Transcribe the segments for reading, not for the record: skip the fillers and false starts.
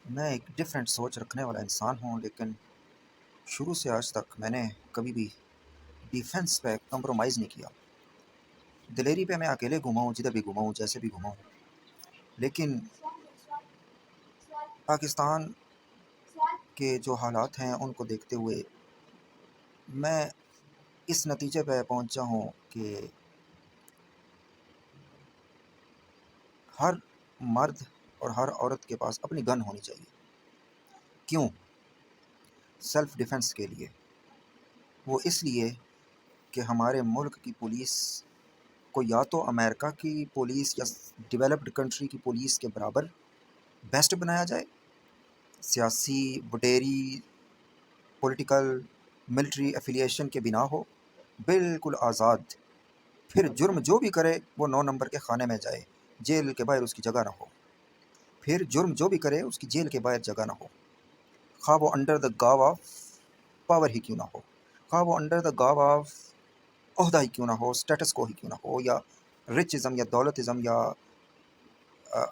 میں ایک ڈفرینٹ سوچ رکھنے والا انسان ہوں، لیکن شروع سے آج تک میں نے کبھی بھی ڈیفینس پہ کمپرومائز نہیں کیا۔ دلیری پہ میں اکیلے گھوما ہوں، جدھر بھی گھوما ہوں، جیسے بھی گھوما ہوں، لیکن پاکستان کے جو حالات ہیں ان کو دیکھتے ہوئے میں اس نتیجے پہ پہنچا ہوں کہ ہر مرد اور ہر عورت کے پاس اپنی گن ہونی چاہیے۔ کیوں؟ سیلف ڈیفenس کے لیے۔ وہ اس لیے کہ ہمارے ملک کی پولیس کو یا تو امریکہ کی پولیس یا ڈیولپڈ کنٹری کی پولیس کے برابر بیسٹ بنایا جائے، سیاسی وڈیری پولیٹیکل ملٹری ایفیلیشن کے بنا ہو، بالکل آزاد، پھر جرم جو بھی کرے وہ 9 نمبر کے خانے میں جائے، جیل کے باہر اس کی جگہ نہ ہو، پھر جرم جو بھی کرے اس کی جیل کے باہر جگہ نہ ہو، خواہ وہ انڈر دا گاو آف پاور ہی کیوں نہ ہو، خواہ وہ انڈر دا گاو آف عہدہ ہی کیوں نہ ہو، سٹیٹس کو ہی کیوں نہ ہو، یا رچ ازم یا دولت ازم، یا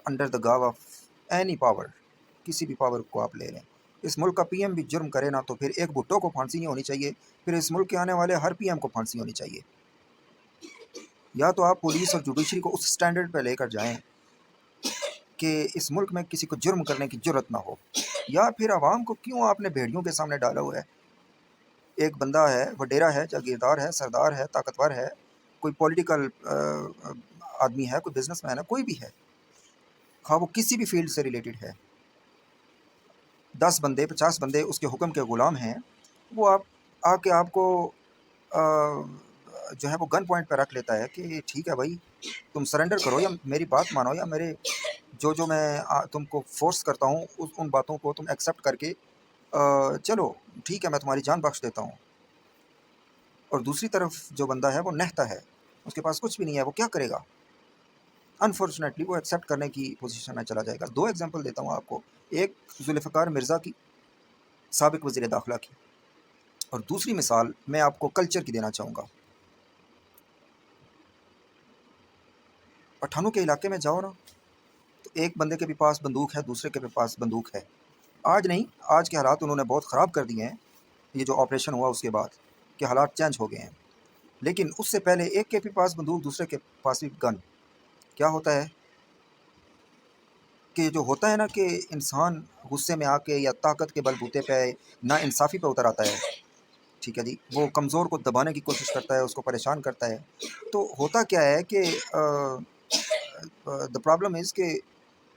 انڈر دا گاو آف اینی پاور، کسی بھی پاور کو آپ لے لیں۔ اس ملک کا پی ایم بھی جرم کرے نا تو پھر ایک بھٹو کو پھانسی نہیں ہونی چاہیے، پھر اس ملک کے آنے والے ہر پی ایم کو پھانسی ہونی چاہیے۔ یا تو آپ پولیس اور جوڈیشری کو اس سٹینڈرڈ پہ لے کر جائیں کہ اس ملک میں کسی کو جرم کرنے کی جرت نہ ہو، یا پھر عوام کو کیوں آپ نے بھیڑیوں کے سامنے ڈالا ہوا ہے؟ ایک بندہ ہے، وڈیرا ہے، جاگیردار ہے، سردار ہے، طاقتور ہے، کوئی پولیٹیکل آدمی ہے، کوئی بزنس مین ہے، کوئی بھی ہے، خواہ وہ کسی بھی فیلڈ سے ریلیٹڈ ہے، 10 بندے 50 بندے اس کے حکم کے غلام ہیں، وہ آ کے آپ کو جو ہے وہ گن پوائنٹ پہ رکھ لیتا ہے کہ ٹھیک ہے بھائی، تم سرنڈر کرو یا میری بات مانو، یا میرے جو میں تم کو فورس کرتا ہوں ان باتوں کو تم ایکسیپٹ کر کے چلو ٹھیک ہے، میں تمہاری جان بخش دیتا ہوں۔ اور دوسری طرف جو بندہ ہے وہ نہتا ہے، اس کے پاس کچھ بھی نہیں ہے، وہ کیا کرے گا؟ انفارچونیٹلی وہ ایکسیپٹ کرنے کی پوزیشن میں چلا جائے گا۔ 2 ایگزامپل دیتا ہوں آپ کو، ایک ذوالفقار مرزا کی، سابق وزیر داخلہ کی، اور دوسری مثال میں آپ کو کلچر کی دینا چاہوں گا۔ پٹھانوں کے علاقے میں جاؤ نا تو ایک بندے کے بھی پاس بندوق ہے، دوسرے کے بھی پاس بندوق ہے۔ آج نہیں، آج کے حالات انہوں نے بہت خراب کر دیے ہیں، یہ جو آپریشن ہوا اس کے بعد کہ حالات چینج ہو گئے ہیں، لیکن اس سے پہلے ایک کے بھی پاس بندوق، دوسرے کے پاس بھی گن۔ کیا ہوتا ہے کہ جو ہوتا ہے نا کہ انسان غصے میں آ کے یا طاقت کے بل بوتے پہ نا انصافی پہ اتر آتا ہے، ٹھیک ہے جی، وہ کمزور کو دبانے کی کوشش کرتا ہے، اس کو پریشان کرتا ہے۔ تو ہوتا کیا ہے کہ دا پرابلم از کہ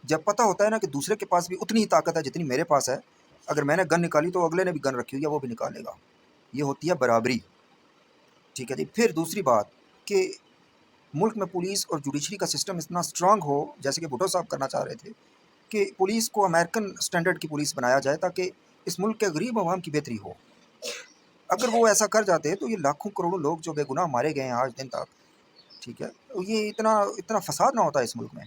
جب پتہ ہوتا ہے نا کہ دوسرے کے پاس بھی اتنی ہی طاقت ہے جتنی میرے پاس ہے، اگر میں نے گن نکالی تو اگلے نے بھی گن رکھی ہوئی ہے، وہ بھی نکالے گا۔ یہ ہوتی ہے برابری، ٹھیک ہے جی۔ پھر دوسری بات کہ ملک میں پولیس اور جوڈیشری کا سسٹم اتنا اسٹرانگ ہو، جیسے کہ بھٹو صاحب کرنا چاہ رہے تھے، کہ پولیس کو امریکن سٹینڈرڈ کی پولیس بنایا جائے تاکہ اس ملک کے غریب عوام کی بہتری ہو۔ اگر وہ ایسا کر جاتے تو یہ لاکھوں کروڑوں لوگ جو بے گناہ مارے گئے ہیں آج دن تک، ٹھیک ہے، یہ اتنا فساد نہ ہوتا اس ملک میں۔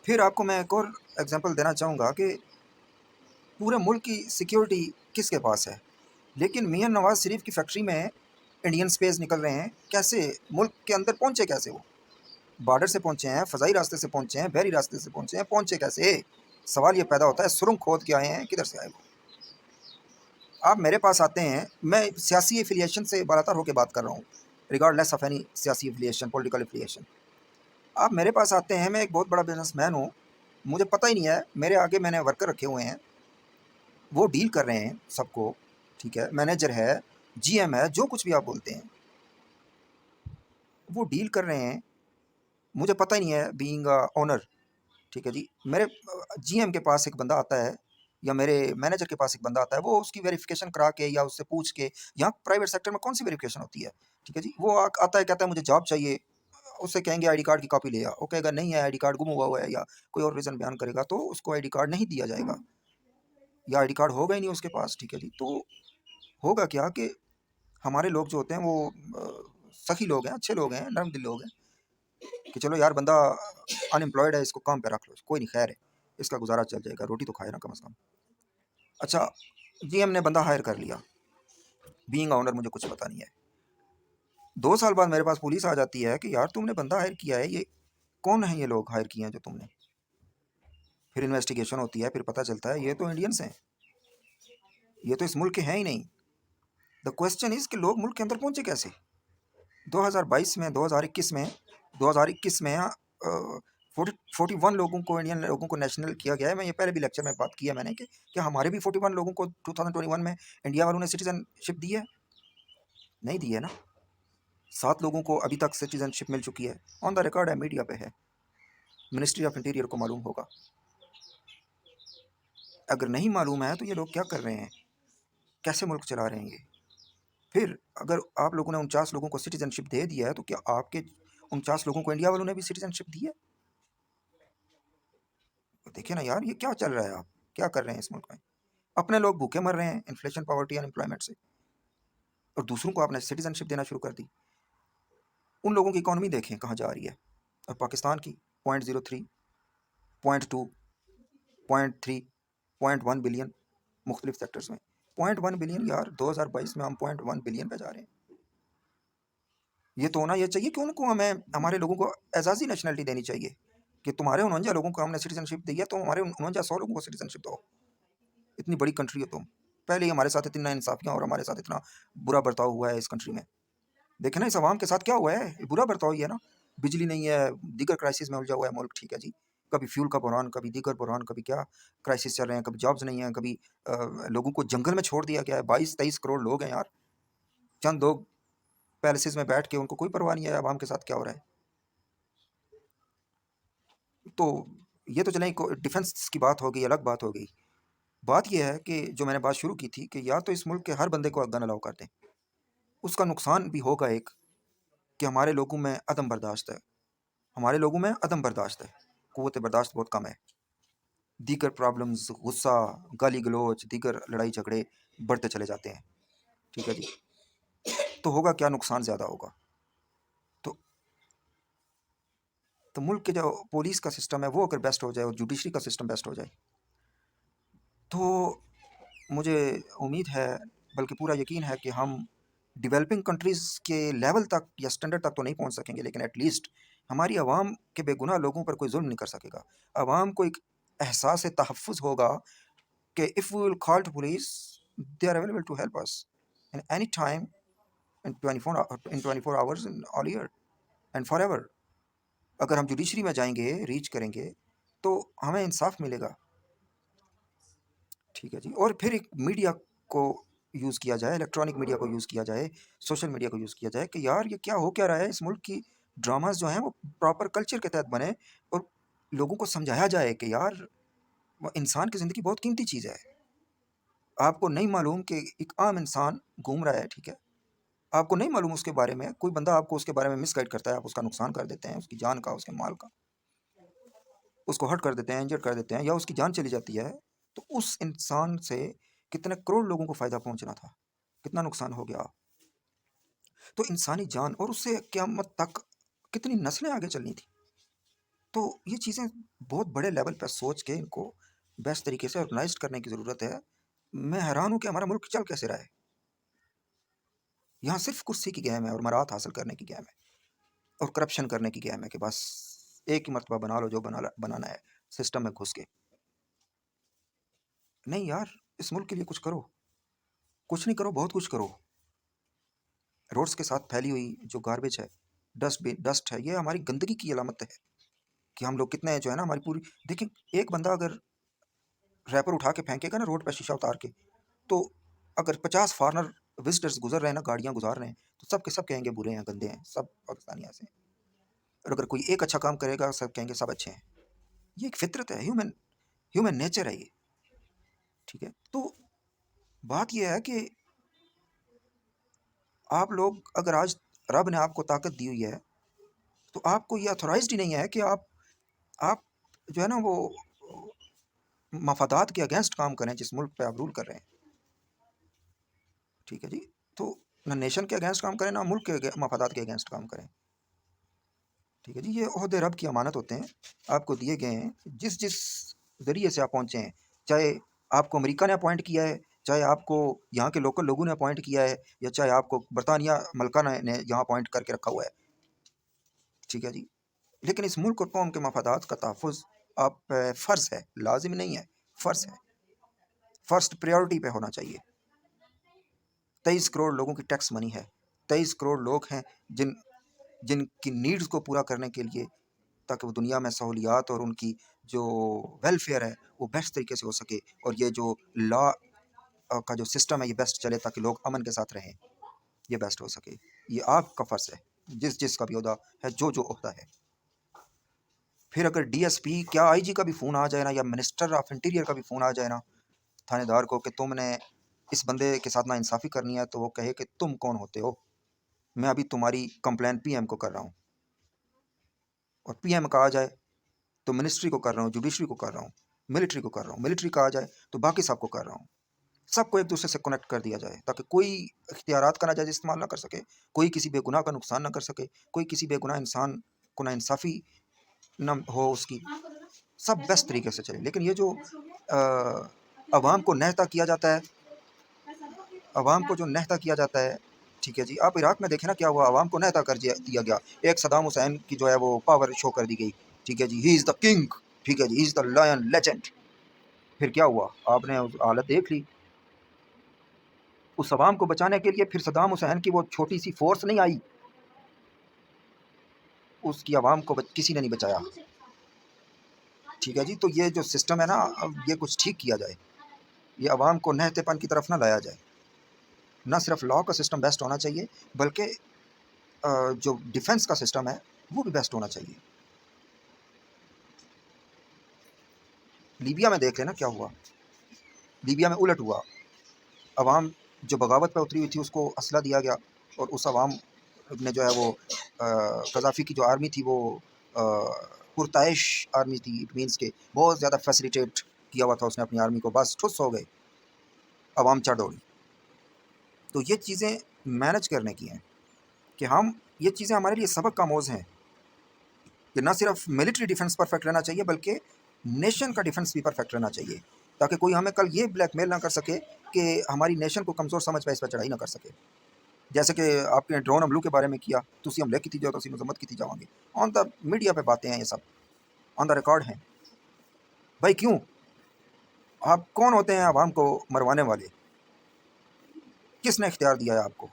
پھر آپ کو میں ایک اور ایگزامپل دینا چاہوں گا کہ پورے ملک کی سیکیورٹی کس کے پاس ہے، لیکن میاں نواز شریف کی فیکٹری میں انڈین اسپیس نکل رہے ہیں، کیسے ملک کے اندر پہنچے؟ کیسے وہ بارڈر سے پہنچے ہیں، فضائی راستے سے پہنچے ہیں، بحری راستے سے پہنچے ہیں، پہنچے کیسے؟ سوال یہ پیدا ہوتا ہے، سرنگ کھود کے آئے ہیں، کدھر سے آئے وہ؟ آپ میرے پاس آتے ہیں، میں سیاسی ایفیلیشن سے بالاتر ہو کے بات کر رہا ہوں، ریگارڈ لیس آف اینی سیاسی ایفیلیشن، پولیٹیکل ایفیلیشن۔ آپ میرے پاس آتے ہیں، میں ایک بہت بڑا بزنس مین ہوں، مجھے پتہ ہی نہیں ہے، میرے آگے میں نے ورکر رکھے ہوئے ہیں، وہ ڈیل کر رہے ہیں سب کو، ٹھیک ہے، مینیجر ہے، جی ایم ہے، جو کچھ بھی آپ بولتے ہیں، وہ ڈیل کر رہے ہیں، مجھے پتہ ہی نہیں ہے، بینگ اونر، ٹھیک ہے جی، میرے جی ایم کے پاس ایک بندہ آتا ہے یا میرے مینیجر کے پاس ایک بندہ آتا ہے، وہ اس کی ویریفیکیشن کرا کے یا اس سے پوچھ کے، یہاں پرائیویٹ سیکٹر میں کون سی ویریفیکیشن ہوتی ہے، ٹھیک ہے جی، وہ آتا ہے کہتا ہے مجھے جاب چاہیے، اس سے کہیں گے آئی ڈی کارڈ کی کاپی لے آ، وہ کہے گا نہیں ہے، آئی ڈی کارڈ گم ہوا ہے، یا کوئی اور ریزن بیان کرے گا تو اس کو آئی ڈی کارڈ نہیں دیا جائے گا، یا آئی ڈی کارڈ ہوگا ہی نہیں اس کے پاس، ٹھیک ہے جی۔ تو ہوگا کیا کہ ہمارے لوگ جو ہوتے ہیں وہ سخی لوگ ہیں، اچھے لوگ ہیں، نرم دل لوگ ہیں، کہ چلو یار بندہ ان امپلائڈ ہے، اس کو کام پہ رکھ لو، کوئی نہیں، خیر ہے، اس کا گزارا چل جائے گا، روٹی تو کھائے نا کم از کم۔ اچھا، جی ہم نے بندہ ہائر کر لیا، بینگ آنر مجھے کچھ پتا نہیں ہے، 2 سال بعد میرے پاس پولیس آ جاتی ہے کہ یار تم نے بندہ ہائر کیا ہے، یہ کون ہے، یہ لوگ ہائر کیے ہیں جو تم نے؟ پھر انویسٹیگیشن ہوتی ہے، پھر پتہ چلتا ہے یہ تو انڈینس ہیں، یہ تو اس ملک کے ہیں ہی نہیں۔ دا کوشچن از کہ لوگ ملک کے اندر پہنچے کیسے؟ 2022 میں 2021 میں 41 لوگوں کو، انڈین لوگوں کو نیشنل کیا گیا ہے۔ میں یہ پہلے بھی لیکچر میں بات کی ہے میں نے کہ کیا ہمارے بھی 41 لوگوں کو 2021 میں انڈیا والوں نے سٹیزن شپ دی ہے؟ نہیں دی ہے نا۔ 7 لوگوں کو ابھی تک سٹیزن شپ مل چکی ہے، آن دا ریکارڈ ہے، میڈیا پہ ہے، منسٹری آف انٹیریئر کو معلوم ہوگا۔ اگر نہیں معلوم ہے تو یہ لوگ کیا کر رہے ہیں، کیسے ملک چلا رہے ہیں یہ؟ پھر اگر آپ لوگوں نے 49 لوگوں کو سٹیزن شپ دے دیا ہے تو کیا آپ کے 49 لوگوں کو انڈیا والوں نے بھی سٹیزن شپ دی ہے؟ دیکھیں نا یار، یہ کیا چل رہا ہے، آپ کیا کر رہے ہیں اس ملک میں؟ اپنے لوگ بھوکے مر رہے ہیں انفلیشن، پاورٹی، ان امپلائمنٹ سے، اور دوسروں کو آپ نے سٹیزن شپ دینا شروع کر دی۔ ان لوگوں کی اکانومی دیکھیں کہاں جا رہی ہے، اور پاکستان کی 0.03، 0.2، 0.3، 0.1 بلین مختلف سیکٹرز میں۔ 0.1 بلین یار، 2022 میں ہم 0.1 بلین پہ جا رہے ہیں۔ یہ تو ہونا یہ چاہیے کہ ان کو ہمیں، ہمارے لوگوں کو اعزازی نیشنلٹی دینی چاہیے کہ تمہارے 49 لوگوں کو ہم نے سٹیزن شپ دی ہے، تو ہمارے 49 لوگوں کو سٹیزن شپ دو۔ اتنی بڑی کنٹری ہو تم، پہلے ہی ہمارے ساتھ اتنا انصافیاں اور ہمارے ساتھ اتنا برا برتاؤ ہوا ہے اس کنٹری میں۔ دیکھیں نا اس عوام کے ساتھ کیا ہوا ہے، یہ برا برتاؤ ہی ہے نا۔ بجلی نہیں ہے، دیگر کرائسس میں الجھا ہوا ہے ملک، ٹھیک ہے جی، کبھی فیول کا بحران، کبھی دیگر بحران، کبھی کیا کرائسس چل رہے ہیں، کبھی جابز نہیں ہیں، کبھی لوگوں کو جنگل میں چھوڑ دیا گیا ہے۔ 22-23 کروڑ لوگ ہیں یار، چند لوگ پیلسز میں بیٹھ کے، ان کو کوئی پرواہ نہیں ہے عوام کے ساتھ کیا ہو رہا ہے۔ تو یہ تو چلیں ڈیفنس کی بات ہو گئی، الگ بات ہو گئی۔ بات یہ ہے کہ جو میں نے بات شروع کی تھی کہ یا تو اس ملک کے ہر بندے کو گن الاؤ کر دیں، اس کا نقصان بھی ہوگا ایک کہ ہمارے لوگوں میں عدم برداشت ہے، ہمارے لوگوں میں عدم برداشت ہے، قوت برداشت بہت کم ہے۔ دیگر پرابلمز، غصہ، گالی گلوچ، دیگر لڑائی جھگڑے بڑھتے چلے جاتے ہیں، ٹھیک ہے جی۔ تو ہوگا کیا، نقصان زیادہ ہوگا۔ تو تو ملک کے جو پولیس کا سسٹم ہے وہ اگر بیسٹ ہو جائے اور جوڈیشری کا سسٹم بیسٹ ہو جائے تو مجھے امید ہے، بلکہ پورا یقین ہے کہ ہم ڈیولپنگ کنٹریز کے لیول تک یا اسٹینڈرڈ تک تو نہیں پہنچ سکیں گے، لیکن ایٹ لیسٹ ہماری عوام کے بے گناہ لوگوں پر کوئی ظلم نہیں کر سکے گا۔ عوام کو ایک احساس تحفظ ہوگا کہ if we will call to police, they are available to help us in any time, in 24 hours in all year and forever۔ اگر ہم جوڈیشری میں جائیں گے، ریچ کریں گے تو ہمیں انصاف ملے گا، ٹھیک ہے جی۔ اور پھر ایک میڈیا کو یوز کیا جائے، الیکٹرانک میڈیا کو یوز کیا جائے، سوشل میڈیا کو یوز کیا جائے کہ یار یہ کیا ہو کیا رہا ہے، اس ملک کی ڈراماز جو ہیں وہ پراپر کلچر کے تحت بنے، اور لوگوں کو سمجھایا جائے کہ یار انسان کی زندگی بہت قیمتی چیز ہے۔ آپ کو نہیں معلوم کہ ایک عام انسان گھوم رہا ہے، ٹھیک ہے، آپ کو نہیں معلوم اس کے بارے میں، کوئی بندہ آپ کو اس کے بارے میں مس گائڈ کرتا ہے، آپ اس کا نقصان کر دیتے ہیں، اس کی جان کا، اس کے مال کا، اس کو ہرٹ کر دیتے ہیں، انجر کر دیتے ہیں، یا اس کی جان چلی جاتی ہے، تو اس انسان سے کتنے کروڑ لوگوں کو فائدہ پہنچنا تھا، کتنا نقصان ہو گیا۔ تو انسانی جان، اور اس سے قیامت تک کتنی نسلیں آگے چلنی تھی۔ تو یہ چیزیں بہت بڑے لیول پہ سوچ کے ان کو بیسٹ طریقے سے آرگنائزڈ کرنے کی ضرورت ہے۔ میں حیران ہوں کہ ہمارا ملک چل کیسے رہا ہے، یہاں صرف کرسی کی گیم ہے اور مراد حاصل کرنے کی گیم ہے اور کرپشن کرنے کی گیم ہے کہ بس ایک ہی مرتبہ بنا لو جو بنانا ہے سسٹم میں گھس کے۔ نہیں یار، اس ملک کے لیے کچھ کرو، کچھ نہیں کرو بہت کچھ کرو۔ روڈز کے ساتھ پھیلی ہوئی جو گاربیج ہے، ڈسٹ ہے، یہ ہماری گندگی کی علامت ہے کہ ہم لوگ کتنے جو ہے نا، ہماری پوری دیکھیں، ایک بندہ اگر ریپر اٹھا کے پھینکے گا نا روڈ پہ شیشہ اتار کے، تو اگر 50 فارنر وزٹرز گزر رہے ہیں نا، گاڑیاں گزار رہے ہیں، تو سب کے سب کہیں گے برے ہیں، گندے ہیں، سب پاکستانی ایسے ہیں۔ اور اگر کوئی ایک اچھا کام کرے گا، سب کہیں گے سب اچھے ہیں۔ یہ ایک فطرت ہے، ہیومن نیچر ہے یہ، ٹھیک ہے۔ تو بات یہ ہے کہ آپ لوگ، اگر آج رب نے آپ کو طاقت دی ہوئی ہے تو آپ کو یہ اتھورائزڈ ہی نہیں ہے کہ آپ جو ہے نا وہ مفادات کے اگینسٹ کام کریں جس ملک پہ آپ رول کر رہے ہیں، ٹھیک ہے جی۔ تو نہ نیشن کے اگینسٹ کام کریں، نہ ملک کے مفادات کے اگینسٹ کام کریں، ٹھیک ہے جی۔ یہ عہدے رب کی امانت ہوتے ہیں، آپ کو دیے گئے ہیں، جس ذریعے سے آپ پہنچے ہیں، چاہے آپ کو امریکہ نے اپوائنٹ کیا ہے، چاہے آپ کو یہاں کے لوکل لوگوں نے اپوائنٹ کیا ہے، یا چاہے آپ کو برطانیہ ملکہ نے یہاں اپوائنٹ کر کے رکھا ہوا ہے، ٹھیک ہے جی۔ لیکن اس ملک اور قوم کے مفادات کا تحفظ آپ پہ فرض ہے، لازم نہیں ہے، فرض ہے، فرسٹ پریورٹی پہ ہونا چاہیے۔ 23 کروڑ لوگوں کی ٹیکس منی ہے، 23 کروڑ لوگ ہیں جن کی نیڈز کو پورا کرنے کے لیے، تاکہ وہ دنیا میں سہولیات اور ان کی جو ویلفیئر ہے وہ بیسٹ طریقے سے ہو سکے، اور یہ جو لا کا جو سسٹم ہے یہ بیسٹ چلے تاکہ لوگ امن کے ساتھ رہیں، یہ بیسٹ ہو سکے۔ یہ آپ کا فرض ہے، جس کا بھی عہدہ ہے، جو عہدہ ہے۔ پھر اگر ڈی ایس پی، کیا آئی جی کا بھی فون آ جائے نا، یا منسٹر آف انٹیریئر کا بھی فون آ جائے نا تھانے دار کو کہ تم نے اس بندے کے ساتھ نا انصافی کرنی ہے، تو وہ کہے کہ تم کون ہوتے ہو، میں ابھی تمہاری کمپلین پی ایم کو کر رہا ہوں، اور پی ایم کا آ جائے تو منسٹری کو کر رہا ہوں، جوڈیشری کو کر رہا ہوں، ملٹری کو کر رہا ہوں، ملٹری کا آ جائے تو باقی سب کو کر رہا ہوں، سب کو ایک دوسرے سے کنیکٹ کر دیا جائے تاکہ کوئی اختیارات کا ناجائز استعمال نہ کر سکے، کوئی کسی بے گناہ کا نقصان نہ کر سکے، کوئی کسی بے گناہ انسان کو نا انصافی نہ ہو اس کی، سب بیسٹ طریقے سے چلے۔ لیکن یہ جو عوام کو نہتا کیا جاتا ہے، عوام کو جو نہتا کیا جاتا ہے، ٹھیک ہے جی، آپ عراق میں دیکھیں نا کیا ہوا، عوام کو نہتا کر دیا گیا، ایک صدام حسین کی جو ہے وہ پاور شو کر دی گئی، ٹھیک ہے جی، ہی از دا کنگ، ٹھیک ہے جی، ہی از دا لائن لیجنڈ۔ پھر کیا ہوا، آپ نے حالت دیکھ لی، اس عوام کو بچانے کے لیے پھر صدام حسین کی وہ چھوٹی سی فورس نہیں آئی، اس کی عوام کو کسی نے نہیں بچایا، ٹھیک ہے جی۔ تو یہ جو سسٹم ہے نا، اب یہ کچھ ٹھیک کیا جائے، یہ عوام کو نہتے پن کی طرف نہ لایا جائے، نہ صرف لا کا سسٹم بیسٹ ہونا چاہیے بلکہ جو ڈیفنس کا سسٹم ہے وہ بھی بیسٹ ہونا چاہیے۔ لیبیا میں دیکھ لینا کیا ہوا، لیبیا میں الٹ ہوا، عوام جو بغاوت پہ اتری ہوئی تھی اس کو اسلحہ دیا گیا، اور اس عوام نے جو ہے وہ قذافی کی جو آرمی تھی وہ پرتعیش آرمی تھی، اٹ مینس کہ بہت زیادہ فیسیلیٹیٹ کیا ہوا تھا اس نے اپنی آرمی کو، بس ٹھس ہو گئے، عوام چڑھ دوڑی۔ تو یہ چیزیں مینج کرنے کی ہیں کہ یہ چیزیں ہمارے لیے سبق کا موضوع ہیں کہ نہ صرف ملٹری ڈیفنس پرفیکٹ رہنا چاہیے بلکہ نیشن کا ڈیفنس بھی پرفیکٹ رہنا چاہیے، تاکہ کوئی ہمیں کل یہ بلیک میل نہ کر سکے کہ ہماری نیشن کو کمزور سمجھ پہ اس پہ چڑھائی نہ کر سکے، جیسے کہ آپ کے ڈرون حملوں کے بارے میں کیا، تسی حملے کی جاؤ، تسی مذمت کی جاؤ گے، آن دا میڈیا پہ باتیں ہیں، یہ سب آن دا ریکارڈ ہیں۔ بھائی کیوں؟ آپ کون ہوتے ہیں عوام کو مروانے والے؟ کس نے اختیار دیا ہے آپ کو؟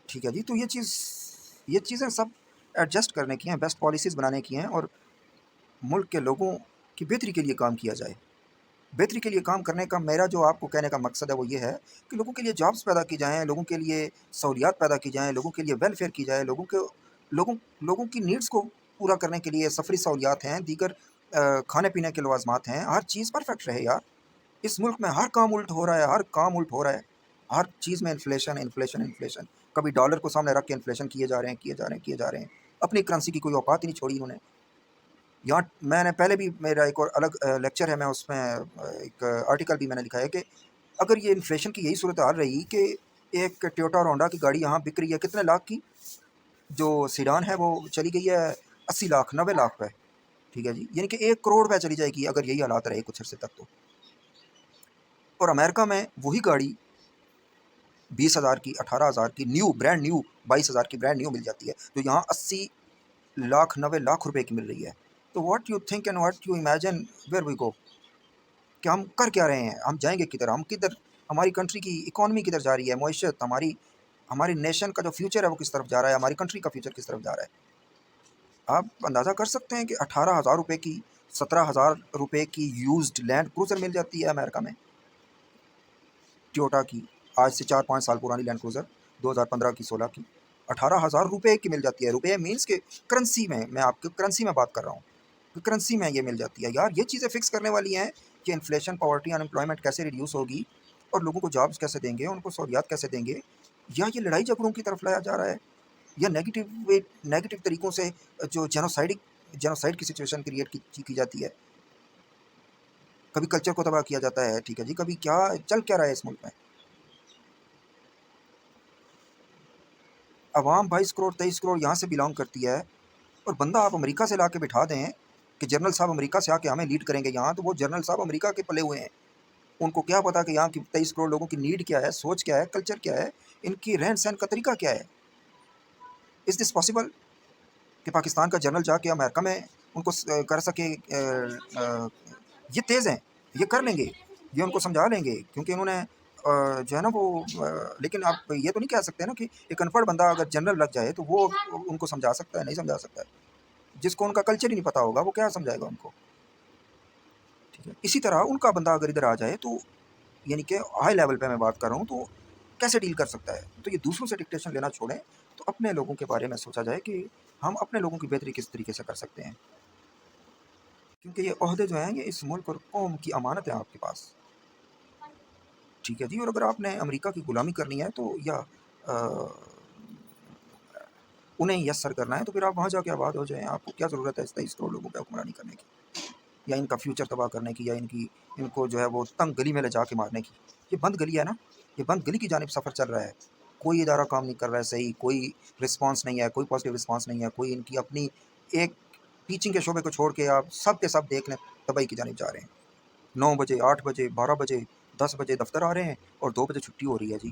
ٹھیک ہے جی، تو یہ چیزیں سب ایڈجسٹ کرنے کی ہیں، بیسٹ پالیسیز بنانے کی ہیں، اور ملک کے لوگوں کی بہتری کے لیے کام کیا جائے۔ بہتری کے لیے کام کرنے کا میرا جو آپ کو کہنے کا مقصد ہے وہ یہ ہے کہ لوگوں کے لیے جابز پیدا کی جائیں، لوگوں کے لیے سہولیات پیدا کی جائیں، لوگوں کے لیے ویلفیئر کی جائے، لوگوں کی نیڈز کو پورا کرنے کے لیے سفری سہولیات ہیں، دیگر کھانے پینے کے لوازمات ہیں، ہر چیز پرفیکٹ رہے یار۔ اس ملک میں ہر کام الٹ ہو رہا ہے، ہر کام الٹ ہو رہا ہے، ہر چیز میں انفلیشن انفلیشن انفلیشن، کبھی ڈالر کو سامنے رکھ کے انفلیشن کیے جا رہے ہیں، کیے جا رہے ہیں، کیے جا رہے ہیں، اپنی کرنسی کی کوئی اوقات ہی نہیں چھوڑی انہوں نے۔ یہاں میں نے پہلے بھی، میرا ایک اور الگ لیکچر ہے، میں اس میں ایک آرٹیکل بھی میں نے لکھا ہے کہ اگر یہ انفلیشن کی یہی صورتحال رہی کہ ایک ٹویوٹا اور ہونڈا کی گاڑی یہاں بک رہی ہے کتنے لاکھ کی، جو سیڈان ہے وہ چلی گئی ہے 80 لاکھ 90 لاکھ پہ، ٹھیک ہے جی، یعنی کہ 1 کروڑ پہ چلی جائے گی اگر یہی حالات رہے کچھ عرصے تک تو۔ اور امریکہ میں وہی گاڑی 20,000 کی، 18,000 کی، برانڈ نیو 22,000 کی برانڈ نیو مل جاتی ہے، جو یہاں 80 لاکھ 90 لاکھ روپے کی مل رہی ہے۔ تو what you think and what you imagine where we go, کہ ہم کر کیا رہے ہیں، ہم جائیں گے کدھر، ہم کدھر، ہماری کنٹری کی اکانومی کدھر جا رہی ہے، معیشت ہماری نیشن کا جو فیوچر ہے وہ کس طرف جا رہا ہے، ہماری کنٹری کا فیوچر کس طرف جا رہا ہے۔ آپ اندازہ کر سکتے ہیں کہ 18,000 روپے کی، 17,000 روپے کی یوزڈ لینڈ کروزر مل جاتی ہے امریکہ میں، ٹویوٹا کی، آج سے 4-5 سال پرانی لینڈ کروزر، 2015 کی، 16 کی، 18,000 روپے کی مل جاتی ہے۔ روپے مینس کے کرنسی میں آپ کی کرنسی میں بات کر رہا ہوں، کرنسی میں یہ مل جاتی ہے یار۔ یہ چیزیں فکس کرنے والی ہیں کہ انفلیشن، پاورٹی، ان امپلائمنٹ کیسے ریڈیوس ہوگی، اور لوگوں کو جابز کیسے دیں گے، ان کو سہولیات کیسے دیں گے، یا یہ لڑائی جھگڑوں کی طرف لایا جا رہا ہے، یا نیگیٹو طریقوں سے جو جینوسائڈ کی سچویشن کریٹ کی جاتی ہے، کبھی کلچر کو تباہ کیا جاتا ہے، ٹھیک ہے جی، کبھی کیا چل کیا رہا ہے اس ملک میں۔ عوام 22 کروڑ 23 کروڑ یہاں سے بلانگ کرتی ہے، اور بندہ آپ امریکہ سے لا کے بٹھا دیں کہ جنرل صاحب امریکہ سے آ کے ہمیں لیڈ کریں گے یہاں، تو وہ جنرل صاحب امریکہ کے پلے ہوئے ہیں، ان کو کیا پتا کہ یہاں کی 23 کروڑ لوگوں کی نیڈ کیا ہے، سوچ کیا ہے، کلچر کیا ہے، ان کی رہن سہن کا طریقہ کیا ہے۔ از دس پاسبل؟ کہ پاکستان کا جنرل جا کے امریکہ میں ان کو کر سکے یہ تیز ہیں، یہ کر لیں گے، یہ ان کو سمجھا لیں گے، کیونکہ انہوں نے جو ہے نا وہ لیکن آپ یہ تو نہیں کہہ سکتے نا کہ ایک ان پڑھ بندہ اگر جنرل لگ جائے تو وہ ان کو سمجھا سکتا ہے، نہیں سمجھا سکتا ہے۔ جس کو ان کا کلچر ہی نہیں پتہ ہوگا وہ کیا سمجھائے گا ان کو، ٹھیک ہے۔ اسی طرح ان کا بندہ اگر ادھر آ جائے تو یعنی کہ ہائی لیول پہ میں بات کر رہا ہوں، تو کیسے ڈیل کر سکتا ہے؟ تو یہ دوسروں سے ڈکٹیشن لینا چھوڑیں، تو اپنے لوگوں کے بارے میں سوچا جائے کہ ہم اپنے لوگوں کی بہتری کس طریقے سے کر سکتے ہیں، کیونکہ یہ عہدے جو ہیں یہ اس ملک اور قوم کی امانت ہیں آپ کے پاس، ٹھیک ہے جی۔ اور اگر آپ نے امریکہ کی غلامی کرنی ہے تو یا انہیں یسر کرنا ہے تو پھر آپ وہاں جا کے آباد ہو جائیں۔ آپ کو کیا ضرورت ہے اس 23 کروڑ لوگوں پہ حکمرانی کرنے کی، یا ان کا فیوچر تباہ کرنے کی، یا ان کو جو ہے وہ تنگ گلی میں لے جا کے مارنے کی۔ یہ بند گلی ہے نا، یہ بند گلی کی جانب سفر چل رہا ہے، کوئی ادارہ کام نہیں کر رہا ہے صحیح، کوئی رسپانس نہیں ہے، کوئی پازیٹیو رسپانس نہیں ہے، کوئی ان کی اپنی ایک ٹیچنگ کے شعبے کو چھوڑ کے آپ سب کے سب دیکھ لیں تباہی کی جانب جا رہے ہیں۔ 9 بجے 8 بجے 12 بجے 10 بجے دفتر آ رہے ہیں اور 2 بجے چھٹی ہو رہی ہے جی۔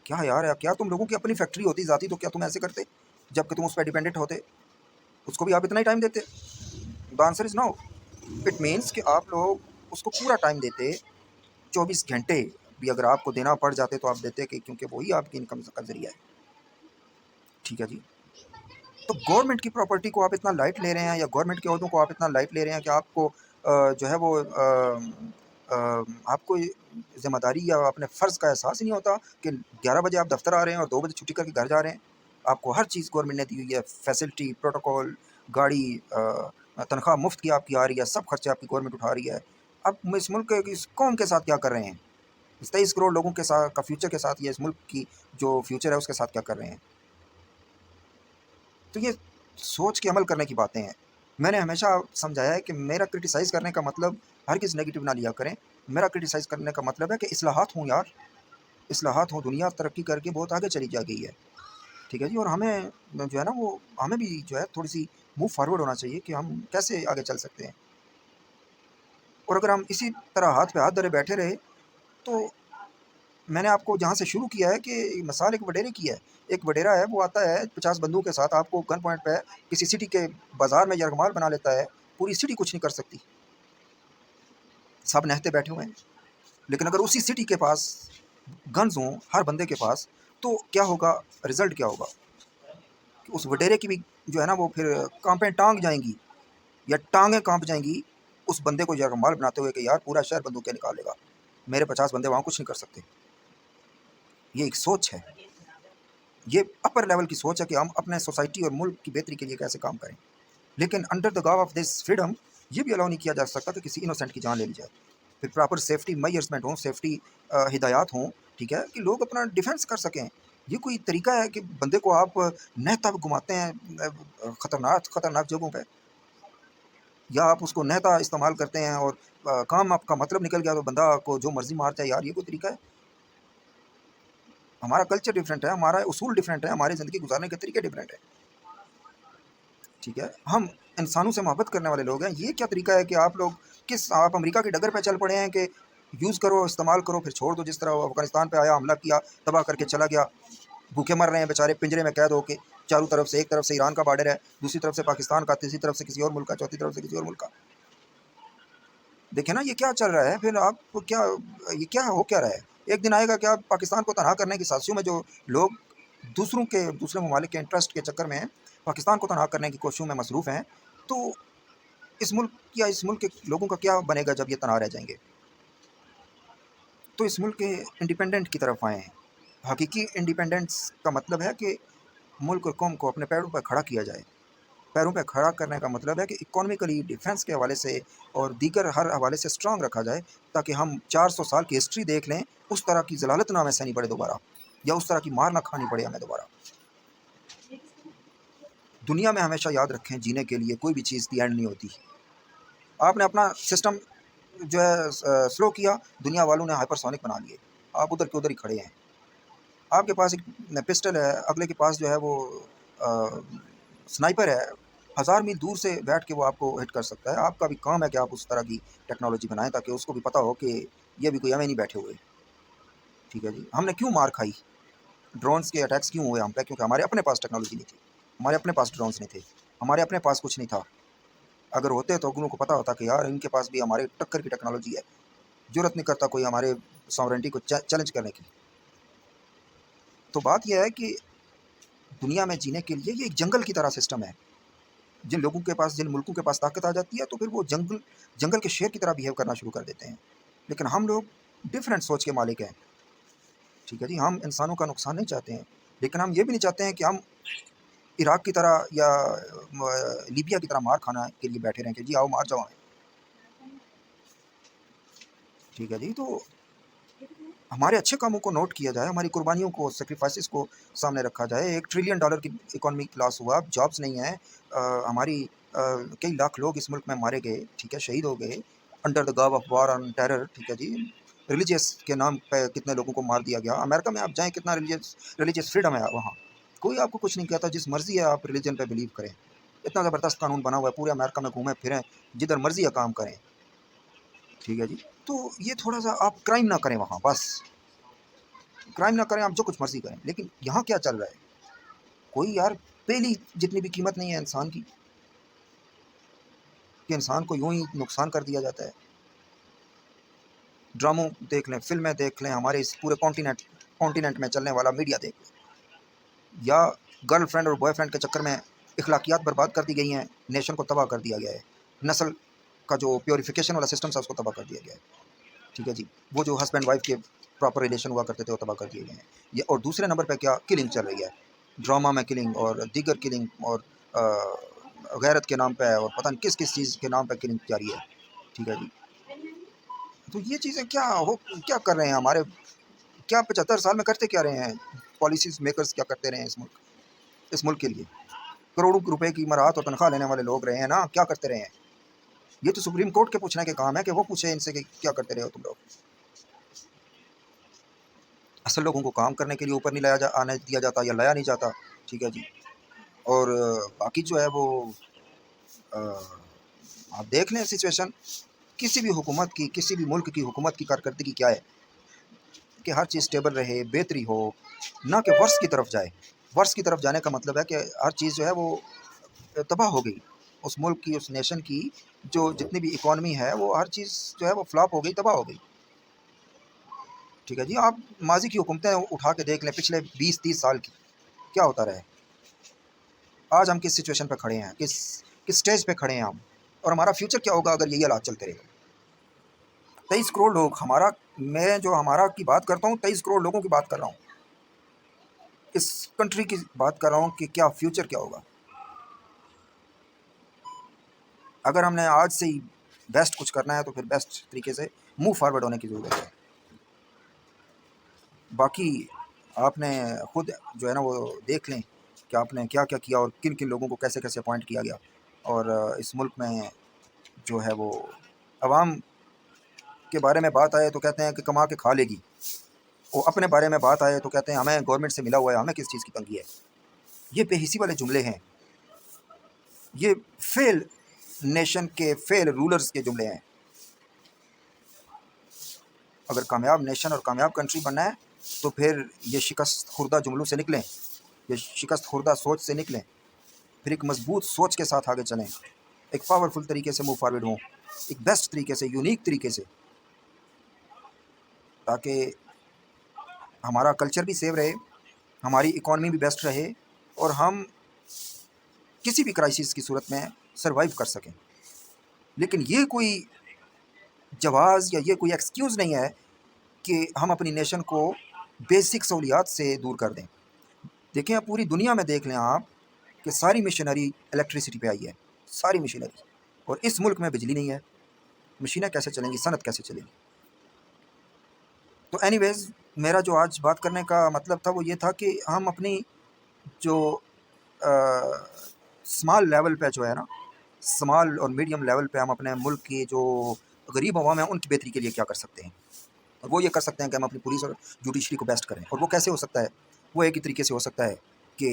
کیا یار ہے، کیا تم لوگوں کی اپنی فیکٹری ہوتی ذاتی تو کیا تم ایسے کرتے؟ جب کہ تم اس پہ ڈیپینڈنٹ ہوتے اس کو بھی آپ اتنا ہی ٹائم دیتے؟ The answer is no. It means کہ آپ لوگ اس کو پورا ٹائم دیتے، 24 گھنٹے بھی اگر آپ کو دینا پڑ جاتے تو آپ دیتے، کہ کیونکہ وہی آپ کی انکم کا ذریعہ ہے، ٹھیک ہے جی۔ تو گورنمنٹ کی پراپرٹی کو آپ اتنا لائٹ لے رہے ہیں، یا گورنمنٹ کے عہدوں کو آپ اتنا لائٹ لے رہے ہیں کہ آپ کو جو ہے وہ آپ کو ذمہ داری یا اپنے فرض کا احساس ہی نہیں ہوتا کہ 11 بجے آپ دفتر آ رہے ہیں اور 2 بجے چھٹی کر کے گھر جا رہے ہیں۔ آپ کو ہر چیز گورنمنٹ نے دی ہوئی ہے، فیسلٹی، پروٹوکول، گاڑی، تنخواہ مفت کی آپ کی آ رہی ہے، سب خرچے آپ کی گورنمنٹ اٹھا رہی ہے۔ اب اس ملک کے اس قوم کے ساتھ کیا کر رہے ہیں؟ اس 23 کروڑ لوگوں کے ساتھ کا فیوچر کے ساتھ، یا اس ملک کی جو فیوچر ہے اس کے ساتھ کیا کر رہے ہیں؟ تو یہ سوچ کے عمل کرنے کی باتیں ہیں۔ میں نے ہمیشہ سمجھایا ہے کہ میرا کرٹیسائز کرنے کا مطلب ہرگز نیگیٹو نہ لیا کریں۔ میرا کرٹیسائز کرنے کا مطلب ہے کہ اصلاحات ہوں یار، اصلاحات ہوں، دنیا ترقی کر کے بہت آگے چلی جا گئی ہے، ٹھیک ہے جی۔ اور ہمیں جو ہے نا وہ ہمیں بھی جو ہے تھوڑی سی موو فارورڈ ہونا چاہیے کہ ہم کیسے آگے چل سکتے ہیں۔ اور اگر ہم اسی طرح ہاتھ پہ ہاتھ دھرے بیٹھے رہے تو میں نے آپ کو جہاں سے شروع کیا ہے کہ مثال ایک وڈیرے کی ہے۔ ایک وڈیرا ہے، وہ آتا ہے 50 بندوق کے ساتھ، آپ کو گن پوائنٹ پہ کسی سٹی کے بازار میں یرغمال بنا لیتا ہے، پوری سٹی کچھ نہیں کر سکتی، سب نہتے بیٹھے ہوئے ہیں۔ لیکن اگر اسی سٹی کے پاس گنز ہوں ہر بندے کے پاس، تو کیا ہوگا، رزلٹ کیا ہوگا کہ اس وڈیرے کی بھی جو ہے نا وہ پھر کانپیں ٹانگ جائیں گی، یا ٹانگیں کانپ جائیں گی اس بندے کو یرغمال بناتے ہوئے کہ یار پورا شہر بندوقیں نکالے گا، میرے 50 بندے وہاں کچھ نہیں کر سکتے۔ یہ ایک سوچ ہے، یہ اپر لیول کی سوچ ہے کہ ہم اپنے سوسائٹی اور ملک کی بہتری کے لیے کیسے کام کریں۔ لیکن انڈر دا گاو آف دس فریڈم یہ بھی الاؤ نہیں کیا جا سکتا کہ کسی انوسینٹ کی جان لے لی جائے۔ پھر پراپر سیفٹی میئرسمنٹ ہوں، سیفٹی ہدایات ہوں، ٹھیک ہے، کہ لوگ اپنا ڈیفینس کر سکیں۔ یہ کوئی طریقہ ہے کہ بندے کو آپ نہتا گھماتے ہیں خطرناک جگہوں پہ، یا آپ اس کو نہتا استعمال کرتے ہیں اور کام آپ کا مطلب نکل گیا تو بندہ کو جو مرضی مارتا ہے؟ یار یہ کوئی طریقہ ہے؟ ہمارا کلچر ڈفرینٹ ہے، ہمارا اصول ڈفرینٹ ہے، ہماری زندگی گزارنے کے طریقے ڈفرینٹ ہے، ٹھیک ہے۔ ہم انسانوں سے محبت کرنے والے لوگ ہیں۔ یہ کیا طریقہ ہے کہ آپ امریکہ کی ڈگر پہ چل پڑے ہیں کہ یوز کرو، استعمال کرو، پھر چھوڑ دو؟ جس طرح وہ افغانستان پہ آیا، حملہ کیا، تباہ کر کے چلا گیا، بھوکے مر رہے ہیں بیچارے پنجرے میں قید ہو کے، چاروں طرف سے، ایک طرف سے ایران کا بارڈر ہے، دوسری طرف سے پاکستان کا، تیسری طرف سے کسی اور ملک کا، چوتھی طرف سے کسی اور ملک کا۔ دیکھیں نا یہ کیا چل رہا ہے، پھر آپ کو کیا، یہ کیا ہو کیا رہا ہے؟ ایک دن آئے گا کہ آپ پاکستان کو تنہا کرنے کی سازشوں میں جو لوگ دوسرے ممالک کے انٹرسٹ کے چکر میں پاکستان کو تنہا کرنے کی کوششوں میں مصروف ہیں، تو اس ملک کے لوگوں کا کیا بنے گا جب یہ تنہا رہ جائیں گے؟ تو اس ملک کے انڈیپینڈنٹ کی طرف آئے ہیں۔ حقیقی انڈیپینڈنس کا مطلب ہے کہ ملک اور قوم کو اپنے پیروں پر کھڑا کیا جائے۔ پیروں پہ کھڑا کرنے کا مطلب ہے کہ اکانومیکلی، ڈیفنس کے حوالے سے اور دیگر ہر حوالے سے اسٹرانگ رکھا جائے، تاکہ ہم 400 سال کی ہسٹری دیکھ لیں، اس طرح کی ضلالت نہ ہمیں سہنی پڑے دوبارہ، یا اس طرح کی مار نہ کھانی پڑے ہمیں دوبارہ۔ دنیا میں ہمیشہ یاد رکھیں، جینے کے لیے کوئی بھی چیز دی اینڈ نہیں ہوتی۔ آپ نے اپنا سسٹم جو ہے سلو کیا، دنیا والوں نے ہائپر سونک بنا لیے، آپ ادھر کے ادھر ہی کھڑے ہیں۔ آپ کے پاس ایک پسٹل ہے، اگلے کے پاس جو ہے وہ سنائپر ہے، 1000 میل دور سے بیٹھ کے وہ آپ کو ہٹ کر سکتا ہے۔ آپ کا بھی کام ہے کہ آپ اس طرح کی ٹیکنالوجی بنائیں تاکہ اس کو بھی پتہ ہو کہ یہ بھی کوئی ہمیں نہیں بیٹھے ہوئے، ٹھیک ہے جی۔ ہم نے کیوں مار کھائی، ڈرونز کے اٹیکس کیوں ہوئے ہم پہ؟ کیونکہ ہمارے اپنے پاس ٹیکنالوجی نہیں تھی، ہمارے اپنے پاس ڈرونز نہیں تھے، ہمارے اپنے پاس کچھ نہیں تھا. اگر ہوتے تو ان کو پتہ ہوتا کہ یار ان کے پاس بھی ہمارے ٹکر کی ٹیکنالوجی ہے، ضرورت نہیں کرتا کوئی ہمارے ساورنٹی کو چیلنج کرنے کی. تو بات یہ ہے کہ دنیا میں جینے کے لیے یہ ایک جنگل کی طرح سسٹم ہے. جن لوگوں کے پاس، جن ملکوں کے پاس طاقت آ جاتی ہے تو پھر وہ جنگل کے شیر کی طرح بیہیو کرنا شروع کر دیتے ہیں. لیکن ہم لوگ ڈفرینٹ سوچ کے مالک ہیں. ٹھیک ہے جی، ہم انسانوں کا نقصان نہیں چاہتے ہیں، لیکن ہم یہ بھی نہیں چاہتے ہیں کہ ہم عراق کی طرح یا لیبیا کی طرح مار کھانا کے لیے بیٹھے رہیں کہ جی آؤ مار جاؤ ہمیں. ٹھیک ہے جی، تو ہمارے اچھے کاموں کو نوٹ کیا جائے، ہماری قربانیوں کو، سیکریفائسز کو سامنے رکھا جائے. $1 ٹریلین کی اکانومی لاس ہوا، جابس نہیں ہیں. ہماری کئی لاکھ لوگ اس ملک میں مارے گئے، ٹھیک ہے، شہید ہو گئے انڈر دا گاو آف وار آن ٹیرر. ٹھیک ہے جی، ریلیجیس کے نام پہ کتنے لوگوں کو مار دیا گیا. امریکہ میں آپ جائیں کتنا ریلیجیس فریڈم ہے وہاں، کوئی آپ کو کچھ نہیں کہتا، جس مرضی ہے آپ ریلیجن پہ بلیو کریں. اتنا زبردست قانون بنا ہوا ہے، پورے امریکہ میں گھومیں پھریں، جدھر مرضی ہے کام کریں. ٹھیک ہے جی، تو یہ تھوڑا سا آپ کرائم نہ کریں وہاں، بس کرائم نہ کریں، آپ جو کچھ مرضی کریں. لیکن یہاں کیا چل رہا ہے؟ کوئی یار پہلی جتنی بھی قیمت نہیں ہے انسان کی کہ انسان کو یوں ہی نقصان کر دیا جاتا ہے. ڈراموں دیکھ لیں، فلمیں دیکھ لیں، ہمارے اس پورے کانٹیننٹ میں چلنے والا میڈیا دیکھ لیں، یا گرل فرینڈ اور بوائے فرینڈ کے چکر میں اخلاقیات برباد کر دی گئی ہیں، نیشن کو تباہ کر دیا گیا ہے، نسل کا جو پیوریفیکیشن والا سسٹم تھا اس کو تباہ کر دیا گیا ہے. ٹھیک ہے جی، وہ جو ہسبینڈ وائف کے پراپر ریلیشن ہوا کرتے تھے وہ تباہ کر دیے گئے ہیں. یہ اور دوسرے نمبر پہ کیا کلنگ چل رہی ہے، ڈرامہ میں کلنگ اور دیگر کلنگ، اور غیرت کے نام پہ اور پتہ نہیں کس کس چیز کے نام پہ کلنگ جاری ہے. ٹھیک ہے جی، تو یہ چیزیں کیا کر رہے ہیں ہمارے، کیا 75 سال میں کرتے کیا رہے ہیں پالیسیز میکرز، کیا کرتے رہے ہیں اس ملک کے لیے؟ کروڑوں روپے کی مراحت اور تنخواہ لینے والے لوگ رہے ہیں نا، کیا کرتے رہے ہیں؟ یہ تو سپریم کورٹ کے پوچھنے کے کام ہے کہ وہ پوچھے ان سے کہ کیا کرتے رہے ہو تم لوگ. اصل لوگوں کو کام کرنے کے لیے اوپر نہیں آنے دیا جاتا یا لایا نہیں جاتا. ٹھیک ہے جی، اور باقی جو ہے وہ آپ دیکھ لیں سچویشن کسی بھی حکومت کی، کسی بھی ملک کی حکومت کی کارکردگی کیا ہے کہ ہر چیز اسٹیبل رہے، بہتری ہو، نہ کہ ورس کی طرف جائے. ورس کی طرف جانے کا مطلب ہے کہ ہر چیز جو ہے وہ تباہ ہو گئی. اس ملک کی، اس نیشن کی جو جتنی بھی اکانومی ہے وہ ہر چیز جو ہے وہ فلاپ ہو گئی، تباہ ہو گئی. ٹھیک ہے جی، آپ ماضی کی حکومتیں اٹھا کے دیکھ لیں، پچھلے 20-30 سال کی کیا ہوتا رہے. آج ہم کس سچویشن پہ کھڑے ہیں، کس سٹیج پہ کھڑے ہیں ہم، اور ہمارا فیوچر کیا ہوگا اگر یہی حالات چلتے رہے. 23 کروڑ لوگ، میں جو ہمارا کی بات کرتا ہوں 23 کروڑ لوگوں کی بات کر رہا ہوں، اس کنٹری کی بات کر رہا ہوں کہ کیا فیوچر کیا ہوگا. اگر ہم نے آج سے ہی بیسٹ کچھ کرنا ہے تو پھر بیسٹ طریقے سے موو فارورڈ ہونے کی ضرورت ہے. باقی آپ نے خود جو ہے نا وہ دیکھ لیں کہ آپ نے کیا کیا کیا اور کن کن لوگوں کو کیسے کیسے اپوائنٹ کیا گیا. اور اس ملک میں جو ہے وہ عوام کے بارے میں بات آئے تو کہتے ہیں کہ کما کے کھا لے گی، اور اپنے بارے میں بات آئے تو کہتے ہیں ہمیں گورنمنٹ سے ملا ہوا ہے، ہمیں کس چیز کی تنگی ہے. یہ بے حسی والے جملے ہیں، یہ فیل نیشن کے فیل رولرز کے جملے ہیں. اگر کامیاب نیشن اور کامیاب کنٹری بننا ہے تو پھر یہ شکست خوردہ جملوں سے نکلیں، یہ شکست خوردہ سوچ سے نکلیں، پھر ایک مضبوط سوچ کے ساتھ آگے چلیں، ایک پاورفل طریقے سے موو فارورڈ ہوں، ایک بیسٹ طریقے سے، یونیک طریقے سے، تاکہ ہمارا کلچر بھی سیو رہے، ہماری اکانومی بھی بیسٹ رہے، اور ہم کسی بھی کرائسس کی صورت میں سروائیو کر سکیں. لیکن یہ کوئی جواز یا یہ کوئی ایکسکیوز نہیں ہے کہ ہم اپنی نیشن کو بیسک سہولیات سے دور کر دیں. دیکھیں آپ پوری دنیا میں دیکھ لیں آپ کہ ساری مشینری الیکٹریسٹی پہ آئی ہے، ساری مشینری، اور اس ملک میں بجلی نہیں ہے. مشینیں کیسے چلیں گی، صنعت کیسے چلے گی؟ تو اینی ویز میرا جو آج بات کرنے کا مطلب تھا وہ یہ تھا کہ ہم اپنی جو اسمال لیول پہ جو ہے نا، اسمال اور میڈیم لیول پہ ہم اپنے ملک کی جو غریب عوام ہیں ان کی بہتری کے لیے کیا کر سکتے ہیں. اور وہ یہ کر سکتے ہیں کہ ہم اپنی پولیس اور جوڈیشری کو بیسٹ کریں. اور وہ کیسے ہو سکتا ہے؟ وہ ایک ہی طریقے سے ہو سکتا ہے کہ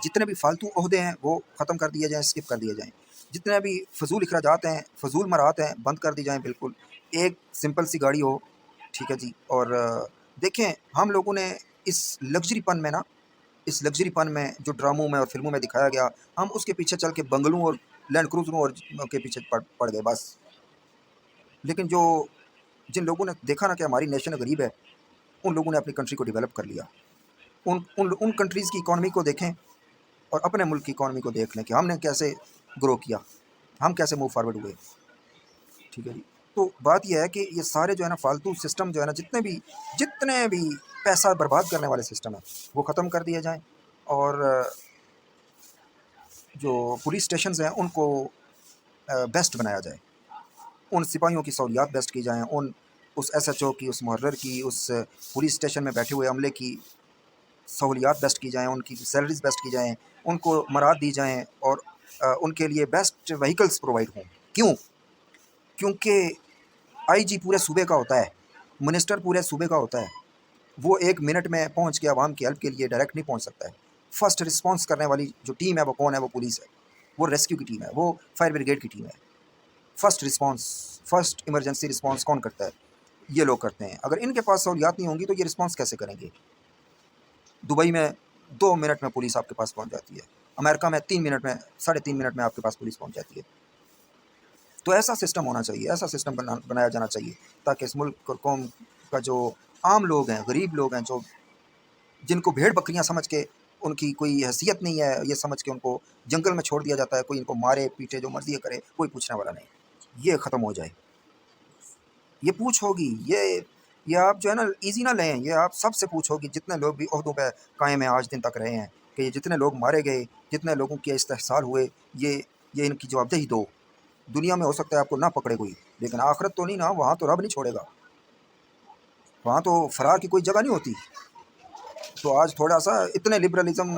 جتنے بھی فالتو عہدے ہیں وہ ختم کر دیے جائیں، اسکپ کر دیے جائیں. جتنے بھی فضول اخراجات ہیں، فضول مراحت ہیں، بند کر دی جائیں بالکل. ایک سمپل سی گاڑی ہو، ٹھیک ہے جی. اور دیکھیں ہم لوگوں نے اس لگژری پن میں نا اس لگژری پن میں جو ڈراموں میں اور فلموں میں دکھایا گیا، ہم اس کے پیچھے چل کے بنگلوں اور لینڈ کروزروں اور کے پیچھے پڑ گئے بس۔ لیکن جن لوگوں نے دیکھا نا کہ ہماری نیشن غریب ہے، ان لوگوں نے اپنی کنٹری کو ڈیولپ کر لیا۔ ان کنٹریز کی اکانومی کو دیکھیں اور اپنے ملک کی اکانومی کو دیکھ لیں کہ ہم نے کیسے گرو کیا، ہم کیسے موو فارورڈ ہوئے۔ ٹھیک ہے جی، تو بات یہ ہے کہ یہ سارے جو ہے نا فالتو سسٹم جو ہے نا، جتنے بھی پیسہ برباد کرنے والے سسٹم ہیں وہ ختم کر دیے جائیں، اور جو پولیس اسٹیشنز ہیں ان کو بیسٹ بنایا جائے، ان سپاہیوں کی سہولیات بیسٹ کی جائیں، اس ایس ایچ او کی، اس محرر کی، اس پولیس اسٹیشن میں بیٹھے ہوئے عملے کی سہولیات بیسٹ کی جائیں، ان کی سیلریز بیسٹ کی جائیں، ان کو مراد دی جائیں، اور ان کے لیے بیسٹ وہیکلز پرووائڈ ہوں۔ کیوں؟ کیونکہ آئی جی پورے صوبے کا ہوتا ہے، منسٹر پورے صوبے کا ہوتا ہے، وہ ایک منٹ میں پہنچ کے عوام کی ہیلپ کے لیے ڈائریکٹ نہیں پہنچ سکتا ہے۔ فرسٹ رسپانس کرنے والی جو ٹیم ہے وہ کون ہے؟ وہ پولیس ہے، وہ ریسکیو کی ٹیم ہے، وہ فائر بریگیڈ کی ٹیم ہے۔ First response, first emergency response کون کرتا ہے؟ یہ لوگ کرتے ہیں۔ اگر ان کے پاس سہولیات نہیں ہوں گی تو یہ رسپانس کیسے کریں گے؟ دبئی میں 2 منٹ میں پولیس آپ کے پاس پہنچ جاتی ہے، امریکہ میں 3 منٹ میں، 3.5 منٹ میں آپ کے پاس پولیس پہنچ جاتی ہے۔ تو ایسا سسٹم ہونا چاہیے، ایسا سسٹم بنایا جانا چاہیے تاکہ اس ملک اور قوم کا جو عام لوگ ہیں، غریب لوگ ہیں، جن کو بھیڑ بکریاں سمجھ کے ان کی کوئی حیثیت نہیں ہے، یہ سمجھ کے ان کو جنگل میں چھوڑ دیا جاتا ہے، کوئی ان کو مارے پیٹے جو مرضی کرے، کوئی پوچھنے والا نہیں، یہ ختم ہو جائے۔ یہ پوچھ ہوگی، یہ آپ جو ہے نا ایزی نہ لیں، یہ آپ سب سے پوچھ ہوگی، جتنے لوگ بھی عہدوں پہ قائم ہیں آج دن تک رہے ہیں، کہ یہ جتنے لوگ مارے گئے، جتنے لوگوں کے استحصال ہوئے، یہ ان کی جواب دہی دو۔ دنیا میں ہو سکتا ہے آپ کو نہ پکڑے کوئی، لیکن آخرت تو نہیں نا، وہاں تو رب نہیں چھوڑے گا، وہاں تو فرار کی کوئی جگہ نہیں ہوتی۔ تو آج تھوڑا سا اتنے لبرلزم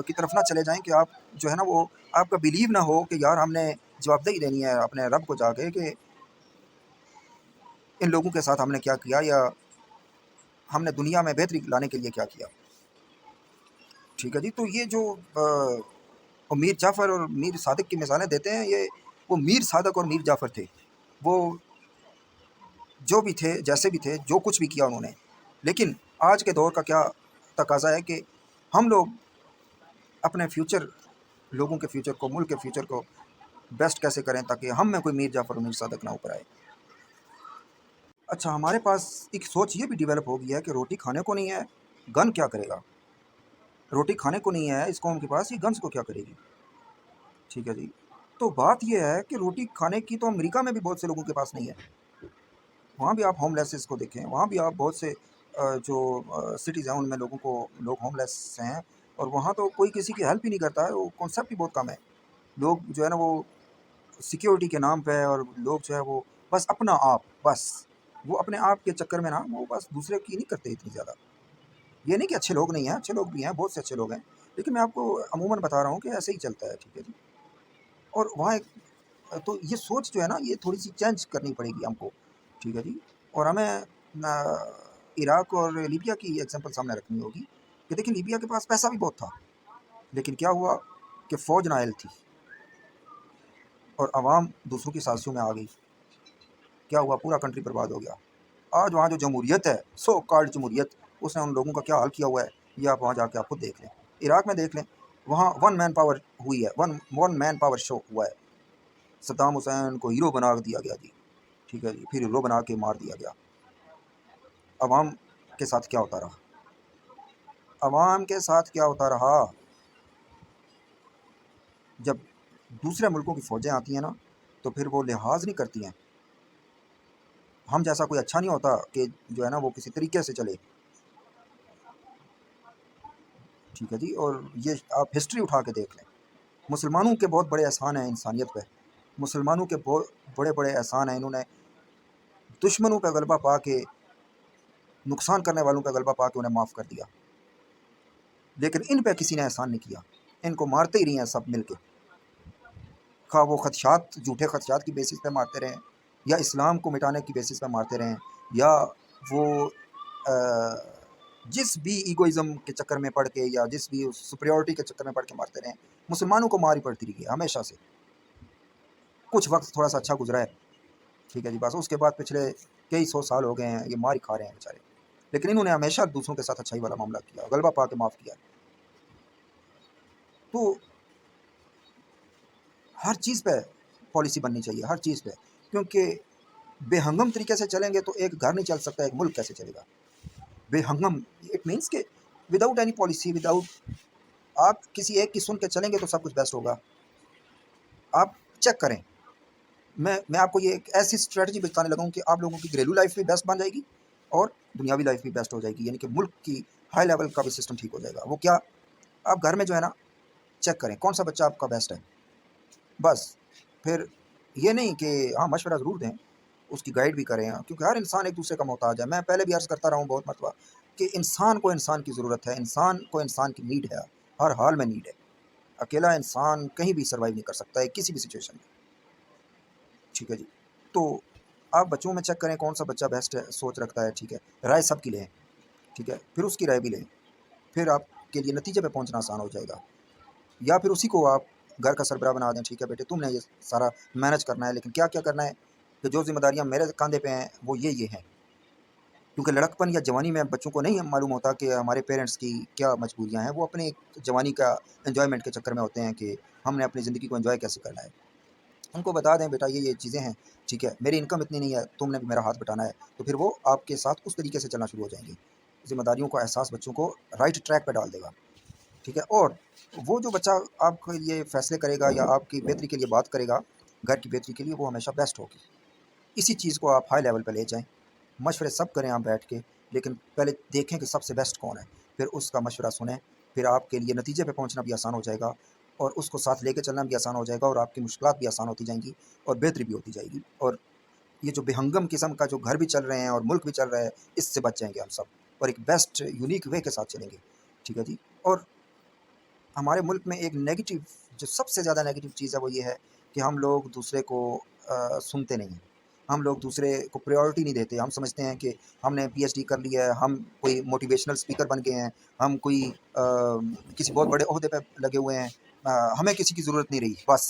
کی طرف نہ چلے جائیں کہ آپ جو ہے نا وہ آپ کا بلیو نہ ہو کہ یار ہم نے جواب دہی دینی ہے اپنے رب کو جا کے کہ ان لوگوں کے ساتھ ہم نے کیا کیا، یا ہم نے دنیا میں بہتری لانے کے لیے کیا کیا۔ ٹھیک ہے جی، تو یہ جو میر جعفر اور میر صادق کی مثالیں دیتے ہیں، وہ میر صادق اور میر جعفر تھے، وہ جو بھی تھے، جیسے بھی تھے، جو کچھ بھی کیا انہوں نے، لیکن آج کے دور کا کیا تقاضا ہے کہ ہم لوگ اپنے فیوچر، لوگوں کے فیوچر کو، ملک کے فیوچر کو بیسٹ کیسے کریں تاکہ ہم میں کوئی میر جعفر اور میر صادق نہ اوپر آئے۔ اچھا، ہمارے پاس ایک سوچ یہ بھی ڈیولپ ہو گئی ہے کہ روٹی کھانے کو نہیں ہے، گن کیا کرے گا؟ روٹی کھانے کو نہیں ہے اس قوم کے پاس، یہ گنز کو کیا کرے گی؟ ٹھیک ہے جی، تو بات یہ ہے کہ روٹی کھانے کی تو امریکہ میں بھی بہت سے لوگوں کے پاس نہیں ہے، وہاں بھی آپ ہوم لیسز کو دیکھیں، وہاں بھی آپ بہت سے جو سٹیز ہیں ان میں لوگ ہوم لیس ہیں، اور وہاں تو کوئی کسی کی ہیلپ ہی نہیں کرتا ہے، وہ کانسیپٹ ہی بہت کم ہے۔ لوگ جو ہے نا وہ سیکیورٹی کے نام پہ، اور لوگ جو ہے وہ بس اپنا آپ، بس وہ اپنے آپ کے چکر میں نا وہ بس دوسرے کی نہیں کرتے اتنی زیادہ۔ یہ نہیں کہ اچھے لوگ نہیں ہیں، اچھے لوگ بھی ہیں، بہت سے اچھے لوگ ہیں، لیکن میں آپ کو عموماً بتا رہا ہوں کہ ایسے ہی چلتا ہے۔ ٹھیک ہے جی، اور وہاں تو یہ سوچ جو ہے نا یہ تھوڑی سی چینج کرنی پڑے گی ہم کو۔ ٹھیک ہے جی، اور ہمیں عراق اور لیبیا کی ایگزامپل سامنے رکھنی ہوگی کہ دیکھیں لیبیا کے پاس پیسہ بھی بہت تھا، لیکن کیا ہوا کہ فوج نائل تھی اور عوام دوسروں کی سازشوں میں آ گئی، کیا ہوا؟ پورا کنٹری برباد ہو گیا۔ آج وہاں جو جمہوریت ہے، سو کالڈ جمہوریت، اس نے ان لوگوں کا کیا حال کیا ہوا ہے، یہ آپ وہاں جا کے آپ خود دیکھ لیں۔ عراق میں دیکھ لیں، وہاں ون مین پاور ہوئی ہے، ون مین پاور شو ہوا ہے، صدام حسین کو ہیرو بنا دیا گیا جی۔ ٹھیک ہے جی، پھر ہیرو بنا کے مار دیا گیا۔ عوام کے ساتھ کیا ہوتا رہا؟ عوام کے ساتھ کیا ہوتا رہا؟ جب دوسرے ملکوں کی فوجیں آتی ہیں نا تو پھر وہ لحاظ نہیں کرتی ہیں، ہم جیسا کوئی اچھا نہیں ہوتا کہ جو ہے نا وہ کسی طریقے سے چلے۔ ٹھیک ہے جی، اور یہ آپ ہسٹری اٹھا کے دیکھ لیں، مسلمانوں کے بہت بڑے احسان ہیں انسانیت پہ، مسلمانوں کے بہت بڑے بڑے احسان ہیں، انہوں نے دشمنوں پہ غلبہ پا کے، نقصان کرنے والوں پہ غلبہ پا کے انہیں معاف کر دیا، لیکن ان پہ کسی نے احسان نہیں کیا، ان کو مارتے ہی رہی ہیں سب مل کے، خواہ وہ خدشات، جھوٹے خدشات کی بیسس پہ مارتے رہیں، یا اسلام کو مٹانے کی بیسس پہ مارتے رہیں، یا وہ جس بھی ایگوئزم کے چکر میں پڑھ کے، یا جس بھی سپریورٹی کے چکر میں پڑھ کے مارتے رہیں، مسلمانوں کو ماری پڑتی رہی ہے ہمیشہ سے۔ کچھ وقت تھوڑا سا اچھا گزرا ہے، ٹھیک ہے جی، بس اس کے بعد پچھلے کئی 100 سال ہو گئے ہیں یہ مار کھا رہے ہیں بیچارے، لیکن انہوں نے ہمیشہ دوسروں کے ساتھ اچھائی والا معاملہ کیا، غلبہ پا کے معاف کیا۔ تو ہر چیز پہ پالیسی بننی چاہیے، ہر چیز پہ، کیونکہ بے ہنگم طریقے سے چلیں گے تو ایک گھر نہیں چل سکتا، ایک ملک کیسے چلے گا؟ بے ہنگم اٹ مینس کہ وداؤٹ اینی پالیسی، وداؤٹ آپ کسی ایک کی سن کے چلیں گے تو سب کچھ بیسٹ ہوگا۔ آپ چیک کریں، میں آپ کو یہ ایک ایسی اسٹریٹجی بتانے لگا ہوں کہ آپ لوگوں کی گھریلو لائف بھی بیسٹ بن جائے گی اور دنیاوی لائف بھی بیسٹ ہو جائے گی، یعنی کہ ملک کی ہائی لیول کا بھی سسٹم ٹھیک ہو جائے گا۔ وہ کیا؟ آپ گھر میں جو ہے نا چیک کریں کون سا بچہ آپ کا بیسٹ ہے، بس پھر یہ نہیں کہ ہاں مشورہ ضرور دیں، اس کی گائیڈ بھی کریں، کیونکہ ہر انسان ایک دوسرے کا محتاج ہے۔ میں پہلے بھی عرض کرتا رہا ہوں بہت مرتبہ کہ انسان کو انسان کی ضرورت ہے، انسان کو انسان کی نیڈ ہے، ہر حال میں نیڈ ہے۔ اکیلا انسان کہیں بھی سروائیو نہیں کر سکتا ہے کسی بھی سچویشن میں، ٹھیک ہے جی؟ تو آپ بچوں میں چیک کریں کون سا بچہ بیسٹ ہے، سوچ رکھتا ہے، ٹھیک ہے، رائے سب کی لیں، ٹھیک ہے، پھر اس کی رائے بھی لیں، پھر آپ کے لیے نتیجے پہ پہنچنا آسان ہو جائے گا۔ یا پھر اسی کو آپ گھر کا سربراہ بنا دیں، ٹھیک ہے بیٹے تم نے یہ سارا مینج کرنا ہے، لیکن کیا کیا کرنا ہے کہ جو ذمہ داریاں میرے کاندھے پہ ہیں وہ یہ ہیں، کیونکہ لڑکپن یا جوانی میں بچوں کو نہیں معلوم ہوتا کہ ہمارے پیرنٹس کی کیا مجبوریاں ہیں، وہ اپنے جوانی کا انجوائمنٹ کے چکر میں ہوتے ہیں کہ ہم نے اپنی زندگی کو انجوائے کیسے کرنا ہے۔ ان کو بتا دیں بیٹا یہ چیزیں ہیں، ٹھیک ہے، میری انکم اتنی نہیں ہے، تم نے بھی میرا ہاتھ بٹانا ہے، تو پھر وہ آپ کے ساتھ اس طریقے سے چلنا شروع ہو جائیں گے۔ ذمہ داریوں کا احساس بچوں کو رائٹ ٹریک پہ ڈال دے گا، ٹھیک ہے۔ اور وہ جو بچہ آپ کے لیے فیصلے کرے گا یا آپ کی بہتری کے لیے بات کرے گا، گھر کی بہتری کے لیے، وہ ہمیشہ بیسٹ ہوگی۔ اسی چیز کو آپ ہائی لیول پہ لے جائیں، مشورے سب کریں آپ بیٹھ کے، لیکن پہلے دیکھیں کہ سب سے بیسٹ کون ہے، پھر اس کا مشورہ سنیں، پھر آپ کے لیے نتیجے پہ پہنچنا بھی آسان ہو جائے گا اور اس کو ساتھ لے کے چلنا بھی آسان ہو جائے گا، اور آپ کی مشکلات بھی آسان ہوتی جائیں گی اور بہتری بھی ہوتی جائے گی، اور یہ جو بے ہنگم قسم کا جو گھر بھی چل رہے ہیں اور ملک بھی چل رہا ہے، اس سے بچ جائیں گے ہم سب، اور ایک بیسٹ یونیک وے کے ساتھ چلیں گے، ٹھیک ہے جی۔ اور ہمارے ملک میں ایک نیگیٹو، جو سب سے زیادہ نیگیٹو چیز ہے وہ یہ ہے کہ ہم لوگ دوسرے کو سنتے نہیں ہیں، ہم لوگ دوسرے کو پریورٹی نہیں دیتے۔ ہم سمجھتے ہیں کہ ہم نے پی ایچ ڈی کر لی ہے، ہم کوئی موٹیویشنل اسپیکر بن گئے ہیں، ہم کوئی کسی بہت بڑے عہدے پہ لگے ہوئے ہیں، ہمیں کسی کی ضرورت نہیں رہی بس۔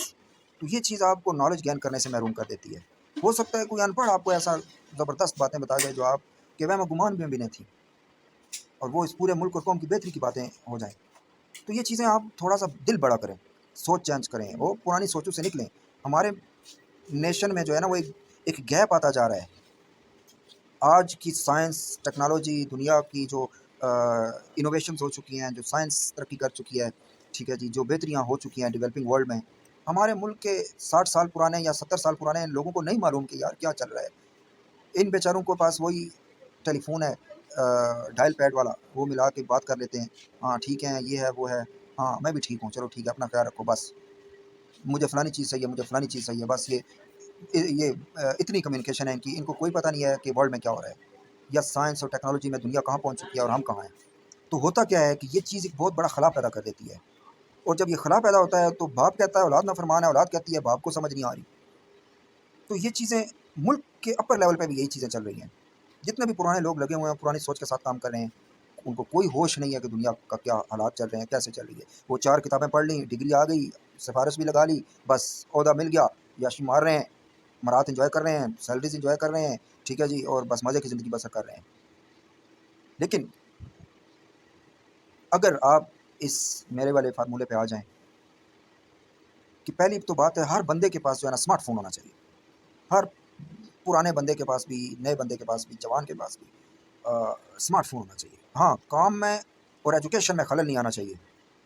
تو یہ چیز آپ کو نالج گین کرنے سے محروم کر دیتی ہے۔ ہو سکتا ہے کوئی ان پڑھ آپ کو ایسا زبردست باتیں بتا جائے جو آپ کے وہم و گمان میں بھی نہیں تھیں، اور وہ اس پورے ملک اور قوم کی بہتری کی باتیں ہو جائیں۔ تو یہ چیزیں آپ تھوڑا سا دل بڑا کریں، سوچ چینج کریں، وہ پرانی سوچوں سے نکلیں۔ ہمارے نیشن میں جو ہے نا وہ ایک گیپ آتا جا رہا ہے۔ آج کی سائنس ٹیکنالوجی، دنیا کی جو انوویشنز ہو چکی ہیں، جو سائنس ترقی کر چکی ہے، ٹھیک ہے جی، جو بہتریاں ہو چکی ہیں ڈیولپنگ ورلڈ میں، ہمارے ملک کے 60 سال پرانے یا 70 سال پرانے لوگوں کو نہیں معلوم کہ یار کیا چل رہا ہے۔ ان بیچاروں کو پاس وہی ٹیلی فون ہے، ڈائل پیڈ والا، وہ ملا کے بات کر لیتے ہیں، ہاں ٹھیک ہے یہ ہے وہ ہے، ہاں میں بھی ٹھیک ہوں، چلو ٹھیک ہے اپنا خیال رکھو، بس مجھے فلانی چیز چاہیے، مجھے فلانی چیز چاہیے، بس یہ اتنی کمیونیکیشن ہے کہ ان کو کوئی پتہ نہیں ہے کہ ورلڈ میں کیا ہو رہا ہے، یا سائنس اور ٹیکنالوجی میں دنیا کہاں پہنچ چکی ہے اور ہم کہاں ہیں۔ تو ہوتا کیا ہے کہ یہ چیز ایک بہت بڑا خلا پیدا کر دیتی ہے، اور جب یہ خلا پیدا ہوتا ہے تو باپ کہتا ہے اولاد نافرمان ہے، اولاد کہتی ہے باپ کو سمجھ نہیں آ رہی۔ تو یہ چیزیں ملک کے اپر لیول پہ بھی یہی چیزیں چل رہی ہیں۔ جتنے بھی پرانے لوگ لگے ہوئے ہیں پرانی سوچ کے ساتھ کام کر رہے ہیں، ان کو کوئی ہوش نہیں ہے کہ دنیا کا کیا حالات چل رہے ہیں، کیسے چل رہی ہے۔ وہ 4 کتابیں پڑھ لیں، ڈگری آ گئی، سفارش بھی لگا لی، بس عہدہ مل گیا، یاشی مار رہے ہیں، مرات انجوائے کر رہے ہیں، سیلریز انجوائے کر رہے ہیں، ٹھیک ہے جی، اور بس مزے کی زندگی بسر کر رہے ہیں۔ لیکن اگر آپ اس میرے والے فارمولے پہ آ جائیں کہ پہلی تو بات ہے ہر بندے کے پاس جو ہے نا اسمارٹ فون ہونا چاہیے، ہر پرانے بندے کے پاس بھی، نئے بندے کے پاس بھی، جوان کے پاس بھی اسمارٹ فون ہونا چاہیے۔ ہاں کام میں اور ایجوکیشن میں خلل نہیں آنا چاہیے،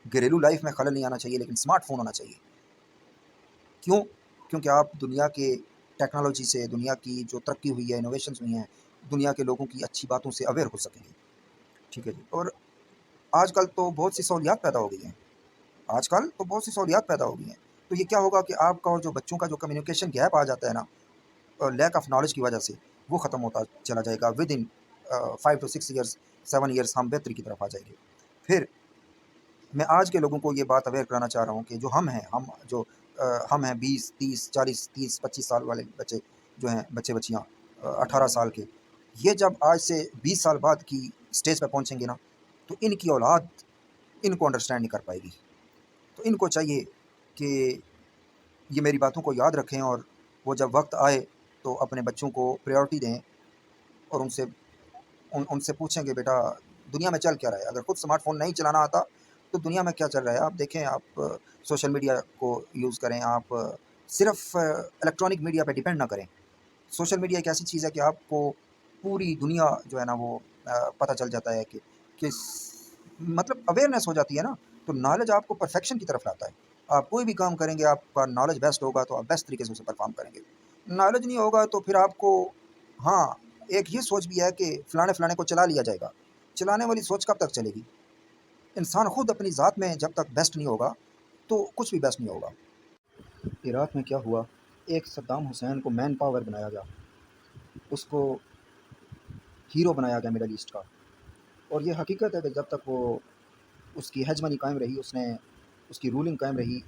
گھریلو لائف میں خلل نہیں آنا چاہیے، لیکن اسمارٹ فون ہونا چاہیے۔ کیوں؟ کیونکہ آپ دنیا کے ٹیکنالوجی سے، دنیا کی جو ترقی ہوئی ہے، انوویشنز ہوئی ہیں، دنیا کے لوگوں کی اچھی باتوں سے اویئر ہو سکیں گے، ٹھیک ہے جی۔ اور آج کل تو بہت سی سہولیات پیدا ہو گئی ہیں، آج کل تو بہت سی سہولیات پیدا ہو گئی ہیں، تو یہ کیا ہوگا کہ آپ کا اور جو بچوں کا جو کمیونیکیشن گیپ آ جاتا ہے نا، لیک آف نالج کی وجہ سے، وہ ختم ہوتا چلا جائے گا۔ With in 5 to 6 years, 7 years ہم بہتری کی طرف آ جائیں گے۔ پھر میں آج کے لوگوں کو یہ بات اویئر کرانا چاہ رہا ہوں کہ جو ہم ہیں، ہم ہیں 20 30 40 30 25 سال والے بچے جو ہیں، بچے بچیاں 18 سال کے، یہ جب آج سے 20 سال بعد کی سٹیج پہ پہنچیں گے نا، تو ان کی اولاد ان کو انڈرسٹینڈ نہیں کر پائے گی۔ تو ان کو چاہیے کہ یہ میری باتوں کو یاد رکھیں، اور وہ جب وقت آئے تو اپنے بچوں کو پریورٹی دیں، اور ان سے پوچھیں کہ بیٹا دنیا میں چل کیا رہا ہے۔ اگر خود اسمارٹ فون نہیں چلانا آتا تو دنیا میں کیا چل رہا ہے آپ دیکھیں، آپ سوشل میڈیا کو یوز کریں، آپ صرف الیکٹرانک میڈیا پہ ڈیپینڈ نہ کریں۔ سوشل میڈیا ایک ایسی چیز ہے کہ آپ کو پوری دنیا جو ہے نا وہ پتہ چل جاتا ہے کہ کس مطلب اویئرنیس ہو جاتی ہے نا، تو نالج آپ کو پرفیکشن کی طرف لاتا ہے۔ آپ کوئی بھی کام کریں گے، آپ کا نالج بیسٹ ہوگا تو آپ بیسٹ طریقے سے اسے پرفارم کریں گے۔ نالج نہیں ہوگا تو پھر آپ کو ہاں ایک یہ سوچ بھی ہے کہ فلانے فلانے کو چلا لیا جائے گا، چلانے والی سوچ کب تک چلے گی؟ انسان خود اپنی ذات میں جب تک بیسٹ نہیں ہوگا تو کچھ بھی بیسٹ نہیں ہوگا۔ عراق میں کیا ہوا، ایک صدام حسین کو مین پاور بنایا گیا، اس کو ہیرو بنایا گیا مڈل ایسٹ کا، اور یہ حقیقت ہے کہ جب تک وہ اس کی ہیجمنی قائم رہی، اس کی رولنگ قائم رہی،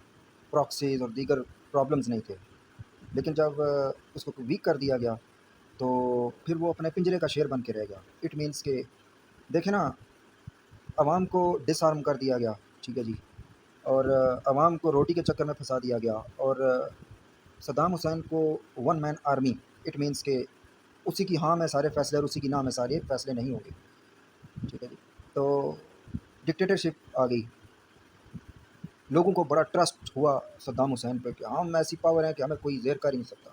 پراکسیز اور دیگر پرابلمز نہیں تھے، لیکن جب اس کو ویک کر دیا گیا تو پھر وہ اپنے پنجرے کا شیر بن کے رہ گیا۔ اٹ مینس کہ دیکھیں نا، عوام کو ڈس آرم کر دیا گیا، ٹھیک ہے جی، اور عوام کو روٹی کے چکر میں پھنسا دیا گیا، اور صدام حسین کو one man army, it means کہ اسی کی ہاں میں سارے فیصلے اور اسی کی نہ میں سارے فیصلے نہیں ہوں گے، ٹھیک ہے جی۔ تو ڈکٹیٹرشپ آ گئی، لوگوں کو بڑا ٹرسٹ ہوا صدام حسین پہ کہ ہم ایسی پاور ہیں کہ ہمیں کوئی زیر کر ہی نہیں سکتا،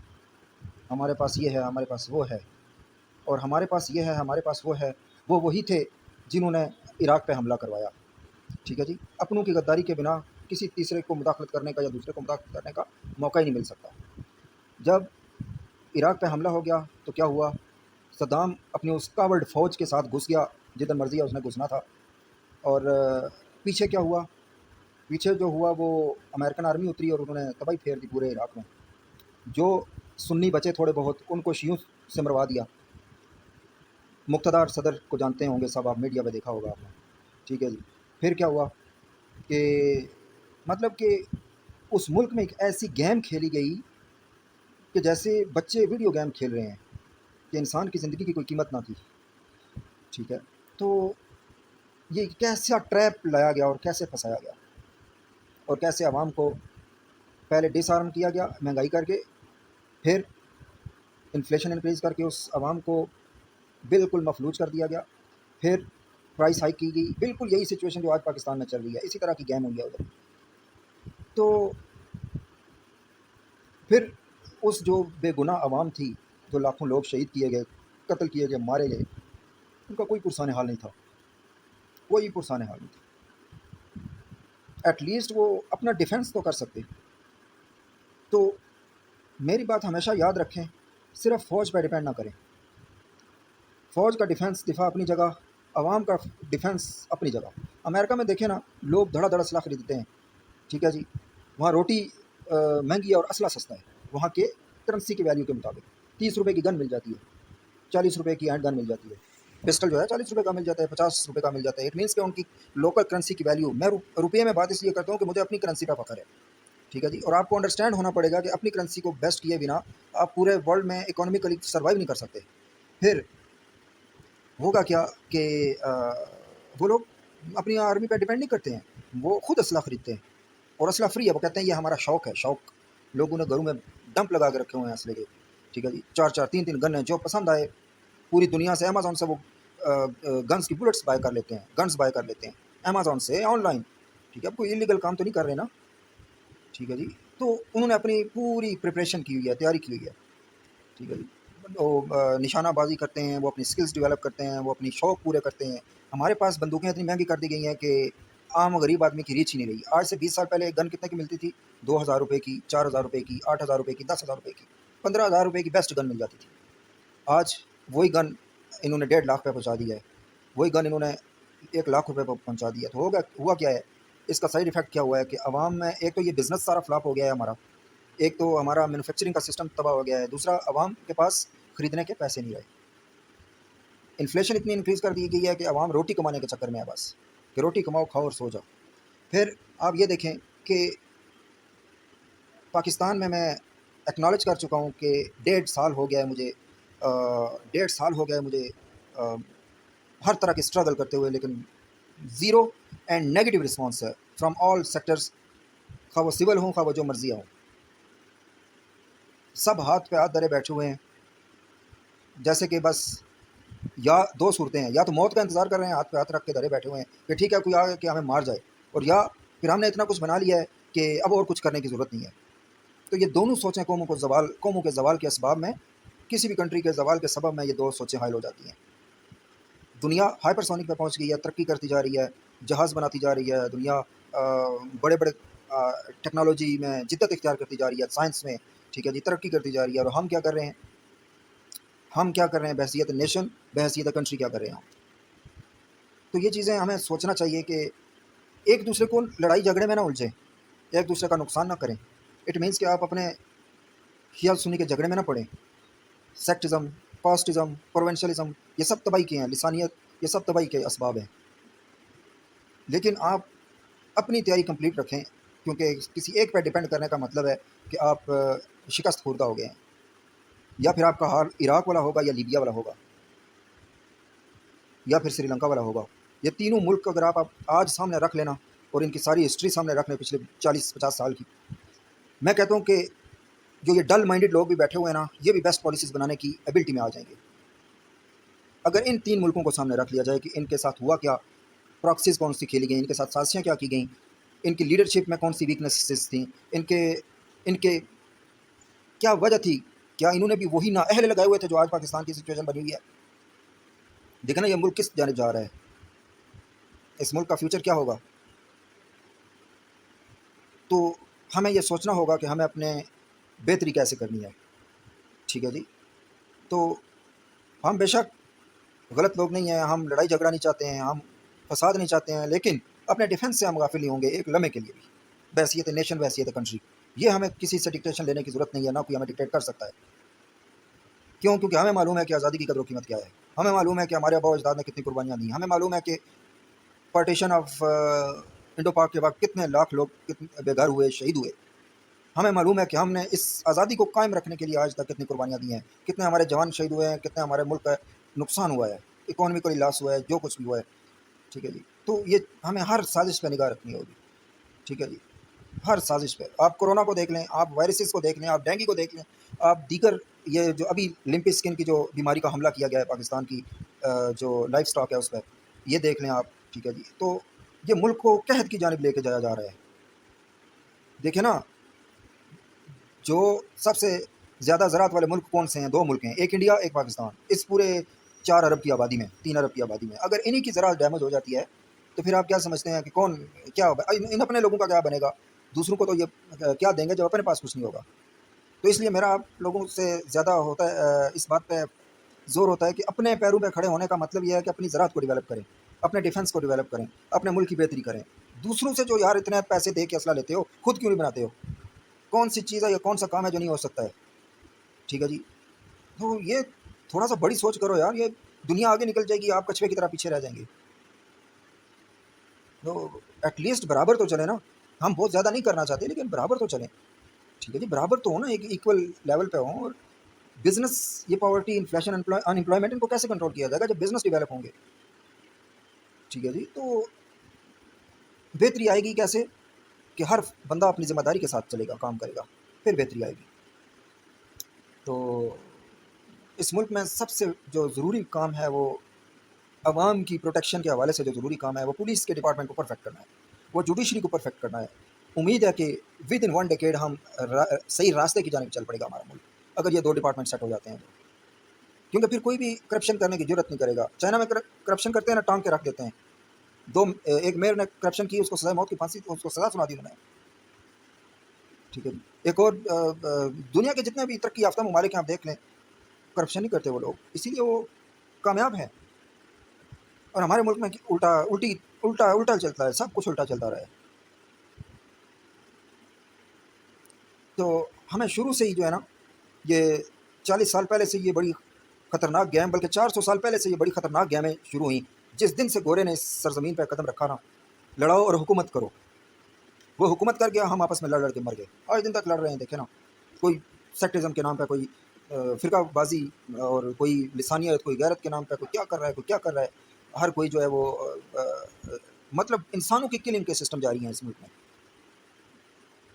ہمارے پاس یہ ہے، ہمارے پاس وہ ہے، اور ہمارے پاس یہ ہے، ہمارے پاس وہ ہے۔ وہ وہی تھے جنہوں نے عراق پہ حملہ کروایا، ٹھیک ہے جی۔ اپنوں کی غداری کے بنا کسی تیسرے کو مداخلت کرنے کا یا دوسرے کو مداخلت کرنے کا موقع ہی نہیں مل سکتا۔ جب عراق پہ حملہ ہو گیا تو کیا ہوا، صدام اپنی اس کاورڈ فوج کے ساتھ گھس گیا جدھر مرضی ہے اس نے گھسنا تھا، اور پیچھے کیا ہوا، پیچھے جو ہوا وہ امریکن آرمی اتری اور انہوں نے تباہی پھیر دی پورے عراق میں۔ جو سنی بچے تھوڑے بہت ان کو شیعوں سے مروا دیا۔ مقتدار صدر کو جانتے ہوں گے سب، آپ میڈیا پہ دیکھا ہوگا آپ نے، ٹھیک ہے جی۔ پھر کیا ہوا کہ مطلب کہ اس ملک میں ایک ایسی گیم کھیلی گئی کہ جیسے بچے ویڈیو گیم کھیل رہے ہیں، کہ انسان کی زندگی کی کوئی قیمت نہ تھی، ٹھیک ہے۔ تو یہ کیسا ٹریپ لایا گیا اور کیسے پھنسایا گیا، اور کیسے عوام کو پہلے ڈس آرم کیا گیا مہنگائی کر کے، پھر انفلیشن انکریز کر کے اس عوام کو بالکل مفلوج کر دیا گیا، پھر پرائس ہائیک کی گئی، بالکل یہی سچویشن جو آج پاکستان میں چل رہی ہے، اسی طرح کی گیم ہوئی ہے ادھر۔ تو پھر اس جو بے گناہ عوام تھی، جو لاکھوں لوگ شہید کیے گئے، قتل کیے گئے، مارے گئے، ان کا کوئی پرسان حال نہیں تھا، کوئی پرسان حال نہیں تھا۔ ایٹ لیسٹ وہ اپنا ڈیفنس تو کر سکتے۔ تو میری بات ہمیشہ یاد رکھیں، صرف فوج پہ ڈیپینڈ نہ کریں۔ فوج کا ڈیفنس دفاع اپنی جگہ، عوام کا ڈیفنس اپنی جگہ۔ امریکہ میں دیکھیں نا، لوگ دھڑا دھڑ اسلحہ خریدتے ہیں، ٹھیک ہے جی۔ وہاں روٹی مہنگی ہے اور اسلحہ سستا ہے، وہاں کے کرنسی کے ویلیو کے مطابق 30 روپے کی گن مل جاتی ہے، 40 روپے کی ہینڈ گن مل جاتی ہے، پسٹل جو ہے 40 روپے کا مل جاتا ہے، 50 روپے کا مل جاتا ہے۔ اٹ مینس کہ ان کی لوکل کرنسی کی ویلیو، میں روپے میں بات اس لیے کرتا ہوں کہ مجھے اپنی کرنسی کا فخر ہے، ٹھیک ہے جی۔ اور آپ کو انڈرسٹینڈ ہونا پڑے گا کہ اپنی کرنسی کو بیسٹ کیے بنا آپ پورے ورلڈ میں اکانومیکلی سروائیو نہیں کر سکتے۔ پھر ہوگا کیا کہ وہ لوگ اپنی آرمی پہ ڈیپینڈ نہیں کرتے ہیں، وہ خود اسلحہ خریدتے ہیں، اور اسلحہ فری ہے، وہ کہتے ہیں یہ ہمارا شوق ہے، شوق۔ لوگوں نے گھروں میں ڈمپ لگا کے رکھے ہوئے ہیں اسلحے کے، ٹھیک ہے جی، 4 3 گن ہیں، جو پسند آئے پوری دنیا سے امیزون سے وہ گنز کی بلٹس بائی کر لیتے ہیں، گنز بائی کر لیتے ہیں امیزون سے آن لائن، ٹھیک ہے۔ اب کوئی انلیگل کام تو نہیں کر رہے نا، ٹھیک ہے جی۔ تو انہوں نے اپنی پوری پریپریشن کی ہوئی ہے، تیاری کی ہوئی ہے، ٹھیک ہے جی۔ وہ نشانہ بازی کرتے ہیں، وہ اپنی سکلز ڈیولپ کرتے ہیں، وہ اپنی شوق پورے کرتے ہیں۔ ہمارے پاس بندوقیں اتنی مہنگی کر دی گئی ہیں کہ عام غریب آدمی کی ریچ ہی نہیں رہی۔ آج سے 20 سال پہلے گن کتنے کی ملتی تھی؟ 2000 روپے کی، 4000 روپے کی، 8000 روپے کی، 10,000 روپے کی، 15,000 روپے کی بیسٹ گن مل جاتی تھی۔ آج وہی گن انہوں نے 1.5 لاکھ پہ پہنچا دیا ہے، وہی گن انہوں نے 1 لاکھ روپے پہ پہنچا دیا۔ تو ہوا کیا ہے، اس کا سائڈ ایفیکٹ کیا ہوا ہے کہ عوام میں ایک تو یہ بزنس سارا فلاپ ہو گیا ہے ہمارا، ایک تو ہمارا مینوفیکچرنگ کا سسٹم تباہ ہو گیا ہے، دوسرا عوام کے پاس خریدنے کے پیسے نہیں رہے۔ انفلیشن اتنی انکریز کر دی گئی ہے کہ عوام روٹی کمانے کے چکر میں ہے بس، کہ روٹی کماؤ، کھاؤ اور سو جاؤ۔ پھر آپ یہ دیکھیں کہ پاکستان میں ایکنالج کر چکا ہوں کہ 1.5 سال ہو گیا ہے مجھے، 1.5 سال ہو گیا ہے مجھے ہر طرح کے اسٹرگل کرتے ہوئے، لیکن زیرو اینڈ نیگیٹو رسپانس ہے فرام آل سیکٹرز، خواہ وہ سول ہوں، خواہ وہ جو مرضی ہوں، سب ہاتھ پہ ہاتھ دھرے بیٹھے ہوئے ہیں، جیسے کہ بس یا دو صورتیں ہیں، یا تو موت کا انتظار کر رہے ہیں، ہاتھ پہ ہاتھ رکھ کے دھرے بیٹھے ہوئے ہیں کہ ٹھیک ہے کوئی آ کے ہمیں مار جائے، اور یا پھر ہم نے اتنا کچھ بنا لیا ہے کہ اب اور کچھ کرنے کی ضرورت نہیں ہے. تو یہ دونوں سوچیں قوموں کے زوال کے اسباب میں، کسی بھی کنٹری کے زوال کے سبب میں یہ دو سوچیں حائل ہو جاتی ہیں. دنیا ہائپر سونک پہ پہنچ گئی ہے، ترقی کرتی جا رہی ہے، جہاز بناتی جا رہی ہے، دنیا بڑے بڑے ٹیکنالوجی میں جدت اختیار کرتی جا رہی ہے، سائنس میں، ٹھیک ہے جی، ترقی کرتی جا رہی ہے. اور ہم کیا کر رہے ہیں؟ ہم کیا کر رہے ہیں بحیثیت نیشن، بحیثیت کنٹری کیا کر رہے ہیں ہم؟ تو یہ چیزیں ہمیں سوچنا چاہیے کہ ایک دوسرے کو لڑائی جھگڑے میں نہ الجھیں، ایک دوسرے کا نقصان نہ کریں. اٹ مینس کہ آپ اپنے خیال سنی کے جھگڑے میں نہ پڑیں. سیکٹزم، کاسٹزم، پروونشلزم، یہ سب تباہی کے ہیں، لسانیت، یہ سب تباہی کے اسباب ہیں. لیکن آپ اپنی تیاری کمپلیٹ رکھیں، کیونکہ کسی ایک پہ ڈیپینڈ کرنے کا مطلب ہے کہ آپ شکست خوردہ ہو گئے ہیں. یا پھر آپ کا حال عراق والا ہوگا، یا لیبیا والا ہوگا، یا پھر سری لنکا والا ہوگا. یہ تینوں ملک اگر آپ آج سامنے رکھ لینا اور ان کی ساری ہسٹری سامنے رکھ لیں پچھلے 40-50 سال کی، میں کہتا ہوں کہ جو یہ ڈل مائنڈڈ لوگ بھی بیٹھے ہوئے ہیں نا، یہ بھی بیسٹ پالیسیز بنانے کی ایبلٹی میں آ جائیں گے. اگر ان تین ملکوں کو سامنے رکھ لیا جائے کہ ان کے ساتھ ہوا کیا، پراکسیز کون سی کھیلی گئیں، ان کے ساتھ سازشیں کیا کی گئیں، ان کی لیڈرشپ میں کون سی ویکنیسز تھیں، ان کے کیا وجہ تھی، کیا انہوں نے بھی وہی نااہل لگائے ہوئے تھے جو آج پاکستان کی سچویشن بنی ہوئی ہے. دیکھیں نا یہ ملک کس جانب جا رہا ہے، اس ملک کا فیوچر کیا ہوگا. تو ہمیں یہ سوچنا ہوگا کہ ہمیں اپنے بہتری کیسے کرنی ہے. ٹھیک ہے جی. تو ہم بے شک غلط لوگ نہیں ہیں، ہم لڑائی جھگڑا نہیں چاہتے ہیں، ہم فساد نہیں چاہتے ہیں، لیکن اپنے ڈیفنس سے ہم غافل نہیں ہوں گے ایک لمحے کے لیے بھی. بحیثیت نیشن، بحیثیت کنٹری، یہ ہمیں کسی سے ڈکٹیشن لینے کی ضرورت نہیں ہے، نہ کوئی ہمیں ڈکٹیٹ کر سکتا ہے. کیوں؟ کیونکہ ہمیں معلوم ہے کہ آزادی کی قدر و قیمت کیا ہے. ہمیں معلوم ہے کہ ہمارے آباء و اجداد نے کتنی قربانیاں دی. ہمیں معلوم ہے کہ پارٹیشن آف انڈو پاک کے وقت کتنے لاکھ لوگ بے گھر ہوئے، شہید ہوئے. ہمیں معلوم ہے کہ ہم نے اس آزادی کو قائم رکھنے کے لیے آج تک کتنی قربانیاں دی ہیں، کتنے ہمارے جوان شہید ہوئے ہیں، کتنے ہمارے ملک کا نقصان ہوا ہے، اکانومیکلی لاس ہوا ہے، جو کچھ بھی ہوا ہے. ٹھیک ہے جی. تو یہ ہمیں ہر سازش پہ نگاہ رکھنی ہوگی. ٹھیک ہے جی. ہر سازش پہ. آپ کورونا کو دیکھ لیں، آپ وائرسز کو دیکھ لیں، آپ ڈینگی کو دیکھ لیں، آپ دیگر یہ جو ابھی لمپی اسکن کی جو بیماری کا حملہ کیا گیا ہے پاکستان کی جو لائف سٹاک ہے اس پہ، یہ دیکھ لیں آپ. ٹھیک ہے جی. تو یہ ملک کو قحط کی جانب لے کے جایا جا رہا ہے. دیکھیں نا، جو سب سے زیادہ زراعت والے ملک کون سے ہیں؟ دو ملک ہیں، ایک انڈیا، ایک پاکستان. اس پورے 4 ارب کی آبادی میں، 3 ارب کی آبادی میں اگر انہی کی زراعت ڈیمیج ہو جاتی ہے تو پھر آپ کیا سمجھتے ہیں کہ کون کیا ہوگا؟ ان اپنے لوگوں کا کیا بنے گا؟ دوسروں کو تو یہ کیا دیں گے جب اپنے پاس کچھ نہیں ہوگا. تو اس لیے میرا آپ لوگوں سے زیادہ ہوتا ہے، اس بات پہ زور ہوتا ہے کہ اپنے پیروں پہ کھڑے ہونے کا مطلب یہ ہے کہ اپنی زراعت کو ڈیولپ کریں، اپنے ڈیفنس کو ڈیولپ کریں، اپنے ملک کی بہتری کریں. دوسروں سے جو یار اتنے پیسے دے کے اسلحہ لیتے ہو، خود کیوں نہیں بناتے ہو؟ کون سی چیز ہے یا کون سا کام ہے جو نہیں ہو سکتا ہے؟ ٹھیک ہے جی. تو یہ تھوڑا سا بڑی سوچ کرو یار، یہ دنیا آگے نکل جائے گی، آپ کچھوے کی طرح پیچھے رہ جائیں گے. تو ایٹ لیسٹ برابر تو چلیں نا. ہم بہت زیادہ نہیں کرنا چاہتے لیکن برابر تو چلیں. ٹھیک ہے جی. برابر تو ہو نا، ایک ایکول لیول پہ ہوں. اور بزنس، یہ پاورٹی، انفلیشن، ان امپلائمنٹ، ان کو کیسے کنٹرول کیا جائے گا جب بزنس ڈیولپ ہوں گے. ٹھیک ہے جی. تو بہتری آئے گی کیسے؟ کہ ہر بندہ اپنی ذمہ داری کے ساتھ چلے گا، کام کرے گا، پھر بہتری آئے گی. تو اس ملک میں سب سے جو ضروری کام ہے وہ عوام کی پروٹیکشن کے حوالے سے جو ضروری کام ہے وہ پولیس کے ڈپارٹمنٹ کو پرفیکٹ کرنا ہے، وہ جوڈیشری کو پرفیکٹ کرنا ہے. امید ہے کہ ود ان 1 ڈیکیڈ ہم صحیح راستے کی جانب چل پڑے گا ہمارا ملک، اگر یہ 2 ڈپارٹمنٹ سیٹ ہو جاتے ہیں تو. کیونکہ پھر کوئی بھی کرپشن کرنے کی ضرورت نہیں کرے گا. چائنا میں کرپشن کرتے ہیں نا، ٹانگ کے رکھ دیتے ہیں. ایک میئر نے کرپشن کی، اس کو سزا موت کی پھانسی، اس کو سزا سنا دی انہوں نے. ٹھیک ہے جی. ایک اور دنیا کے جتنے بھی ترقی یافتہ ممالک ہیں آپ دیکھ لیں، کرپشن نہیں کرتے وہ لوگ، اسی لیے وہ کامیاب ہیں. اور ہمارے ملک میں الٹا چلتا ہے، سب کچھ الٹا چلتا رہا ہے. تو ہمیں شروع سے ہی جو ہے نا، یہ 40 سال پہلے سے یہ بڑی خطرناک گیم، بلکہ 400 سال پہلے سے یہ بڑی خطرناک گیمیں شروع ہوئیں. جس دن سے گورے نے اس سرزمین پہ قدم رکھا نا، لڑاؤ اور حکومت کرو. وہ حکومت کر گیا، ہم آپس میں لڑ کے مر گئے. آج دن تک لڑ رہے ہیں. دیکھیں نا، کوئی سیکٹرزم کے نام پہ کوئی فرقہ بازی، اور کوئی لسانیت، کوئی غیرت کے نام پہ کوئی کیا کر رہا ہے، کوئی کیا کر رہا ہے. ہر کوئی جو ہے وہ مطلب انسانوں کی کلنگ کے سسٹم جاری ہیں اس ملک میں.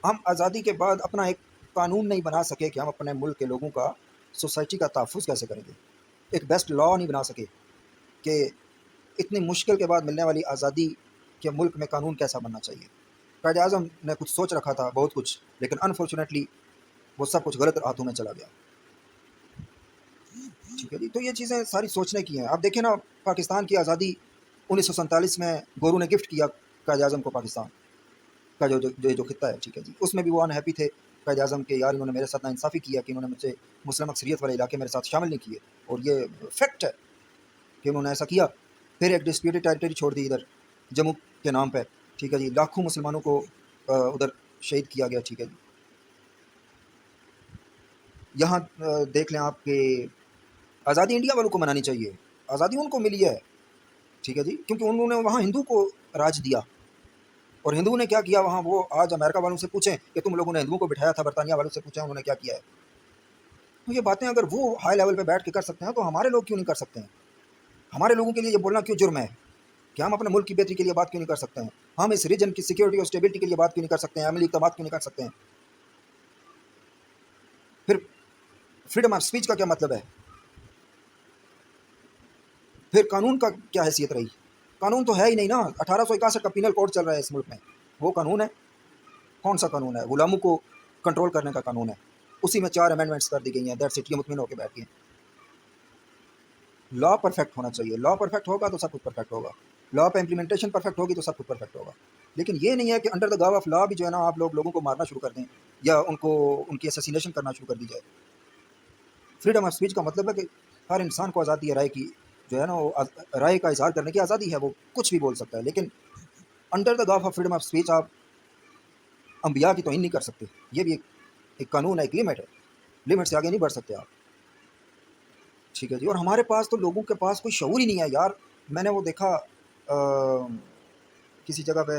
ہم آزادی کے بعد اپنا ایک قانون نہیں بنا سکے کہ ہم اپنے ملک کے لوگوں کا، سوسائٹی کا تحفظ کیسے کریں گے. ایک بیسٹ لا نہیں بنا سکے کہ اتنی مشکل کے بعد ملنے والی آزادی کہ ملک میں قانون کیسا بننا چاہیے. قائد اعظم نے کچھ سوچ رکھا تھا بہت کچھ، لیکن انفارچونیٹلی وہ سب کچھ غلط ہاتھوں میں چلا گیا. ٹھیک ہے جی. تو یہ چیزیں ساری سوچنے کی ہیں. آپ دیکھیں نا، پاکستان کی آزادی 1947 میں گورو نے گفٹ کیا قائد اعظم کو پاکستان کا جو خطہ ہے. ٹھیک ہے جی. اس میں بھی وہ انہیپی تھے قائد اعظم کے، یار انہوں نے میرے ساتھ ناانصافی کیا کہ انہوں نے مجھے مسلم اکثریت والے علاقے میرے ساتھ شامل نہیں کیے، اور یہ فیکٹ ہے کہ انہوں نے ایسا کیا. پھر ایک ڈسپیوٹڈ ٹیریٹری چھوڑ دی ادھر جموں کے نام پہ. ٹھیک ہے جی. لاکھوں مسلمانوں کو ادھر شہید کیا گیا. ٹھیک ہے جی. یہاں دیکھ لیں آپ کہ آزادی انڈیا والوں کو منانی چاہیے، آزادی ان کو ملی ہے. ٹھیک ہے جی. کیونکہ انہوں نے وہاں ہندو کو راج دیا، اور ہندوؤں نے کیا کیا وہاں، وہ آج امریکہ والوں سے پوچھیں کہ تم لوگوں نے ہندوؤں کو بٹھایا تھا، برطانیہ والوں سے پوچھیں انہوں نے کیا کیا ہے. تو یہ باتیں اگر وہ ہائی لیول پہ بیٹھ کے کر سکتے ہیں تو ہمارے لوگ کیوں نہیں کر سکتے ہیں؟ ہمارے لوگوں کے لیے یہ بولنا کیوں جرم ہے کہ ہم اپنے ملک کی بہتری کے لیے بات کیوں نہیں کر سکتے ہیں؟ ہم اس ریجن کی سیکورٹی اور اسٹیبلٹی کے لیے بات کیوں نہیں کر سکتے ہیں؟ عملی اقدامات کیوں نہیں کر سکتے ہیں؟ پھر فریڈم آف اسپیچ کا کیا مطلب ہے؟ پھر قانون کا کیا حیثیت رہی؟ قانون تو ہے ہی نہیں نا. 1861 کا پینل کوڈ چل رہا ہے اس ملک میں، وہ قانون ہے؟ کون سا قانون ہے؟ غلاموں کو کنٹرول کرنے کا قانون ہے. اسی میں 4 امینڈمنٹس کر دی گئی ہیں. That's it. یہ مطمئن ہو کے بیٹھ گئے. لا پرفیکٹ ہونا چاہیے. لا پرفیکٹ ہوگا تو سب کچھ پرفیکٹ ہوگا. لا پہ امپلیمنٹیشن پرفیکٹ ہوگی تو سب کچھ پرفیکٹ ہوگا. لیکن یہ نہیں ہے کہ انڈر دا گاو آف لا بھی جو ہے نا آپ لوگوں کو مارنا شروع کر دیں یا ان کی اسیسینیشن کرنا شروع کر دی جائے. فریڈم آف اسپیچ کا مطلب ہے کہ ہر انسان کو آزادی ہے رائے کی، جو ہے نا وہ رائے کا اظہار کرنے کی آزادی ہے. وہ کچھ بھی بول سکتا ہے، لیکن انڈر دا گاو آف فریڈم آف اسپیچ آپ انبیاء کی توہین نہیں کر سکتے. یہ بھی ایک قانون ہے، ایک لمٹ ہے. لمٹ سے آگے نہیں بڑھ سکتے آپ. ٹھیک ہے جی. اور ہمارے پاس تو لوگوں کے پاس کوئی شعور ہی نہیں ہے یار. میں نے وہ دیکھا کسی جگہ پہ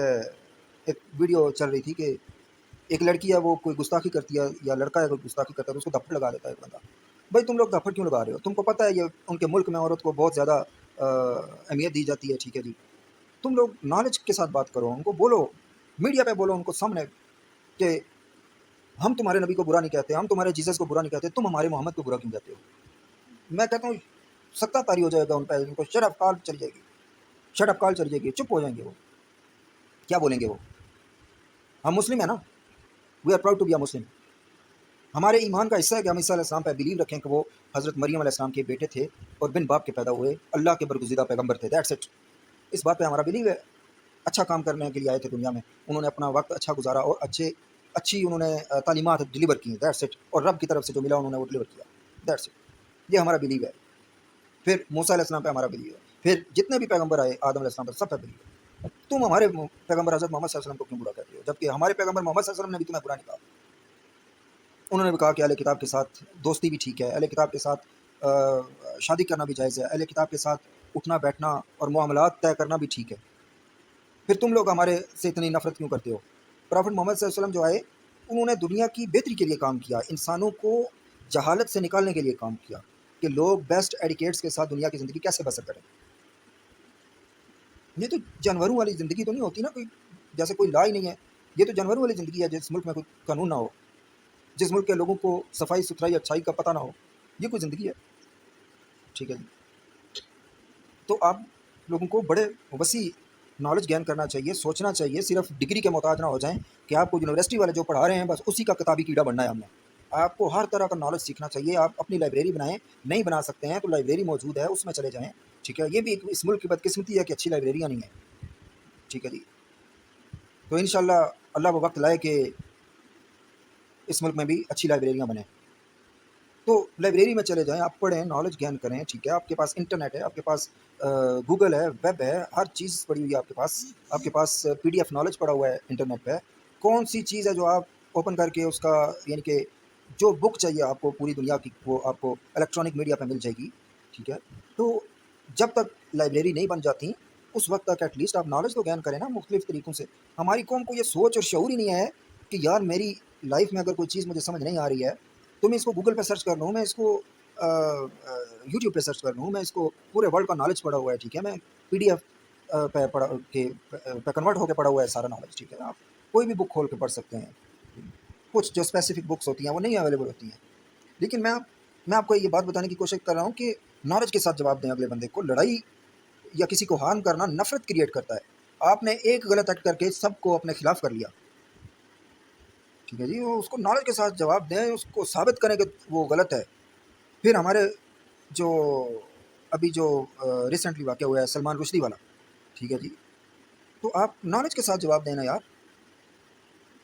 ایک ویڈیو چل رہی تھی کہ ایک لڑکی ہے وہ کوئی گستاخی کرتی ہے، یا لڑکا ہے کوئی گستاخی کرتا ہے تو اس کو دھپڑ لگا دیتا ہے ایک بندہ. بھائی تم لوگ دھپڑ کیوں لگا رہے ہو؟ تم کو پتہ ہے یہ ان کے ملک میں عورت کو بہت زیادہ اہمیت دی جاتی ہے. ٹھیک ہے جی. تم لوگ نالج کے ساتھ بات کرو، ان کو بولو، میڈیا پہ بولو ان کو سامنے کہ ہم تمہارے نبی کو برا نہیں کہتے، ہم تمہارے جیسس کو برا نہیں کہتے، تم ہمارے محمد کو برا کیوں کہتے ہو؟ میں کہتا ہوں سکتا تاری ہو جائے گا ان پہ. ان کو شٹ اپ کال چلی جائے گی، شٹ اپ کال چلی جائے گی. چپ ہو جائیں گے. وہ کیا بولیں گے؟ وہ ہم مسلم ہیں نا. We are proud to be a Muslim. ہمارے ایمان کا حصہ ہے کہ ہم عیسیٰ علیہ السلام پہ بلیو رکھیں کہ وہ حضرت مریم علیہ السلام کے بیٹے تھے اور بن باپ کے پیدا ہوئے اللہ کے برگزیدہ پیغمبر تھے. That's it. اس بات پہ ہمارا بلیو ہے. اچھا کام کرنے کے لیے آئے تھے دنیا میں، انہوں نے اپنا وقت اچھا گزارا اور اچھی انہوں نے تعلیمات ڈلیور کی. That's it. اور رب کی طرف سے جو ملا انہوں نے وہ ڈلیور کیا. That's it. یہ ہمارا بلیو ہے. پھر موسیٰ علیہ السلام پہ ہمارا بلیو ہے. پھر جتنے بھی پیغمبر آئے آدم علیہ السلام پہ سب پہ بلیو ہے. تم ہمارے پیغمبر حضرت محمد صلی اللہ علیہ وسلم کو کیوں برا کہتے ہو؟ جبکہ ہمارے پیغمبر محمد صلی اللہ علیہ وسلم نے بھی تمہیں برا نہیں کہا. انہوں نے بھی کہا کہ اہل کتاب کے ساتھ دوستی بھی ٹھیک ہے، اہل کتاب کے ساتھ شادی کرنا بھی جائز ہے، اہل کتاب کے ساتھ اٹھنا بیٹھنا اور معاملات طے کرنا بھی ٹھیک ہے. پھر تم لوگ ہمارے سے اتنی نفرت کیوں کرتے ہو؟ پرافٹ محمد صلی اللہ علیہ وسلم جو آئے انہوں نے دنیا کی بہتری کے لیے کام کیا، انسانوں کو جہالت سے نکالنے کے لیے کام کیا کہ لوگ بیسٹ ایڈیکیٹس کے ساتھ دنیا کی زندگی کیسے بسر کریں. یہ تو جانوروں والی زندگی تو نہیں ہوتی نا، کوئی جیسے کوئی لا ہی نہیں ہے. یہ تو جانوروں والی زندگی ہے جس ملک میں کوئی قانون نہ ہو، جس ملک کے لوگوں کو صفائی ستھرائی اچھائی کا پتہ نہ ہو. یہ کوئی زندگی ہے؟ ٹھیک ہے جی. تو آپ لوگوں کو بڑے وسیع نالج گین کرنا چاہیے، سوچنا چاہیے. صرف ڈگری کے محتاج نہ ہو جائیں کہ آپ کو یونیورسٹی والے جو پڑھا رہے ہیں بس اسی کا کتابی کیڑا بننا ہے. ہم نے آپ کو ہر طرح کا نالج سیکھنا چاہیے. آپ اپنی لائبریری بنائیں. نہیں بنا سکتے ہیں تو لائبریری موجود ہے، اس میں چلے جائیں. ٹھیک ہے. یہ بھی اس ملک کی بدقسمتی ہے کہ اچھی لائبریریاں نہیں ہیں. ٹھیک ہے جی. تو انشاءاللہ اللہ وہ وقت لائے کہ اس ملک میں بھی اچھی لائبریریاں بنیں. تو لائبریری میں چلے جائیں، آپ پڑھیں، نالج گین کریں. ٹھیک ہے. آپ کے پاس انٹرنیٹ ہے، آپ کے پاس گوگل ہے، ویب ہے، ہر چیز پڑی ہوئی ہے آپ کے پاس پی ڈی ایف نالج پڑا ہوا ہے انٹرنیٹ پہ. کون سی چیز ہے جو آپ اوپن کر کے اس کا یعنی کہ جو بک چاہیے آپ کو پوری دنیا کی وہ آپ کو الیکٹرانک میڈیا پہ مل جائے گی. ٹھیک ہے. تو جب تک لائبریری نہیں بن جاتی اس وقت تک ایٹ لیسٹ آپ نالج تو گین کریں نا مختلف طریقوں سے. ہماری قوم کو یہ سوچ اور شعور ہی نہیں ہے کہ یار میری لائف میں اگر کوئی چیز مجھے سمجھ نہیں آ رہی ہے تو میں اس کو گوگل پہ سرچ کر لوں، میں اس کو یوٹیوب پہ سرچ کر لوں. میں اس کو پورے ورلڈ کا نالج پڑا ہوا ہے. ٹھیک ہے. میں پی ڈی ایف پہ کنورٹ ہو کے پڑا ہوا ہے سارا نالج. ٹھیک ہے. آپ کوئی بھی بک کھول کے پڑھ سکتے ہیں. کچھ جو اسپیسیفک بکس ہوتی ہیں وہ نہیں اویلیبل ہوتی ہیں. لیکن میں آپ کو یہ بات بتانے کی کوشش کر رہا ہوں کہ نالج کے ساتھ جواب دیں اگلے بندے کو. لڑائی یا کسی کو ہارم کرنا نفرت کریٹ کرتا ہے. آپ نے ایک غلط ایکٹ کر کے سب کو اپنے خلاف کر لیا، ٹھیک ہے جی، وہ اس کو نالج کے ساتھ جواب دیں، اس کو ثابت کریں کہ وہ غلط ہے۔ پھر ہمارے جو ابھی جو ریسنٹلی واقعہ ہوا ہے سلمان رشدی والا، ٹھیک ہے جی، تو آپ نالج کے ساتھ جواب دینا یار،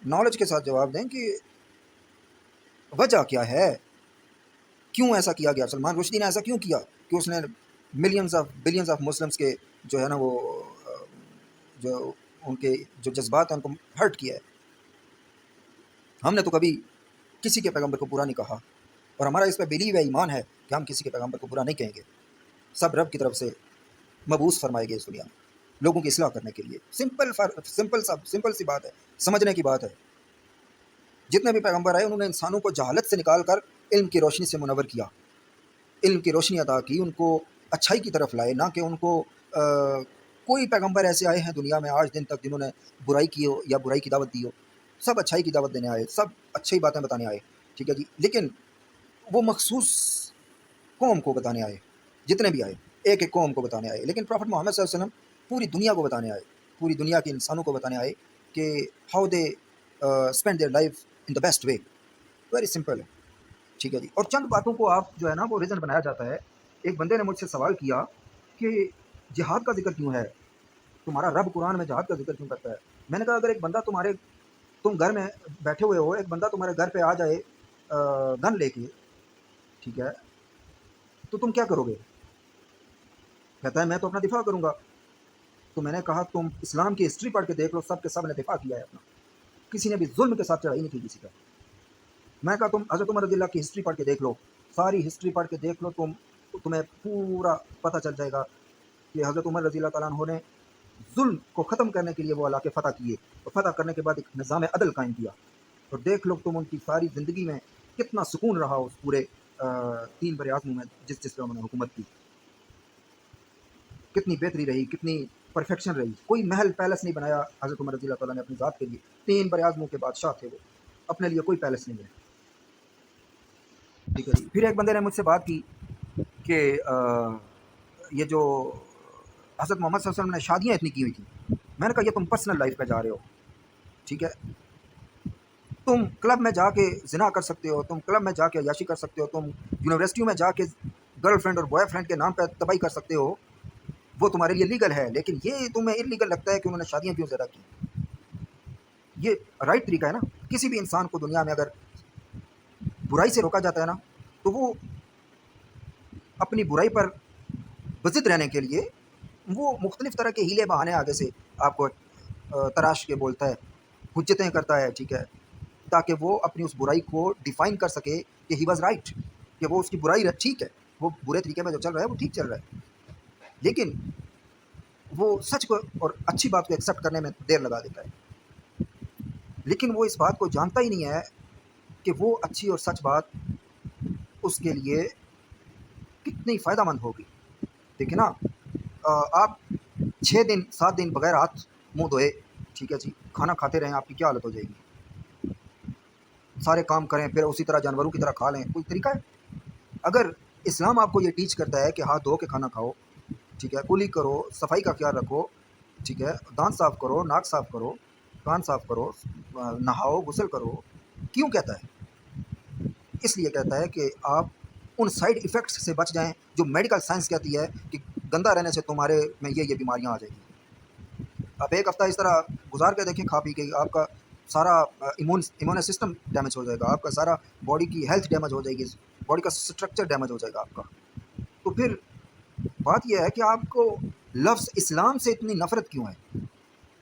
نالج کے ساتھ جواب دیں کہ وجہ کیا ہے، کیوں ایسا کیا گیا، سلمان رشدی نے ایسا کیوں کیا کہ اس نے بلینز آف مسلمس کے جو ہے نا وہ جو ان کے جو جذبات ہیں ان کو ہرٹ کیا ہے۔ ہم نے تو کبھی کسی کے پیغمبر کو برا نہیں کہا، اور ہمارا اس پہ بلیو ہے، ایمان ہے کہ ہم کسی کے پیغمبر کو برا نہیں کہیں گے، سب رب کی طرف سے مبعوث فرمائے گئے اس دنیا میں لوگوں کی اصلاح کرنے کے لیے۔ سمپل سی بات ہے، سمجھنے کی بات ہے۔ جتنے بھی پیغمبر آئے انہوں نے انسانوں کو جہالت سے نکال کر علم کی روشنی سے منور کیا، علم کی روشنی عطا کی، ان کو اچھائی کی طرف لائے، نہ کہ ان کو کوئی پیغمبر ایسے آئے ہیں دنیا میں آج دن تک جنہوں نے برائی کی ہو یا برائی کی دعوت دی ہو، سب اچھائی کی دعوت دینے آئے، سب اچھی باتیں بتانے آئے، ٹھیک ہے جی، لیکن وہ مخصوص قوم کو بتانے آئے، جتنے بھی آئے ایک ایک قوم کو بتانے آئے، لیکن پروفٹ محمد صلی اللہ علیہ وسلم پوری دنیا کو بتانے آئے، پوری دنیا کے انسانوں کو بتانے آئے کہ how they spend their life in the best way, very simple ہے، ٹھیک ہے جی۔ اور چند باتوں کو آپ جو ہے نا وہ ریزن بنایا جاتا ہے۔ ایک بندے نے مجھ سے سوال کیا کہ جہاد کا ذکر کیوں ہے، تمہارا رب قرآن میں جہاد کا ذکر کیوں کرتا ہے؟ میں نے کہا اگر ایک بندہ تم گھر میں بیٹھے ہوئے ہو، ایک بندہ تمہارے گھر پہ آ جائے گن لے کے، ٹھیک ہے، تو تم کیا کرو گے؟ کہتا ہے میں تو اپنا دفاع کروں گا۔ تو میں نے کہا تم اسلام کی ہسٹری پڑھ کے دیکھ لو، سب کے سب نے دفاع کیا ہے اپنا، کسی نے بھی ظلم کے ساتھ چڑھائی نہیں کی کسی کا۔ میں کہا تم حضرت عمر رضی اللہ کی ہسٹری پڑھ کے دیکھ لو، ساری ہسٹری پڑھ کے دیکھ لو، تمہیں پورا پتہ چل جائے گا کہ حضرت عمر رضی اللہ تعالیٰ عنہ نے ظلم کو ختم کرنے کے لیے وہ علاقے فتح کیے، اور فتح کرنے کے بعد ایک نظام عدل قائم کیا، اور دیکھ لو تم ان کی ساری زندگی میں کتنا سکون رہا اس پورے 3 بر اعظموں میں جس پہ انہوں نے حکومت کی، کتنی بہتری رہی، کتنی پرفیکشن رہی، کوئی محل پیلس نہیں بنایا حضرت عمر رضی اللہ تعالیٰ نے اپنی ذات کے لیے، 3 بر اعظموں کے بادشاہ تھے وہ، اپنے لیے کوئی پیلس نہیں بنے، ٹھیک ہے جی۔ پھر ایک بندے نے مجھ سے بات کی کہ یہ جو حضرت محمد صلی اللہ علیہ وسلم نے شادیاں اتنی کی ہوئی تھیں، میں نے کہا یہ تم پرسنل لائف پہ جا رہے ہو، ٹھیک ہے، تم کلب میں جا کے زنا کر سکتے ہو، تم کلب میں جا کے عیاشی کر سکتے ہو، تم یونیورسٹیوں میں جا کے گرل فرینڈ اور بوائے فرینڈ کے نام پہ تباہی کر سکتے ہو، وہ تمہارے لیے لیگل ہے، لیکن یہ تمہیں انلیگل لگتا ہے کہ انہوں نے شادیاں کیوں زیادہ کی؟ یہ رائٹ طریقہ ہے نا؟ کسی بھی انسان کو دنیا میں اگر برائی سے روکا جاتا ہے نا تو وہ اپنی برائی پر بضد رہنے کے لیے وہ مختلف طرح کے ہیلے بہانے آگے سے آپ کو تراش کے بولتا ہے، حجتیں کرتا ہے، ٹھیک ہے، تاکہ وہ اپنی اس برائی کو ڈیفائن کر سکے کہ ہی واز رائٹ، کہ وہ اس کی برائی ٹھیک ہے، وہ برے طریقے میں جو چل رہا ہے وہ ٹھیک چل رہا ہے، لیکن وہ سچ کو اور اچھی بات کو ایکسیپٹ کرنے میں دیر لگا دیتا ہے، لیکن وہ اس بات کو جانتا ہی نہیں ہے کہ وہ اچھی اور سچ بات اس کے لیے کتنی فائدہ مند ہوگی۔ دیکھیں نا، آپ 6 دن 7 دن بغیر ہاتھ منہ دھوئے، ٹھیک ہے جی، کھانا کھاتے رہیں، آپ کی کیا حالت ہو جائے گی؟ سارے کام کریں پھر اسی طرح جانوروں کی طرح کھا لیں، کوئی طریقہ ہے؟ اگر اسلام آپ کو یہ ٹیچ کرتا ہے کہ ہاتھ دھو کے کھانا کھاؤ، ٹھیک ہے، کلی کرو، صفائی کا خیال رکھو، ٹھیک ہے، دانت صاف کرو، ناک صاف کرو، کان صاف کرو، نہاؤ، غسل کرو، کیوں کہتا ہے؟ اس لیے کہتا ہے کہ آپ ان سائیڈ ایفیکٹس سے بچ جائیں جو میڈیکل سائنس کہتی ہے کہ گندا رہنے سے تمہارے میں یہ بیماریاں آ جائیں گی۔ آپ ایک ہفتہ اس طرح گزار کے دیکھیں کھا پی کے، آپ کا سارا ایمون سسٹم ڈیمیج ہو جائے گا، آپ کا سارا باڈی کی ہیلتھ ڈیمیج ہو جائے گی، باڈی کا اسٹرکچر ڈیمیج ہو جائے گا آپ کا۔ تو پھر بات یہ ہے کہ آپ کو لفظ اسلام سے اتنی نفرت کیوں ہے،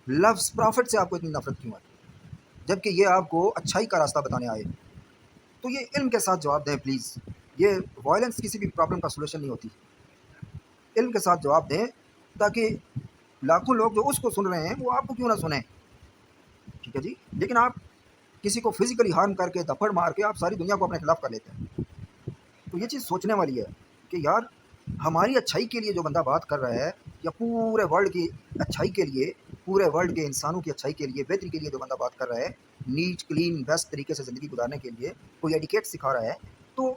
لفظ پرافٹ سے آپ کو اتنی نفرت کیوں ہے، جبکہ یہ آپ کو اچھائی کا راستہ بتانے آئے؟ تو یہ علم کے ساتھ جواب دیں پلیز، یہ وائلنس کسی بھی پرابلم کا سولوشن نہیں ہوتی، علم کے ساتھ جواب دیں تاکہ لاکھوں لوگ جو اس کو سن رہے ہیں وہ آپ کو کیوں نہ سنیں، ٹھیک ہے جی، لیکن آپ کسی کو فزیکلی ہارم کر کے دھپڑ مار کے آپ ساری دنیا کو اپنے خلاف کر لیتے ہیں۔ تو یہ چیز سوچنے والی ہے کہ یار ہماری اچھائی کے لیے جو بندہ بات کر رہا ہے، یا پورے ورلڈ کی اچھائی کے لیے، پورے ورلڈ کے انسانوں کی اچھائی کے لیے، بہتری کے لیے جو بندہ بات کر رہا ہے، نیٹ کلین بیسٹ طریقے سے زندگی گزارنے کے لیے کوئی ایڈیکیٹ سکھا رہا ہے، تو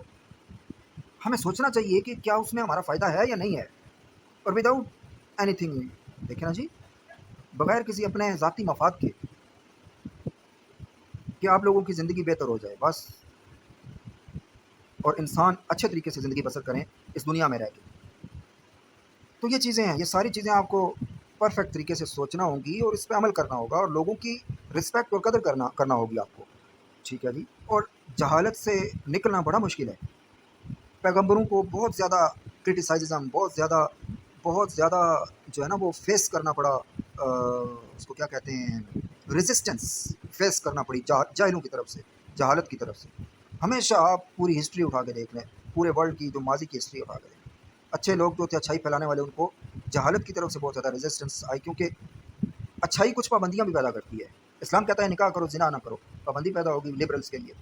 ہمیں سوچنا چاہیے کہ کیا اس میں ہمارا فائدہ ہے یا نہیں ہے، اور وداؤٹ اینی تھنگ، دیکھیں نا جی، بغیر کسی اپنے ذاتی مفاد کے کہ آپ لوگوں کی زندگی بہتر ہو جائے بس، اور انسان اچھے طریقے سے زندگی بسر کریں اس دنیا میں رہ کے. تو یہ چیزیں ہیں، یہ ساری چیزیں آپ کو پرفیکٹ طریقے سے سوچنا ہوں گی اور اس پہ عمل کرنا ہوگا، اور لوگوں کی رسپیکٹ اور قدر کرنا ہوگی آپ کو. ٹھیک ہے جی. اور جہالت سے نکلنا بڑا مشکل ہے. پیغمبروں کو بہت زیادہ کرٹیسائزم، بہت زیادہ جو ہے نا وہ فیس کرنا پڑا، اس کو کیا کہتے ہیں، ریزسٹنس فیس کرنا پڑی جاہلوں کی طرف سے، جہالت کی طرف سے. ہمیشہ آپ پوری ہسٹری اٹھا کے دیکھ لیں، پورے ورلڈ کی جو ماضی کی ہسٹری اٹھا کے دیکھ لیں، اچھے لوگ جو تھے اچھائی پھیلانے والے، ان کو جہالت کی طرف سے بہت زیادہ ریزسٹنس آئی، کیونکہ اچھائی کچھ پابندیاں بھی پیدا کرتی ہے. اسلام کہتا ہے نکاح کرو، زنا نہ کرو، پابندی پیدا ہوگی لبرلس کے لیے،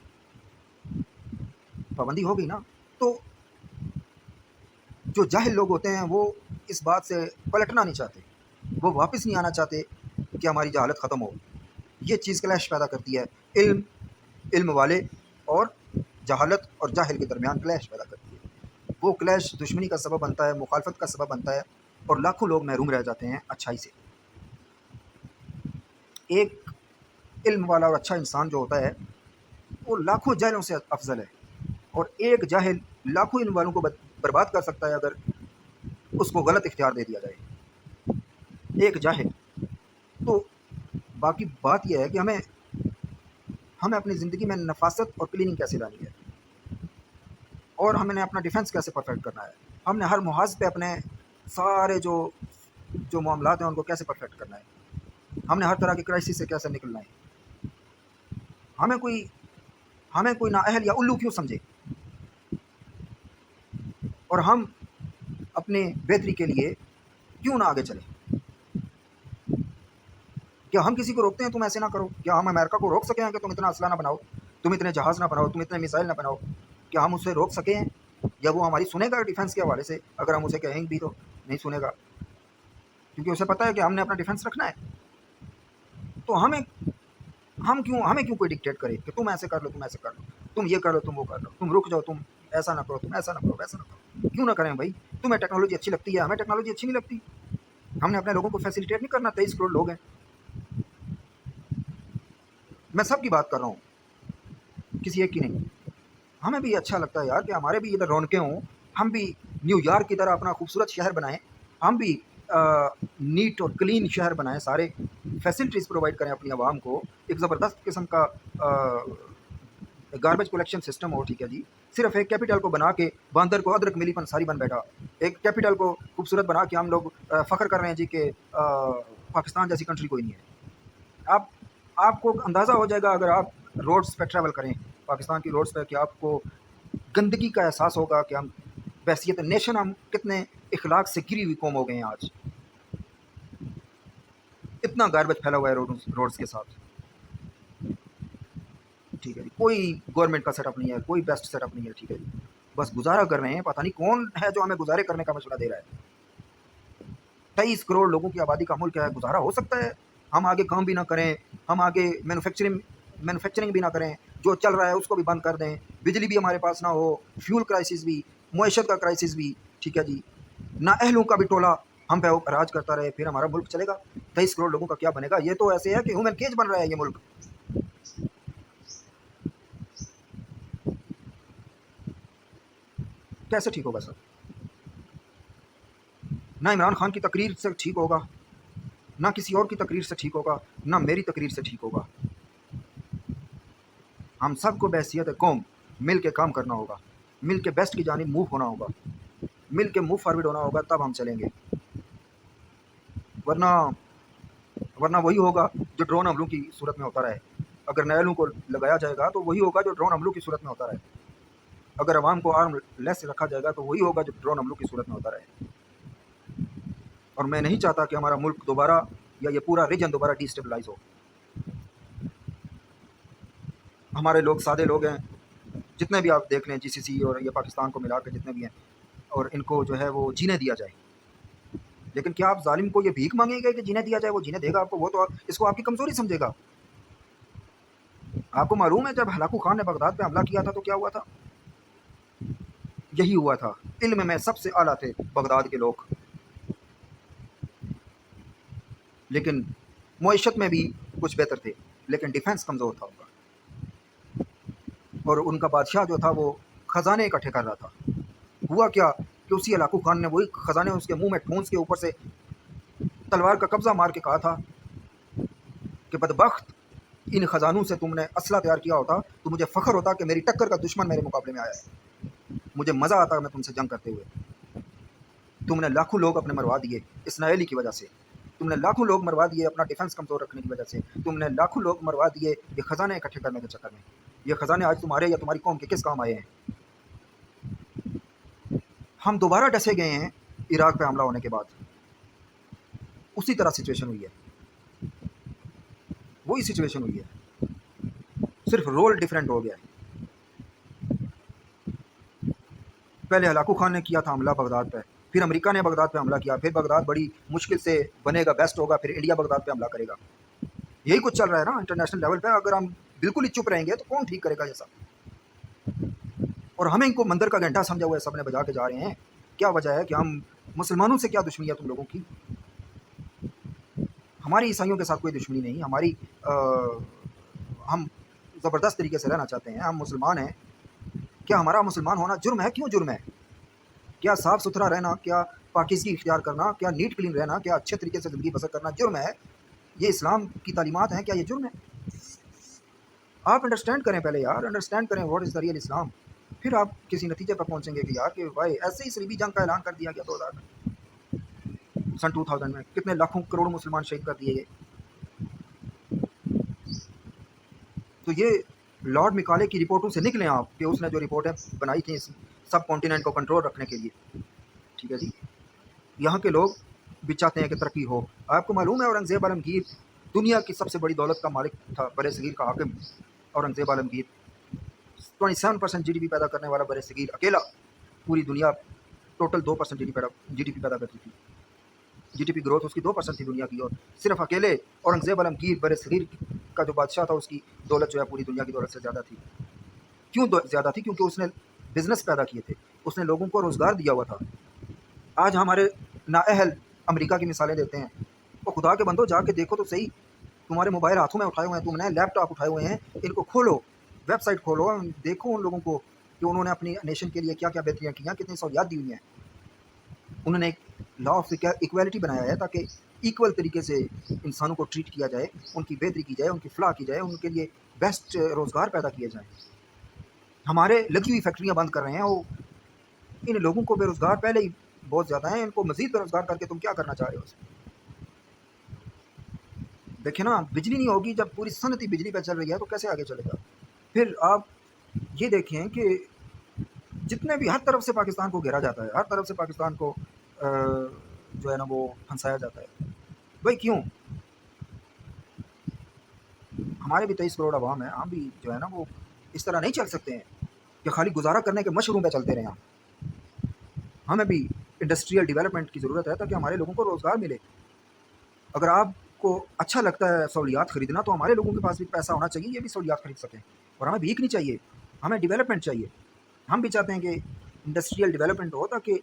پابندی ہوگی نا. تو جو جاہل لوگ ہوتے ہیں وہ اس بات سے پلٹنا نہیں چاہتے، وہ واپس نہیں آنا چاہتے کہ ہماری جہالت ختم ہو. یہ چیز کلیش پیدا کرتی ہے، علم والے اور جہالت اور جاہل کے درمیان کلیش پیدا کرتی ہے. وہ کلیش دشمنی کا سبب بنتا ہے، مخالفت کا سبب بنتا ہے، اور لاکھوں لوگ محروم رہ جاتے ہیں اچھائی سے. ایک علم والا اور اچھا انسان جو ہوتا ہے وہ لاکھوں جاہلوں سے افضل ہے، اور ایک جاہل لاکھوں علم والوں کو برباد کر سکتا ہے اگر اس کو غلط اختیار دے دیا جائے. ایک جاہل. تو باقی بات یہ ہے کہ ہمیں اپنی زندگی میں نفاست اور کلیننگ کیسے لانی ہے، اور ہمیں نے اپنا ڈیفنس کیسے پرفیکٹ کرنا ہے. ہم نے ہر محاذ پہ اپنے سارے جو معاملات ہیں ان کو کیسے پرفیکٹ کرنا ہے. ہم نے ہر طرح کی کرائسس سے کیسے نکلنا ہے. ہمیں کوئی نااہل یا الو کیوں سمجھے، اور ہم اپنے بہتری کے لیے کیوں نہ آگے چلیں. کیا ہم کسی کو روکتے ہیں تم ایسے نہ کرو؟ کیا ہم امریکہ کو روک سکے ہیں کہ تم اتنا اسلحہ نہ بناؤ، تم اتنے جہاز نہ بناؤ، تم اتنے میزائل نہ بناؤ؟ کیا ہم اسے روک سکے ہیں؟ یا وہ ہماری سنے گا ڈیفنس کے حوالے سے؟ اگر ہم اسے کہیں بھی تو نہیں سنے گا، کیونکہ اسے پتہ ہے کہ ہم نے اپنا ڈیفنس رکھنا ہے. تو ہمیں کیوں کوئی ڈکٹیٹ کرے کہ تم ایسے کر لو، تم ایسے کر لو، تم یہ کر لو، تم وہ کر لو، تم رک جاؤ، تم ایسا نہ کرو، تم ایسا نہ کرو، ویسا نہ کرو. کیوں نہ کریں بھائی؟ تمہیں ٹیکنالوجی اچھی لگتی ہے، ہمیں ٹیکنالوجی اچھی نہیں لگتی. ہم نے اپنے لوگوں کو فیسیلیٹیٹ نہیں کرنا. 23 کروڑ لوگ ہیں، میں سب کی بات کر رہا ہوں، کسی ایک کی نہیں. ہمیں بھی اچھا لگتا ہے یار کہ ہمارے بھی ادھر رونقیں ہوں، ہم بھی نیو یارک کی طرح اپنا خوبصورت شہر بنائیں، ہم بھی نیٹ اور کلین شہر بنائیں، سارے فیسلٹیز پرووائڈ کریں اپنی عوام کو. ایک زبردست قسم کا گاربیج کلیکشن سسٹم ہو. ٹھیک ہے جی. صرف ایک کیپٹل کو بنا کے باندر کو ادرک ملی پنساری بن بیٹھا، ایک کیپٹل کو خوبصورت بنا کے ہم لوگ فخر کر رہے ہیں جی کہ پاکستان جیسی کنٹری کوئی نہیں ہے. آپ کو اندازہ ہو جائے گا اگر آپ روڈز پہ ٹریول کریں پاکستان کی روڈز پہ، کہ آپ کو گندگی کا احساس ہوگا کہ ہم بحیثیت نیشن ہم کتنے اخلاق سے گری ہوئی قوم ہو گئے ہیں آج. اتنا گاربیج پھیلا ہوا ہے روڈز کے ساتھ. ٹھیک ہے جی. کوئی گورنمنٹ کا سیٹ اپ نہیں ہے، کوئی بیسٹ سیٹ اپ نہیں ہے. ٹھیک ہے جی. بس گزارا کر رہے ہیں، پتہ نہیں کون ہے جو ہمیں گزارے کرنے کا مشورہ دے رہا ہے. 23 کروڑ لوگوں کی آبادی کا ملک ہے، گزارا ہو سکتا ہے. ہم آگے کام بھی نہ کریں، ہم آگے مینوفیکچرنگ بھی نہ کریں، جو چل رہا ہے اس کو بھی بند کر دیں، بجلی بھی ہمارے پاس نہ ہو، فیول کرائسس بھی، معیشت کا کرائسس بھی. ٹھیک ہے جی. نااہلوں کا بھی ٹولہ ہم پہ راج کرتا رہے، پھر ہمارا ملک چلے گا؟ 23 کروڑ لوگوں کا کیا بنے گا؟ یہ تو ایسے ہے کہ ہیومن کیج بن رہا ہے یہ ملک. کیسے ٹھیک ہوگا سر؟ نہ عمران خان کی تقریر سے ٹھیک ہوگا، نہ کسی اور کی تقریر سے ٹھیک ہوگا، نہ میری تقریر سے ٹھیک ہوگا. ہم سب کو بحیثیت قوم مل کے کام کرنا ہوگا، مل کے بیسٹ کی جانب موو ہونا ہوگا، مل کے موو فارورڈ ہونا ہوگا، تب ہم چلیں گے. ورنہ وہی ہوگا جو ڈرون حملوں کی صورت میں ہوتا رہے. اگر نئےلوں کو لگایا جائے گا تو وہی ہوگا جو ڈرون حملوں کی صورت میں ہوتا رہے. اگر عوام کو آرم لیس رکھا جائے گا تو وہی ہوگا جو ڈرون حملوں کی صورت میں ہوتا رہے. اور میں نہیں چاہتا کہ ہمارا ملک دوبارہ یا یہ پورا ریجن دوبارہ ڈی اسٹیبلائز ہو. ہمارے لوگ سادے لوگ ہیں، جتنے بھی آپ دیکھ لیں جی سی سی اور یہ پاکستان کو ملا کے جتنے بھی ہیں، اور ان کو جو ہے وہ جینے دیا جائے. لیکن کیا آپ ظالم کو یہ بھیک مانگیں گے کہ جینے دیا جائے؟ وہ جینے دے گا آپ کو؟ وہ تو اس کو آپ کی کمزوری سمجھے گا. آپ کو معلوم ہے جب ہلاکو خان نے بغداد پہ حملہ کیا تھا تو کیا ہوا تھا؟ یہی ہوا تھا. علم میں سب سے اعلیٰ تھے بغداد کے لوگ، لیکن معیشت میں بھی کچھ بہتر تھے، لیکن ڈیفینس کمزور تھا ان کا، اور ان کا بادشاہ جو تھا وہ خزانے اکٹھے کر رہا تھا۔ ہوا کیا کہ اسی ہلاکو خان نے وہی خزانے اس کے منہ میں ٹھونس کے اوپر سے تلوار کا قبضہ مار کے کہا تھا کہ بدبخت، ان خزانوں سے تم نے اسلحہ تیار کیا ہوتا تو مجھے فخر ہوتا کہ میری ٹکر کا دشمن میرے مقابلے میں آیا ہے، مجھے مزہ آتا میں تم سے جنگ کرتے ہوئے۔ تم نے لاکھوں لوگ اپنے مروا دیے اسرائیلی کی وجہ سے، تم نے لاکھوں لوگ مروا دیے اپنا ڈیفنس کمزور رکھنے کی وجہ سے، تم نے لاکھوں لوگ مروا دیے یہ خزانے اکٹھے کرنے کے چکر میں۔ یہ خزانے آج تمہارے یا تمہاری قوم کے کس کام آئے ہیں؟ ہم دوبارہ ڈسے گئے ہیں عراق پہ حملہ ہونے کے بعد، اسی طرح سچویشن ہوئی ہے، وہی سچویشن ہوئی ہے، صرف رول ڈیفرنٹ ہو گیا ہے۔ پہلے ہلاکو خان نے کیا تھا حملہ بغداد پہ، پھر امریکہ نے بغداد پہ حملہ کیا، پھر بغداد بڑی مشکل سے بنے گا، بیسٹ ہوگا، پھر انڈیا بغداد پہ حملہ کرے گا۔ یہی کچھ چل رہا ہے نا انٹرنیشنل لیول پہ۔ اگر ہم بالکل ہی چپ رہیں گے تو کون ٹھیک کرے گا یہ سب؟ اور ہمیں ان کو مندر کا گھنٹا سمجھا ہوا ہے، سب نے بجا کے جا رہے ہیں۔ کیا وجہ ہے کہ ہم مسلمانوں سے کیا دشمنی ہے تم لوگوں کی؟ ہماری عیسائیوں کے ساتھ کوئی دشمنی نہیں، ہماری ہم زبردست طریقے سے رہنا چاہتے ہیں، ہم مسلمان ہیں۔ کیا ہمارا مسلمان ہونا جرم ہے؟ کیوں جرم ہے؟ کیا صاف ستھرا رہنا، کیا پاکیزگی اختیار کرنا، کیا نیٹ کلین رہنا، کیا اچھے طریقے سے زندگی بسر کرنا جرم ہے؟ یہ اسلام کی تعلیمات ہیں، کیا یہ جرم ہے؟ آپ انڈرسٹینڈ کریں پہلے یار، انڈرسٹینڈ کریں واٹ از دا ریئل اسلام، پھر آپ کسی نتیجے پر پہنچیں گے کہ یار کہ بھائی ایسے ہی صلیبی جنگ کا اعلان کر دیا گیا 2000 میں، سن 2000 میں کتنے لاکھوں کروڑوں مسلمان شہید کر دیے گئے۔ تو یہ لارڈ مکالے کی رپورٹوں سے نکلیں آپ کہ اس نے جو رپورٹیں بنائی تھیں اس سب کانٹیننٹ کو کنٹرول رکھنے کے لیے، ٹھیک ہے جی، یہاں کے لوگ بھی چاہتے ہیں کہ ترقی ہو۔ آپ کو معلوم ہے اورنگزیب عالمگیر دنیا کی سب سے بڑی دولت کا مالک تھا، برِ صغیر کا حاکم اورنگزیب عالمگیر 27% GDP پیدا کرنے والا برِ صغیر اکیلا پوری دنیا ٹوٹل 2% GDP پیدا کرتی تھی، GDP گروتھ اس کی 2% تھی دنیا کی، اور صرف اکیلے اورنگزیب عالمگیر برِ صغیر کا جو بادشاہ تھا اس کی دولت جو ہے پوری دنیا کی دولت سے زیادہ تھی۔ کیوں زیادہ تھی؟ کیونکہ اس نے بزنس پیدا کیے تھے، اس نے لوگوں کو روزگار دیا ہوا تھا۔ آج ہمارے نااہل امریکہ کی مثالیں دیتے ہیں، وہ خدا کے بندو جا کے دیکھو تو صحیح، تمہارے موبائل ہاتھوں میں اٹھائے ہوئے ہیں، تم نے لیپ ٹاپ اٹھائے ہوئے ہیں، ان کو کھولو، ویب سائٹ کھولو، دیکھو ان لوگوں کو کہ انہوں نے اپنی نیشن کے لیے کیا کیا بہتریاں کی ہیں، کتنی سہولیات دی ہوئی ہیں۔ انہوں نے ایک لا آف ایکویلٹی بنایا ہے تاکہ ایکول طریقے سے انسانوں کو ٹریٹ کیا جائے، ان کی بہتری کی جائے، ان کی فلاح کی جائے، ان کے لیے بیسٹ روزگار پیدا کیے جائیں۔ ہمارے لگی ہوئی فیکٹریاں بند کر رہے ہیں، وہ ان لوگوں کو بے روزگار پہلے ہی بہت زیادہ ہیں، ان کو مزید بے روزگار کر کے تم کیا کرنا چاہ رہے ہو؟ دیکھیں نا، بجلی نہیں ہوگی، جب پوری صنعتی بجلی پہ چل رہی ہے تو کیسے آگے چلے گا؟ پھر آپ یہ دیکھیں کہ جتنے بھی ہر طرف سے پاکستان کو گھیرا جاتا ہے، ہر طرف سے پاکستان کو جو ہے نا وہ پھنسایا جاتا ہے، بھائی کیوں؟ ہمارے بھی 23 کروڑ عوام ہیں، ہم بھی جو ہے نا وہ اس طرح نہیں چل سکتے ہیں کہ خالی گزارا کرنے کے مشروع پہ چلتے رہیں ہم۔ ہمیں بھی انڈسٹریل ڈیولپمنٹ کی ضرورت ہے تاکہ ہمارے لوگوں کو روزگار ملے۔ اگر آپ کو اچھا لگتا ہے سہولیات خریدنا تو ہمارے لوگوں کے پاس بھی پیسہ ہونا چاہیے، یہ بھی سہولیات خرید سکیں، اور ہمیں بھیک نہیں چاہیے، ہمیں ڈیولپمنٹ چاہیے۔ ہم بھی چاہتے ہیں کہ انڈسٹریل ڈیولپمنٹ ہو تاکہ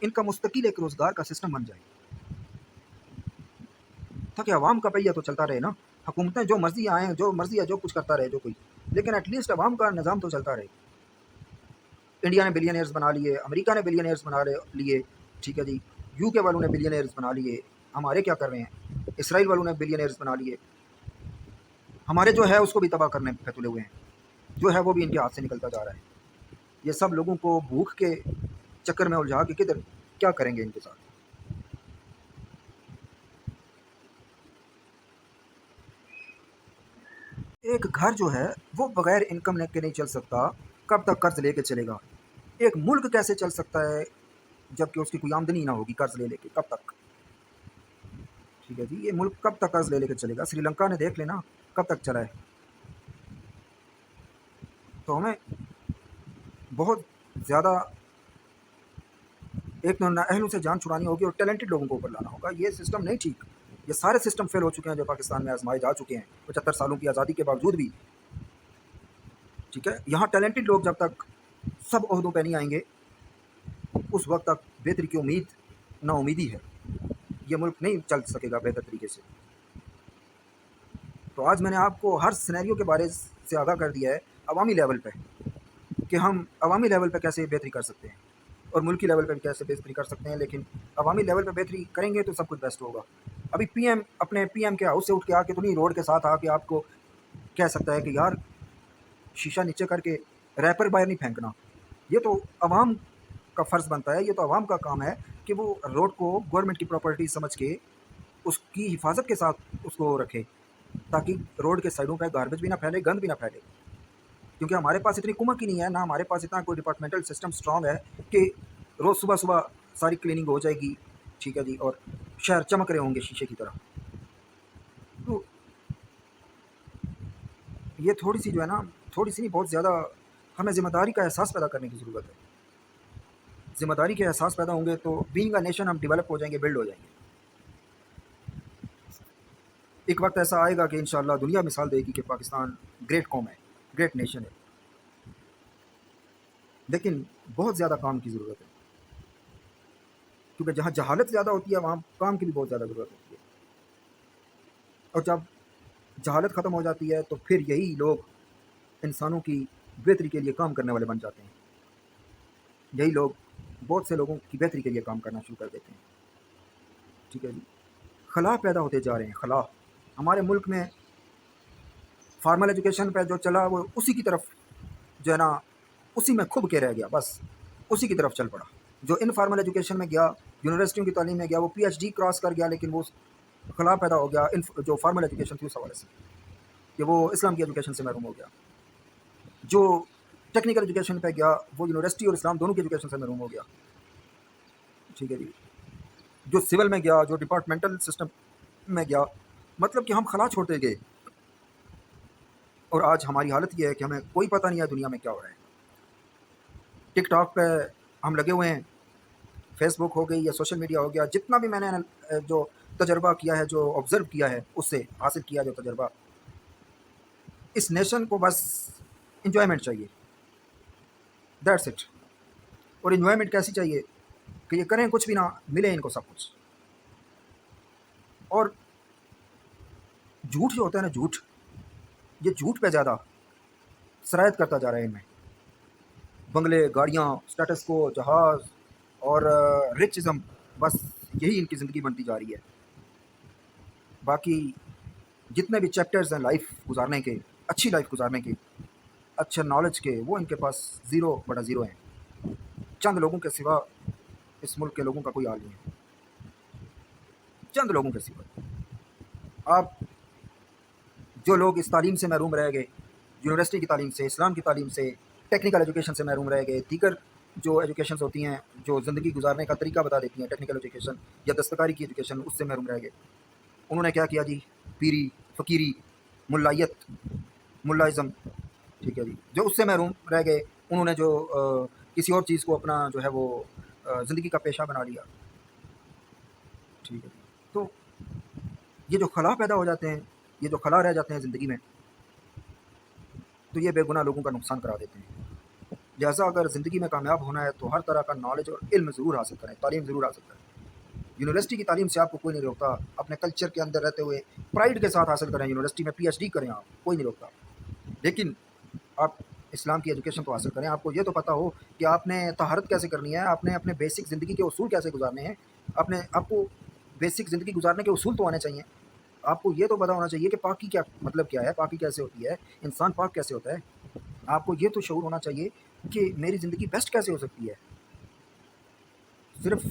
ان کا مستقل ایک روزگار کا سسٹم بن جائے، تاکہ عوام کا پہیہ تو چلتا رہے نا۔ حکومتیں جو مرضی آئیں، جو مرضی ہے جو کچھ کرتا رہے جو کوئی، لیکن ایٹ لیسٹ عوام کا نظام تو چلتا رہے۔ انڈیا نے بلینئرز بنا لیے، امریکہ نے بلینئرز بنا لیے، ٹھیک ہے جی، UK والوں نے بلینئرز بنا لیے، ہمارے کیا کر رہے ہیں؟ اسرائیل والوں نے بلینئرز بنا لیے، ہمارے جو ہے اس کو بھی تباہ کرنے پہ تلے ہوئے ہیں، جو ہے وہ بھی ان کے ہاتھ سے نکلتا جا رہا ہے۔ یہ سب لوگوں کو بھوک کے چکر میں الجھا کے کدھر کیا کریں گے ان کے ساتھ؟ ایک گھر جو ہے وہ بغیر انکم کے نہیں چل سکتا، کب تک قرض لے کے چلے گا؟ ایک ملک کیسے چل سکتا ہے جب کہ اس کی کوئی آمدنی نہ ہوگی قرض لے لے کے؟ کب تک؟ ٹھیک ہے جی، یہ ملک کب تک قرض لے لے کے چلے گا؟ سری لنکا نے دیکھ لینا کب تک چلا ہے۔ تو ہمیں بہت زیادہ ایک نااہلوں سے جان چھڑانی ہوگی اور ٹیلنٹڈ لوگوں کو اوپر لانا ہوگا۔ یہ سسٹم نہیں ٹھیک، یہ سارے سسٹم فیل ہو چکے ہیں جو پاکستان میں آزمائے جا چکے ہیں 75 سالوں کی آزادی کے باوجود بھی، ٹھیک ہے۔ یہاں ٹیلنٹڈ لوگ جب تک سب عہدوں پہ نہیں آئیں گے اس وقت تک بہتری کی امید نا امیدی ہے، یہ ملک نہیں چل سکے گا بہتر طریقے سے۔ تو آج میں نے آپ کو ہر سینیریو کے بارے سے آگاہ کر دیا ہے عوامی لیول پہ، کہ ہم عوامی لیول پہ کیسے بہتری کر سکتے ہیں اور ملکی لیول پہ بھی کیسے بہتری کر سکتے ہیں، لیکن عوامی لیول پہ بہتری کریں گے تو سب کچھ بیسٹ ہوگا۔ ابھی پی ایم اپنے پی ایم کے ہاؤس سے اٹھ کے آ کے تو نہیں، روڈ کے ساتھ آ کے آپ کو کہہ سکتا ہے کہ یار شیشہ نیچے کر کے ریپر باہر نہیں پھینکنا۔ یہ تو عوام کا فرض بنتا ہے، یہ تو عوام کا کام ہے کہ وہ روڈ کو گورنمنٹ کی پراپرٹی سمجھ کے اس کی حفاظت کے ساتھ اس کو رکھے، تاکہ روڈ کے سائڈوں پہ گاربیج بھی نہ پھیلے، گند بھی نہ پھیلے، کیونکہ ہمارے پاس اتنی کمک ہی نہیں ہے، نہ ہمارے پاس اتنا کوئی ڈپارٹمنٹل سسٹم اسٹرانگ ہے کہ روز صبح صبح ساری کلیننگ ہو جائے گی، ٹھیک ہے جی، اور شہر چمک رہے ہوں گے شیشے کی طرح۔ تو یہ تھوڑی سی جو ہے نا، تھوڑی سی نہیں، بہت زیادہ ہمیں ذمہ داری کا احساس پیدا کرنے کی ضرورت ہے۔ ذمہ داری کے احساس پیدا ہوں گے تو بینگ اے نیشن ہم ڈیولپ ہو جائیں گے، بلڈ ہو جائیں گے۔ ایک وقت ایسا آئے گا کہ انشاءاللہ دنیا مثال دے گی کہ پاکستان گریٹ قوم ہے، گریٹ نیشن ہے، لیکن بہت زیادہ کام کی ضرورت ہے، کیونکہ جہاں جہالت زیادہ ہوتی ہے وہاں کام کی بھی بہت زیادہ ضرورت ہوتی ہے، اور جب جہالت ختم ہو جاتی ہے تو پھر یہی لوگ انسانوں کی بہتری کے لیے کام کرنے والے بن جاتے ہیں، یہی لوگ بہت سے لوگوں کی بہتری کے لیے کام کرنا شروع کر دیتے ہیں، ٹھیک ہے جی۔ خلا پیدا ہوتے جا رہے ہیں، خلا ہمارے ملک میں فارمل ایجوکیشن پہ جو چلا وہ اسی کی طرف جو ہے نا، اسی میں کھب کے رہ گیا، بس اسی کی طرف چل پڑا۔ جو انفارمل ایجوکیشن میں گیا، یونیورسٹیوں کی تعلیم میں گیا، وہ پی ایچ ڈی کراس کر گیا، لیکن وہ خلا پیدا ہو گیا جو فارمل ایجوکیشن تھی اس حوالے سے، کہ وہ اسلام کی ایجوکیشن سے محروم ہو گیا۔ جو ٹیکنیکل ایجوکیشن پہ گیا وہ یونیورسٹی اور اسلام دونوں کی ایجوکیشن سے محروم ہو گیا، ٹھیک ہے جی۔ جو سول میں گیا، جو ڈپارٹمنٹل سسٹم میں گیا، مطلب کہ ہم خلا چھوڑتے گئے، اور آج ہماری حالت یہ ہے کہ ہمیں کوئی پتہ نہیں ہے دنیا میں کیا ہو رہا ہے۔ ٹک ٹاک پہ ہم لگے ہوئے ہیں، فیس بک ہو گئی یا سوشل میڈیا ہو گیا، جتنا بھی میں نے جو تجربہ کیا ہے، جو آبزرو کیا ہے، اس سے حاصل کیا جو تجربہ، اس نیشن کو بس انجوائمنٹ چاہیے، دیٹس اٹ۔ اور انجوائمنٹ کیسی چاہیے کہ یہ کریں کچھ بھی نہ ملے ان کو سب کچھ۔ اور جھوٹ جو ہوتا ہے نا، جھوٹ، یہ جھوٹ پہ زیادہ سرایت کرتا جا رہا ہے ان میں، بنگلے، گاڑیاں، سٹیٹس کو، جہاز اور رچزم، بس یہی ان کی زندگی بنتی جا رہی ہے۔ باقی جتنے بھی چیپٹرز ہیں لائف گزارنے کے، اچھی لائف گزارنے کے، اچھا نالج کے، وہ ان کے پاس زیرو بٹا زیرو ہیں۔ چند لوگوں کے سوا اس ملک کے لوگوں کا کوئی حال نہیں ہے، چند لوگوں کے سوا۔ آپ جو لوگ اس تعلیم سے محروم رہ گئے، یونیورسٹی کی تعلیم سے، اسلام کی تعلیم سے، ٹیکنیکل ایجوکیشن سے محروم رہ گئے، دیگر جو ایجوکیشنز ہوتی ہیں جو زندگی گزارنے کا طریقہ بتا دیتی ہیں، ٹیکنیکل ایجوکیشن یا دستکاری کی ایجوکیشن، اس سے محروم رہ گئے، انہوں نے کیا کیا جی؟ پیری، فقیری، ملائیت، ملائزم، ٹھیک ہے جی، جو اس سے محروم رہ گئے انہوں نے جو کسی اور چیز کو اپنا جو ہے وہ زندگی کا پیشہ بنا لیا، ٹھیک ہے جی۔ تو یہ جو خلا پیدا ہو جاتے ہیں، یہ جو خلا رہ جاتے ہیں زندگی میں، تو یہ بے گناہ لوگوں کا نقصان کرا دیتے ہیں۔ لہٰذا اگر زندگی میں کامیاب ہونا ہے تو ہر طرح کا نالج اور علم ضرور حاصل کریں، تعلیم ضرور حاصل کریں۔ یونیورسٹی کی تعلیم سے آپ کو کوئی نہیں روکتا، اپنے کلچر کے اندر رہتے ہوئے پرائڈ کے ساتھ حاصل کریں، یونیورسٹی میں پی ایچ ڈی کریں، آپ کوئی نہیں روکتا، لیکن آپ اسلام کی ایجوکیشن تو حاصل کریں۔ آپ کو یہ تو پتہ ہو کہ آپ نے طہارت کیسے کرنی ہے، آپ نے اپنے بیسک زندگی کے اصول کیسے گزارنے ہیں، آپ کو بیسک زندگی گزارنے کے اصول تو آنے چاہیے۔ آپ کو یہ تو پتہ ہونا چاہیے کہ پاکی کیا مطلب کیا ہے، پاکی کیسے ہوتی ہے، انسان پاک کیسے ہوتا ہے۔ آپ کو یہ تو شعور ہونا چاہیے کہ میری زندگی بیسٹ کیسے ہو سکتی ہے۔ صرف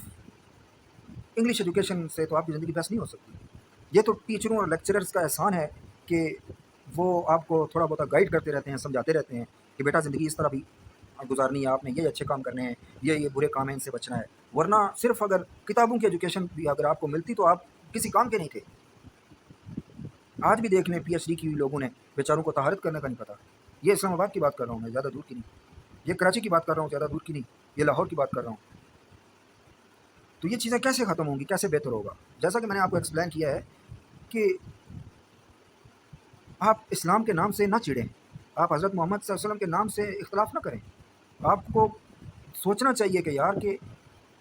انگلش ایجوکیشن سے تو آپ کی زندگی بیسٹ نہیں ہو سکتی۔ یہ تو ٹیچروں اور لیکچررز کا احسان ہے کہ وہ آپ کو تھوڑا بہت گائیڈ کرتے رہتے ہیں، سمجھاتے رہتے ہیں کہ بیٹا زندگی اس طرح بھی گزارنی ہے، آپ نے یہ اچھے کام کرنے ہیں، یہ برے کام ہیں، ان سے بچنا ہے۔ ورنہ صرف اگر کتابوں کی ایجوکیشن بھی اگر آپ کو ملتی تو آپ کسی کام کے نہیں تھے۔ آج بھی دیکھ لیں پی ایچ ڈی کی لوگوں نے بیچاروں کو طہارت کرنے کا نہیں پتہ۔ یہ اسلام آباد کی بات کر رہا ہوں میں، زیادہ دور کی نہیں، یہ کراچی کی بات کر رہا ہوں، زیادہ دور کی نہیں، یہ لاہور کی بات کر رہا ہوں۔ تو یہ چیزیں کیسے ختم ہوں گی، کیسے بہتر ہوگا؟ جیسا کہ میں نے آپ کو ایکسپلین کیا ہے کہ آپ اسلام کے نام سے نہ چڑھیں، آپ حضرت محمد صلی اللہ علیہ وسلم کے نام سے اختلاف نہ کریں۔ آپ کو سوچنا چاہیے کہ یار کہ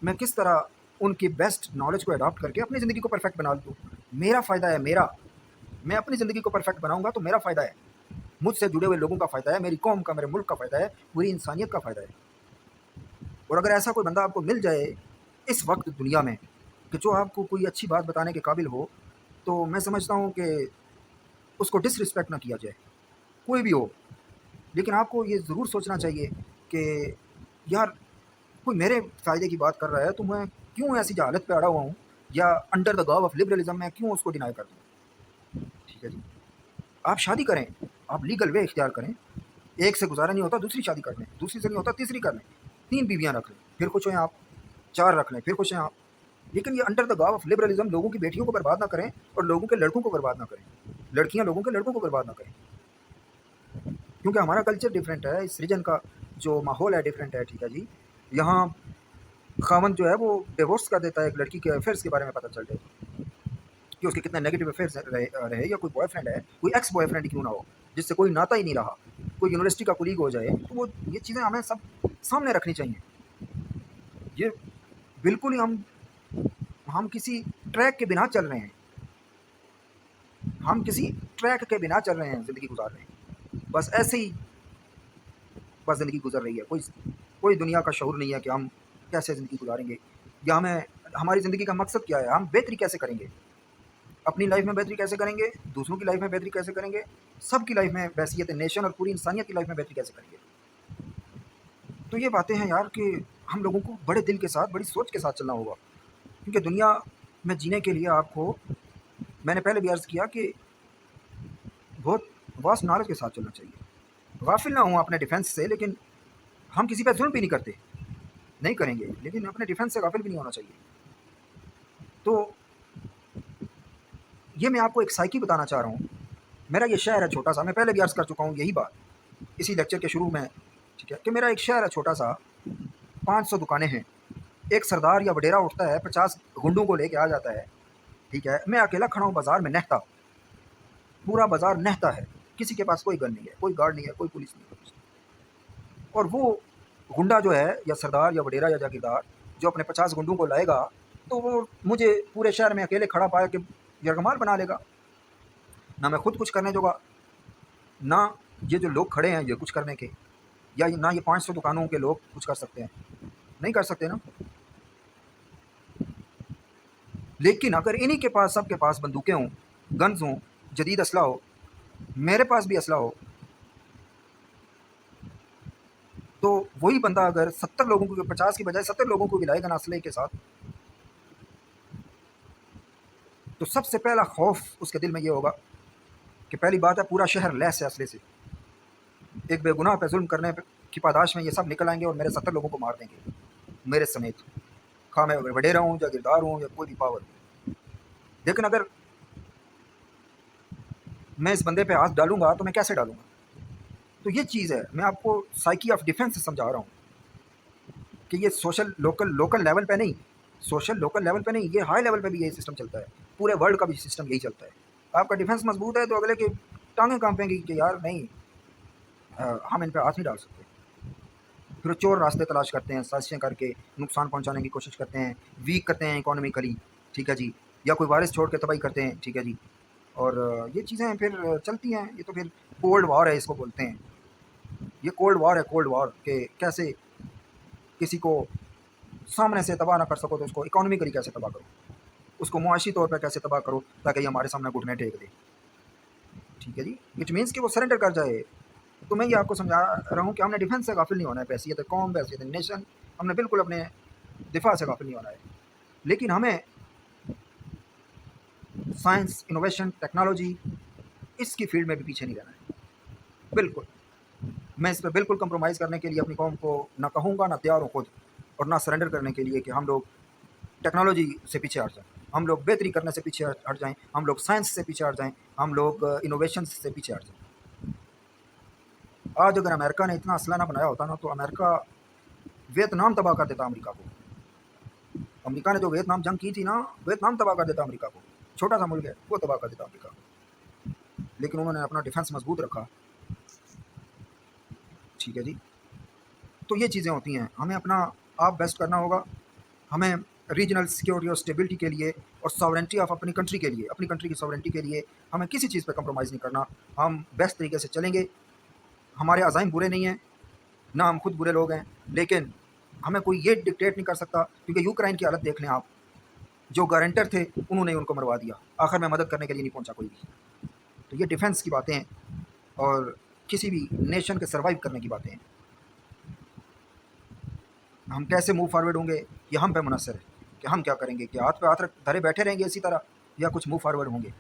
میں کس طرح ان کی بیسٹ نالج کو اڈاپٹ کر کے اپنی زندگی کو پرفیکٹ بنا دوں، میرا فائدہ ہے، میرا میں اپنی زندگی کو پرفیکٹ بناؤں گا تو میرا فائدہ ہے، مجھ سے جڑے ہوئے لوگوں کا فائدہ ہے، میری قوم کا، میرے ملک کا فائدہ ہے، پوری انسانیت کا فائدہ ہے۔ اور اگر ایسا کوئی بندہ آپ کو مل جائے اس وقت دنیا میں کہ جو آپ کو کوئی اچھی بات بتانے کے قابل ہو، تو میں سمجھتا ہوں کہ اس کو ڈس رسپیکٹ نہ کیا جائے، کوئی بھی ہو، لیکن آپ کو یہ ضرور سوچنا چاہیے کہ یار کوئی میرے فائدے کی بات کر رہا ہے تو میں کیوں ایسی جہالت پہ اڑا ہوا ہوں، یا انڈر دا گاو آف لبرلزم میں کیوں اس کو ڈینائی کر دوں؟ ٹھیک ہے جی، آپ شادی کریں، آپ لیگل وے اختیار کریں، ایک سے گزارا نہیں ہوتا دوسری شادی کر لیں، دوسری سے نہیں ہوتا تیسری کر لیں، 3 بیویاں رکھ لیں پھر خوش ہوئیں آپ، 4 رکھ لیں پھر خوش ہیں آپ، لیکن یہ انڈر دا گاو آف لبرلزم لوگوں کی بیٹیوں کو برباد نہ کریں اور لوگوں کے لڑکوں کو برباد نہ کریں، لڑکیاں لوگوں کے لڑکوں کو برباد نہ کریں، کیونکہ ہمارا کلچر ڈفرینٹ ہے، اس ریجن کا جو ماحول ہے ڈفرینٹ ہے۔ ٹھیک ہے جی، یہاں خاوند جو ہے وہ ڈیورس کر دیتا ہے ایک لڑکی کے افیئرس کے بارے میں پتہ چل جائے کہ اس کے کتنے نیگیٹو افیئرس رہے، یا کوئی بوائے فرینڈ ہے، کوئی ایکس بوائے فرینڈ کیوں نہ ہو جس سے کوئی ناتا ہی نہیں رہا، کوئی یونیورسٹی کا کولیگ ہو جائے، تو وہ یہ چیزیں ہمیں سب سامنے رکھنی چاہیے۔ یہ بالکل ہی ہم کسی ٹریک کے بنا چل رہے ہیں، ہم کسی ٹریک کے بنا چل رہے ہیں، زندگی گزار رہے ہیں، بس ایسے ہی بس زندگی گزر رہی ہے، کوئی دنیا کا شعور نہیں ہے کہ ہم کیسے زندگی گزاریں گے، یا ہماری زندگی کا مقصد کیا ہے، ہم بہتری کیسے کریں گے، اپنی لائف میں بہتری کیسے کریں گے، دوسروں کی لائف میں بہتری کیسے کریں گے، سب کی لائف میں بحثیت نیشن اور پوری انسانیت کی لائف میں بہتری کیسے کریں گے۔ تو یہ باتیں ہیں یار کہ ہم لوگوں کو بڑے دل کے ساتھ، بڑی سوچ کے ساتھ چلنا ہوگا، کیونکہ دنیا میں جینے کے لیے آپ کو، میں نے پہلے بھی عرض کیا کہ بہت واس نالج کے ساتھ چلنا چاہیے، غافل نہ ہوں اپنے ڈیفینس سے، لیکن ہم کسی پہ ظلم بھی نہیں کرتے، نہیں کریں گے، لیکن اپنے ڈیفینس سے غافل بھی نہیں ہونا چاہیے۔ تو یہ میں آپ کو ایک سائیکی بتانا چاہ رہا ہوں، میرا یہ شہر ہے چھوٹا سا، میں پہلے بھی عرض کر چکا ہوں یہی بات اسی لیکچر کے شروع میں، ٹھیک ہے، کہ میرا ایک شہر ہے چھوٹا سا، 500 دکانیں ہیں، ایک سردار یا وڈیرا اٹھتا ہے 50 گنڈوں کو لے کے آ جاتا ہے، ٹھیک ہے، میں اکیلا کھڑا ہوں بازار میں نہتا، پورا بازار نہتا ہے، کسی کے پاس کوئی گن نہیں ہے، کوئی گارڈ نہیں ہے، کوئی پولیس نہیں ہے، اور وہ گنڈا جو ہے یا سردار یا وڈیرا یا جاگیردار جو اپنے 50 گنڈوں کو لائے گا تو وہ مجھے پورے شہر میں اکیلے کھڑا پایا کہ یرغمال بنا لے گا، نہ میں خود کچھ کرنے دوں گا، نہ یہ جو لوگ کھڑے ہیں یہ کچھ کرنے کے، یا نہ یہ 500 دکانوں کے لوگ کچھ کر سکتے ہیں، نہیں کر سکتے نا۔ لیکن اگر انہی کے پاس، سب کے پاس بندوقیں ہوں، گنز ہوں، جدید اسلحہ ہو، میرے پاس بھی اسلحہ ہو، تو وہی بندہ اگر 70 لوگوں کو، 50 کی بجائے 70 لوگوں کو بھی لائے گا نا اسلحے کے ساتھ، تو سب سے پہلا خوف اس کے دل میں یہ ہوگا کہ پہلی بات ہے پورا شہر لیس ہے اسلحے سے، ایک بے گناہ پہ ظلم کرنے کی پاداش میں یہ سب نکل آئیں گے اور میرے 70 لوگوں کو مار دیں گے، میرے سمیت، خواہ میں وڈیرا ہوں یا گردار ہوں یا کوئی بھی پاور ہوں۔ لیکن اگر میں اس بندے پہ ہاتھ ڈالوں گا تو میں کیسے ڈالوں گا؟ تو یہ چیز ہے، میں آپ کو سائیکی آف ڈیفینس سمجھا رہا ہوں کہ یہ سوشل لوکل لیول پہ نہیں، سوشل لوکل لیول پہ نہیں، یہ ہائی لیول پہ بھی یہی سسٹم چلتا ہے، پورے ورلڈ کا بھی سسٹم یہی چلتا ہے۔ آپ کا ڈیفینس مضبوط ہے تو اگلے کی ٹانگیں کانپیں گی کہ یار نہیں، ہم ان پہ ہاتھ نہیں ڈال سکتے، پھر چور راستے تلاش کرتے ہیں، سازشیں کر کے نقصان پہنچانے کی کوشش کرتے ہیں، ویک کرتے ہیں اکانومیکلی، ٹھیک ہے جی، یا کوئی وائرس چھوڑ کے تباہی کرتے ہیں، ٹھیک ہے جی، اور یہ چیزیں پھر چلتی ہیں، یہ تو پھر کولڈ وار ہے، اس کو بولتے ہیں، یہ کولڈ وار ہے، کولڈ وار کہ کیسے کسی کو سامنے سے تباہ نہ کر سکو تو اس کو اکانومیکلی کیسے تباہ کرو، اس کو معاشی طور پہ کیسے تباہ کرو تاکہ یہ ہمارے سامنے گھٹنے ٹیک دے، ٹھیک ہے جی، وچ مینس کہ وہ سرنڈر کر جائے۔ تو میں یہ آپ کو سمجھا رہا ہوں کہ ہم نے ڈیفینس سے غافل نہیں ہونا ہے، بحیثیت قوم، بحیثیت نیشن، ہم نے بالکل اپنے دفاع سے غافل نہیں ہونا ہے، لیکن ہمیں سائنس، انوویشن، ٹیکنالوجی، اس کی فیلڈ میں بھی پیچھے نہیں رہنا ہے، بالکل، میں اس پہ بالکل کمپرومائز کرنے کے لیے اپنی قوم کو نہ کہوں گا، نہ تیار ہوں خود، اور نہ سرنڈر کرنے کے لیے کہ ہم لوگ ٹیکنالوجی سے پیچھے ہٹ جائیں، ہم لوگ بہتری کرنے سے پیچھے ہٹ جائیں، ہم لوگ سائنس سے پیچھے ہٹ جائیں، ہم لوگ انوویشن سے پیچھے ہٹ جائیں۔ آج اگر امریکہ نے اتنا اسلحہ نہ بنایا ہوتا نا تو امریکہ ویتنام تباہ کر دیتا امریکہ کو، امریکہ نے جو ویتنام جنگ کی تھی نا، ویتنام تباہ کر دیتا امریکہ کو، چھوٹا سا ملک ہے وہ تباہ کر دیتا امریکہ کو، لیکن انہوں نے اپنا ڈیفینس مضبوط رکھا، ٹھیک ہے جی۔ تو یہ چیزیں ہوتی ہیں، ہمیں اپنا آپ بیسٹ کرنا ہوگا، ہمیں ریجنل سیکورٹی اور اسٹیبلٹی کے لیے اور ساورنٹی آف اپنی کنٹری کے لیے، اپنی کنٹری کی ساورنٹی کے لیے ہمیں کسی چیز پہ کمپرومائز نہیں کرنا. ہم بیسٹ طریقے سے چلیں گے. ہمارے عزائم برے نہیں ہیں، نہ ہم خود برے لوگ ہیں، لیکن ہمیں کوئی یہ ڈکٹیٹ نہیں کر سکتا، کیونکہ یوکرائن کی حالت دیکھ لیں آپ. جو گارنٹر تھے انہوں نے ان کو مروا دیا، آخر میں مدد کرنے کے لیے نہیں پہنچا کوئی بھی. تو یہ ڈیفنس کی باتیں ہیں اور کسی بھی نیشن کے سروائیو کرنے کی باتیں ہیں. ہم کیسے موو فارورڈ ہوں گے یہ ہم پہ منحصر ہے کہ ہم کیا کریں گے، کہ ہاتھ پہ ہاتھ دھرے بیٹھے رہیں گے اسی طرح، یا کچھ موو فارورڈ ہوں گے.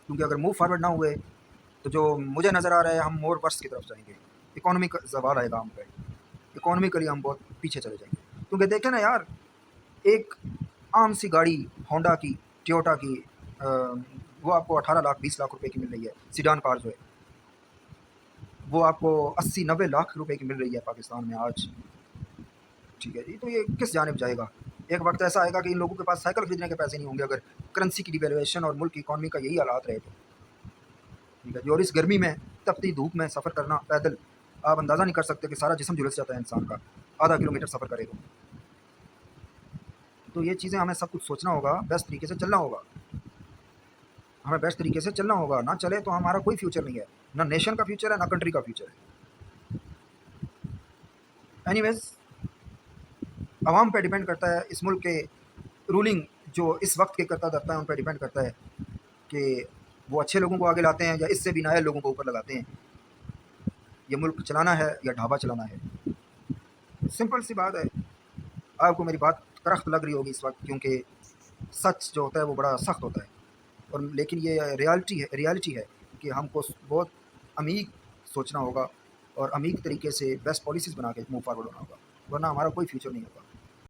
کیونکہ اگر موو فارورڈ نہ ہوئے تو جو مجھے نظر آ رہا ہے ہم مور ورس کی طرف جائیں گے. اکانومی کا زوال آئے گا ہم پہ، اکانومیکلی ہم بہت پیچھے چلے جائیں گے. کیونکہ دیکھیں نا یار، ایک عام سی گاڑی ہونڈا کی، ٹیوٹا کی، وہ آپ کو 18 لاکھ 20 لاکھ روپے کی مل رہی ہے. سیڈان کار جو ہے وہ آپ کو 80-90 لاکھ روپے کی مل رہی ہے پاکستان میں آج. ٹھیک ہے جی، تو یہ کس جانب جائے گا؟ ایک وقت ایسا آئے گا کہ ان لوگوں کے پاس سائیکل خریدنے کے پیسے نہیں ہوں گے اگر کرنسی کی ڈیویلویشن اور ملک کی اکانومی کا یہی حالات رہے تو. ٹھیک ہے جی. اور اس گرمی میں، تپتی دھوپ میں سفر کرنا پیدل، آپ اندازہ نہیں کر سکتے کہ سارا جسم جھلس جاتا ہے انسان کا، آدھا کلومیٹر سفر کرے تو یہ چیزیں ہمیں سب کچھ سوچنا ہوگا، بیسٹ طریقے سے چلنا ہوگا. ہمیں بیسٹ طریقے سے چلنا ہوگا. نہ چلے تو ہمارا کوئی فیوچر نہیں ہے، نہ نیشن کا فیوچر ہے نہ کنٹری کا فیوچر ہے. اینی ویز، عوام پہ ڈیپینڈ کرتا ہے، اس ملک کے رولنگ جو اس وقت کے کرتا دھرتا ہے ان پہ ڈیپینڈ کرتا ہے کہ وہ اچھے لوگوں کو آگے لاتے ہیں یا اس سے بھی نائل لوگوں کو اوپر لگاتے ہیں. یہ ملک چلانا ہے یا ڈھابا چلانا ہے، سمپل سی بات ہے. آپ کو میری بات کرخت لگ رہی ہوگی اس وقت، کیونکہ سچ جو ہوتا ہے وہ بڑا سخت ہوتا ہے. اور لیکن یہ ریالٹی ہے کہ ہم کو بہت عمیق سوچنا ہوگا اور عمیق طریقے سے بیسٹ پالیسیز بنا کے موو فارورڈ ہونا ہوگا، ورنہ ہمارا کوئی فیوچر نہیں ہوگا.